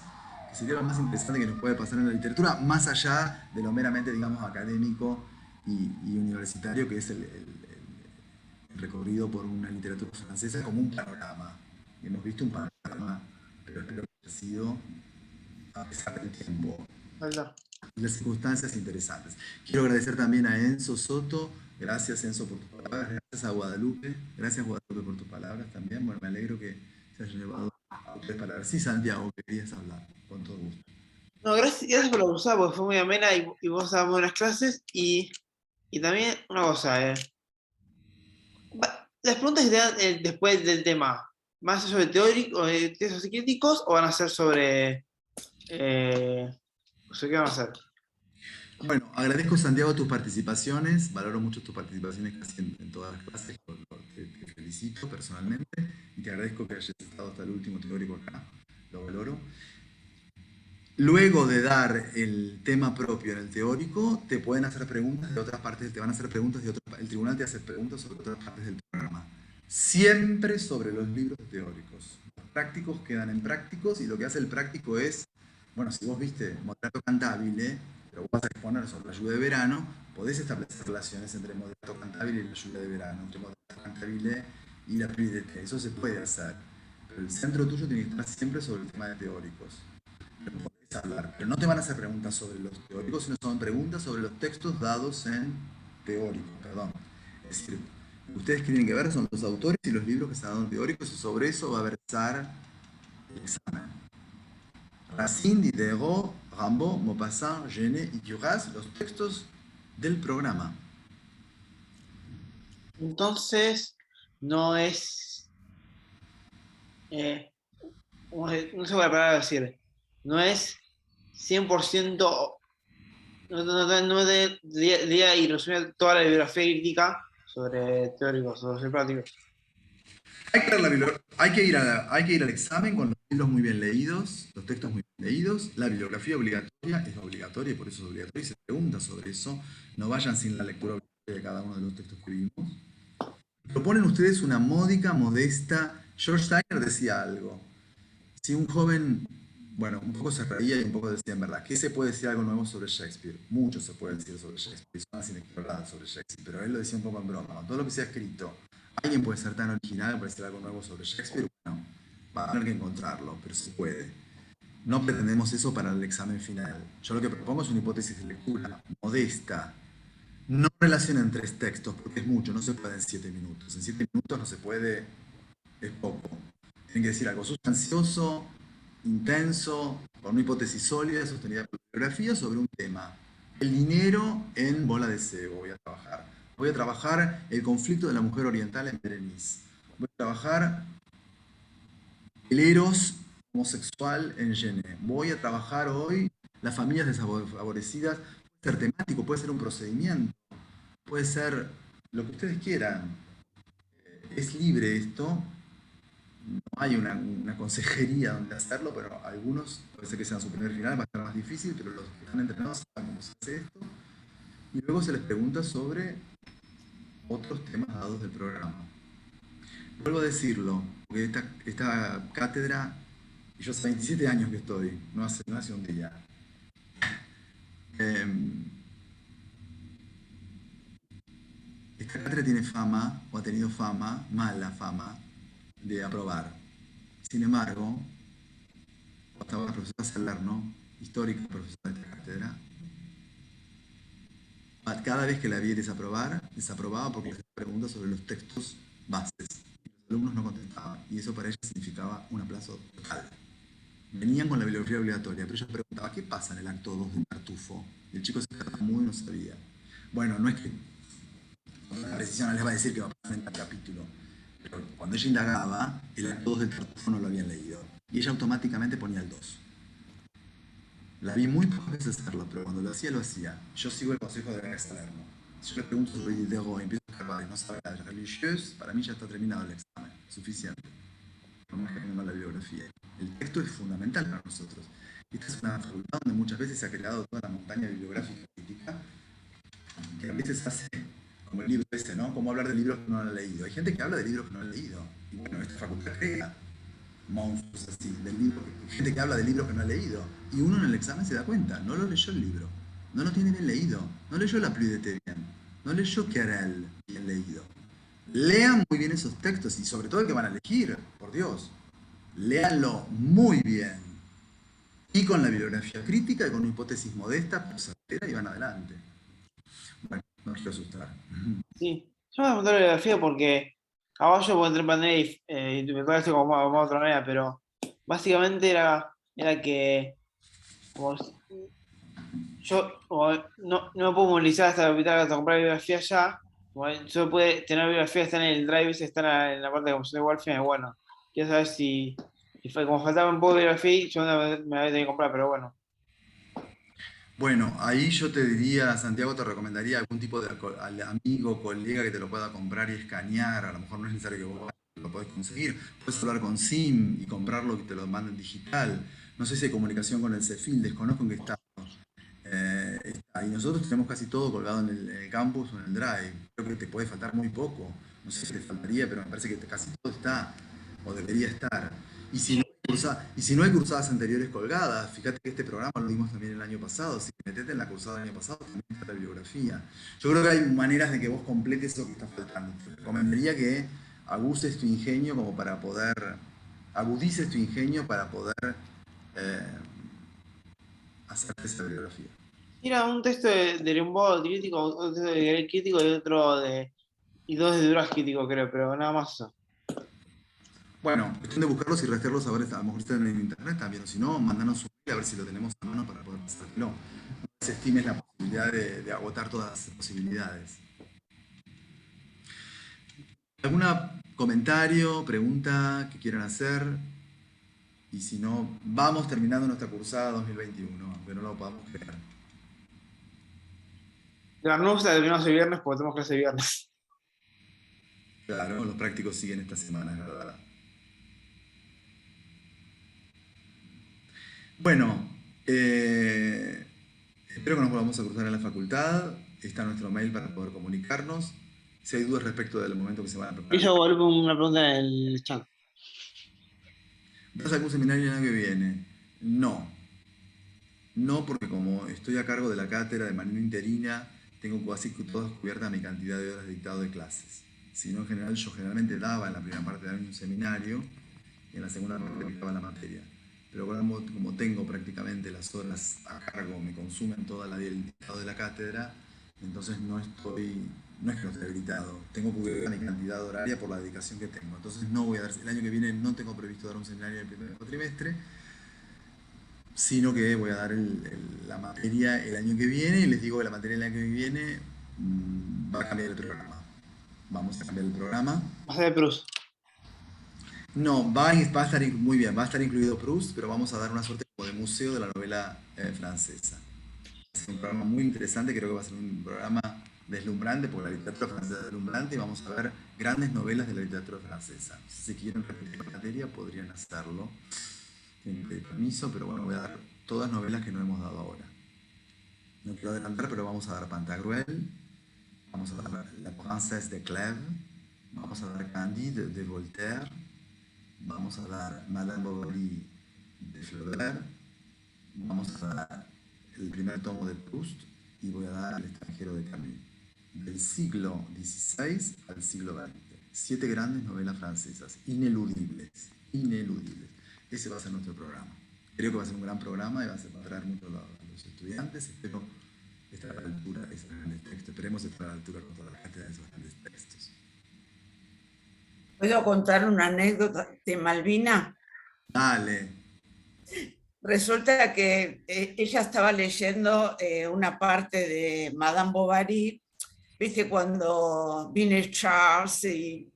que sería lo más interesante que nos puede pasar en la literatura, más allá de lo meramente, digamos, académico y universitario, que es el recorrido por una literatura francesa como un panorama. Y hemos visto un panorama, pero espero que haya sido, a pesar del tiempo Hola. y las circunstancias, interesantes. Quiero agradecer también a Enzo Soto. Gracias, Enzo, por tus palabras. Gracias a Guadalupe. Gracias, Guadalupe, por tus palabras también. Bueno, me alegro que se hayan llevado a tres palabras. Sí, Santiago, querías hablar, con todo gusto. No, gracias por la cursada, porque fue muy amena y vos dabas buenas clases. Y también una cosa, las preguntas que te dan después del tema, ¿van a ser sobre teóricos, textos y críticos o van a ser sobre... no sé qué van a hacer? Bueno, agradezco, Santiago, tus participaciones. Valoro mucho tus participaciones casi en todas las clases. Te felicito personalmente y te agradezco que hayas estado hasta el último teórico acá. Lo valoro. Luego de dar el tema propio en el teórico, te pueden hacer preguntas de otras partes, te van a hacer preguntas de otras partes, el tribunal te hace preguntas sobre otras partes del programa. Siempre sobre los libros teóricos. Los prácticos quedan en prácticos, y lo que hace el práctico es, bueno, si vos viste Moderato Cantabile, pero vos vas a exponer sobre la lluvia de verano, podés establecer relaciones entre Moderato Cantabile y la lluvia de verano, entre Moderato Cantabile y la Pluie d'été. Eso se puede hacer. Pero el centro tuyo tiene que estar siempre sobre el tema de teóricos. es hablar, pero no te van a hacer preguntas sobre los teóricos, sino son preguntas sobre los textos dados en teórico, perdón. Es decir, lo que ustedes tienen que ver son los autores y los libros que se han dado en teóricos y sobre eso va a versar el examen. Racine, Diderot, Rimbaud, Maupassant, Genet y Duras, los textos del programa. Entonces, no es, no sé la palabra decir, no es 100%, no debería y resumir toda la bibliografía crítica sobre teóricos, sobre prácticos. Hay que ir al examen con los libros muy bien leídos, los textos muy bien leídos. La bibliografía obligatoria es obligatoria y por eso es obligatoria y se pregunta sobre eso. No vayan sin la lectura obligatoria de cada uno de los textos que vimos. Proponen ustedes una módica, modesta. George Steiner decía algo. Si un joven, bueno, un poco se reía y un poco decía en verdad, ¿qué se puede decir algo nuevo sobre Shakespeare? Mucho se puede decir sobre Shakespeare, son las inexploradas sobre Shakespeare, pero él lo decía un poco en broma. Todo lo que se ha escrito, alguien puede ser tan original para decir algo nuevo sobre Shakespeare, bueno, va a tener que encontrarlo, pero se puede. No pretendemos eso para el examen final. Yo lo que propongo es una hipótesis de lectura modesta. No relacionen tres textos, porque es mucho, no se puede en 7 minutos. En 7 minutos no se puede, es poco. Tienen que decir algo sustancioso, intenso, con una hipótesis sólida, sostenida por la bibliografía, sobre un tema. El dinero en Bola de Cebo voy a trabajar. Voy a trabajar el conflicto de la mujer oriental en Berenice. Voy a trabajar el eros homosexual en Genet. Voy a trabajar hoy las familias desfavorecidas. Puede ser temático, puede ser un procedimiento, puede ser lo que ustedes quieran. Es libre esto. No hay una consejería donde hacerlo, pero algunos, puede ser que sean su primer final, va a estar más difícil, pero los que están entrenados saben cómo se hace esto. Y luego se les pregunta sobre otros temas dados del programa. Vuelvo a decirlo, porque esta cátedra, y yo hace 27 años que estoy, no hace un día. Esta cátedra tiene fama, o ha tenido fama, mala fama, de aprobar. Sin embargo, estaba la profesora Salerno, histórica profesora de esta cátedra, cada vez que la vi desaprobaba porque les preguntaba sobre los textos bases. Y los alumnos no contestaban. Y eso para ella significaba un aplazo total. Venían con la bibliografía obligatoria, pero ella preguntaba, ¿qué pasa en el acto 2 de Tartufo? Y el chico se quedaba muy no sabía. Bueno, no es que con la precisión les va a decir que va a pasar en tal capítulo. Pero cuando ella indagaba, el acto 2 de Tartufo no lo habían leído. Y ella automáticamente ponía el 2. La vi muy pocas veces hacerlo, pero cuando lo hacía, lo hacía. Yo sigo el consejo de René Salerno. Si yo le pregunto sobre Diderot y empiezo a escarbar y no sabe la religieuse, para mí ya está terminado el examen. Suficiente. No me tengo la bibliografía. El texto es fundamental para nosotros. Esta es una facultad donde muchas veces se ha creado toda la montaña bibliográfica crítica, que a veces hace como el libro ese, ¿no? Como hablar de libros que no han leído. Hay gente que habla de libros que no han leído. Y bueno, esta facultad crea monstruos así, gente que habla de libros que no ha leído. Y uno en el examen se da cuenta, no lo leyó el libro, no lo tiene bien leído, no leyó La Pluie d'été bien, no leyó Querelle bien leído. Lean muy bien esos textos y sobre todo el que van a elegir, por Dios, léanlo muy bien. Y con la bibliografía crítica y con una hipótesis modesta, pero certera y van adelante. Bueno, no quiero asustar. Sí, yo me voy a preguntar la bibliografía porque abajo puedo entrar en pandemia y interpretar esto como de otra manera, pero básicamente era que como yo como no me puedo movilizar hasta la capital hasta comprar bibliografía ya, como yo puede tener bibliografía, está en el drive, está en la parte de computación de Wolfgang, y bueno, quiero saber si fue como faltaba un poco de bibliografía, yo me la voy a tener que comprar, pero bueno. Bueno, ahí yo te diría, Santiago, te recomendaría algún tipo de al amigo, colega que te lo pueda comprar y escanear. A lo mejor no es necesario que vos lo podés conseguir. Puedes hablar con SIM y comprarlo y te lo manden digital. No sé si hay comunicación con el CEFIL, desconozco en qué estado está. Y nosotros tenemos casi todo colgado en el campus o en el drive. Creo que te puede faltar muy poco. No sé si te faltaría, pero me parece que casi todo está o debería estar. Y si no y si no hay cursadas anteriores colgadas, fíjate que este programa lo dimos también el año pasado. Si te metes en la cursada del año pasado, también está la bibliografía. Yo creo que hay maneras de que vos completes eso que está faltando. Te recomendaría que aguces tu ingenio como para poder, agudices tu ingenio para poder eh, hacer esa bibliografía. Era un texto de Rimbaud crítico, otro texto de Gray crítico y otro de. Y dos de Duras crítico, creo, pero nada más eso. Bueno, cuestión de buscarlos y rastrearlos, a ver, a lo mejor están en internet también, o si no, mandanos un mail a ver si lo tenemos a mano para poder pasártelo. No desestimes la posibilidad de agotar todas las posibilidades. ¿Algún comentario, pregunta que quieran hacer? Y si no, vamos terminando nuestra cursada 2021, aunque no lo podamos creer. La nuestra terminamos el viernes porque tenemos clase el viernes. Claro, los prácticos siguen esta semana, es verdad. Bueno, espero que nos volvamos a cruzar en la facultad. Está nuestro mail para poder comunicarnos. Si hay dudas respecto del momento que se van a Y preparar. yo vuelvo con una pregunta en el chat. ¿Vas a algún seminario el año que viene? No. No, porque como estoy a cargo de la cátedra de manera interina, tengo casi toda cubierta mi cantidad de horas de dictado de clases. Si no, en general, yo generalmente daba en la primera parte del año un seminario y en la segunda parte dictaba la materia. Pero como tengo prácticamente las horas a cargo, me consumen toda la el dictado de la cátedra, entonces no es que no esté habilitado, tengo cubierta mi cantidad horaria por la dedicación que tengo. Entonces no voy a dar, el año que viene no tengo previsto dar un seminario en el primer cuatrimestre, sino que voy a dar la materia el año que viene y les digo que la materia el año que viene va a cambiar el programa. Vamos a cambiar el programa. Va a ser de Proust. No, va a estar muy bien, va a estar incluido Proust, pero vamos a dar una suerte como de museo de la novela francesa. Es un programa muy interesante, creo que va a ser un programa deslumbrante, porque la literatura francesa es deslumbrante y vamos a ver grandes novelas de la literatura francesa. Si quieren repetir la materia, podrían hacerlo. Tienen que pedir permiso, pero bueno, voy a dar todas novelas que no hemos dado ahora. No quiero adelantar, pero vamos a dar Pantagruel, vamos a dar La Princesse de Clèves, vamos a dar Candide de Voltaire, vamos a dar Madame Bovary de Flaubert, vamos a dar el primer tomo de Proust y voy a dar El extranjero de Camus. Del siglo XVI al siglo XX. 7 grandes novelas francesas, ineludibles, ineludibles. Ese va a ser nuestro programa. Creo que va a ser un gran programa y va a atraer mucho a los estudiantes. Espero estar a la altura de esos grandes textos. Esperemos estar a la altura con toda la cátedra de esos grandes textos. ¿Puedo contar una anécdota de Malvina? Dale. Resulta que ella estaba leyendo una parte de Madame Bovary, viste, cuando viene Charles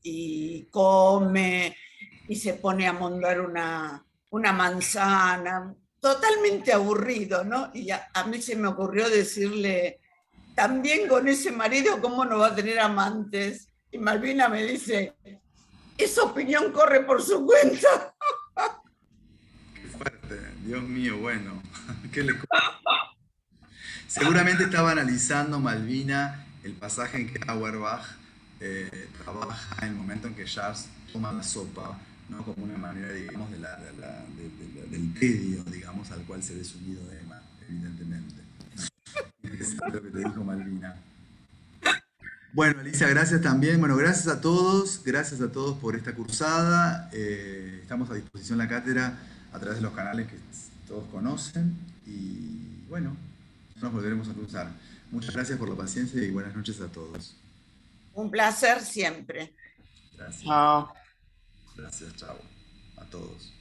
y come y se pone a mondar una manzana, totalmente aburrido, ¿no? Y a mí se me ocurrió decirle, también con ese marido, ¿cómo no va a tener amantes? Y Malvina me dice, esa opinión corre por su cuenta. Qué fuerte. Dios mío, bueno. ¿Qué le Seguramente estaba analizando Malvina el pasaje en que Auerbach trabaja en el momento en que Charles toma la sopa, ¿no? Como una manera, digamos, del tedio, digamos, al cual se ve sumido Emma, evidentemente. Es lo que te dijo Malvina. Bueno, Alicia, gracias también. Bueno, gracias a todos por esta cursada. Estamos a disposición la cátedra a través de los canales que todos conocen y bueno, nos volveremos a cruzar. Muchas gracias por la paciencia y buenas noches a todos. Un placer siempre. Gracias. Chao. Gracias, chao. A todos.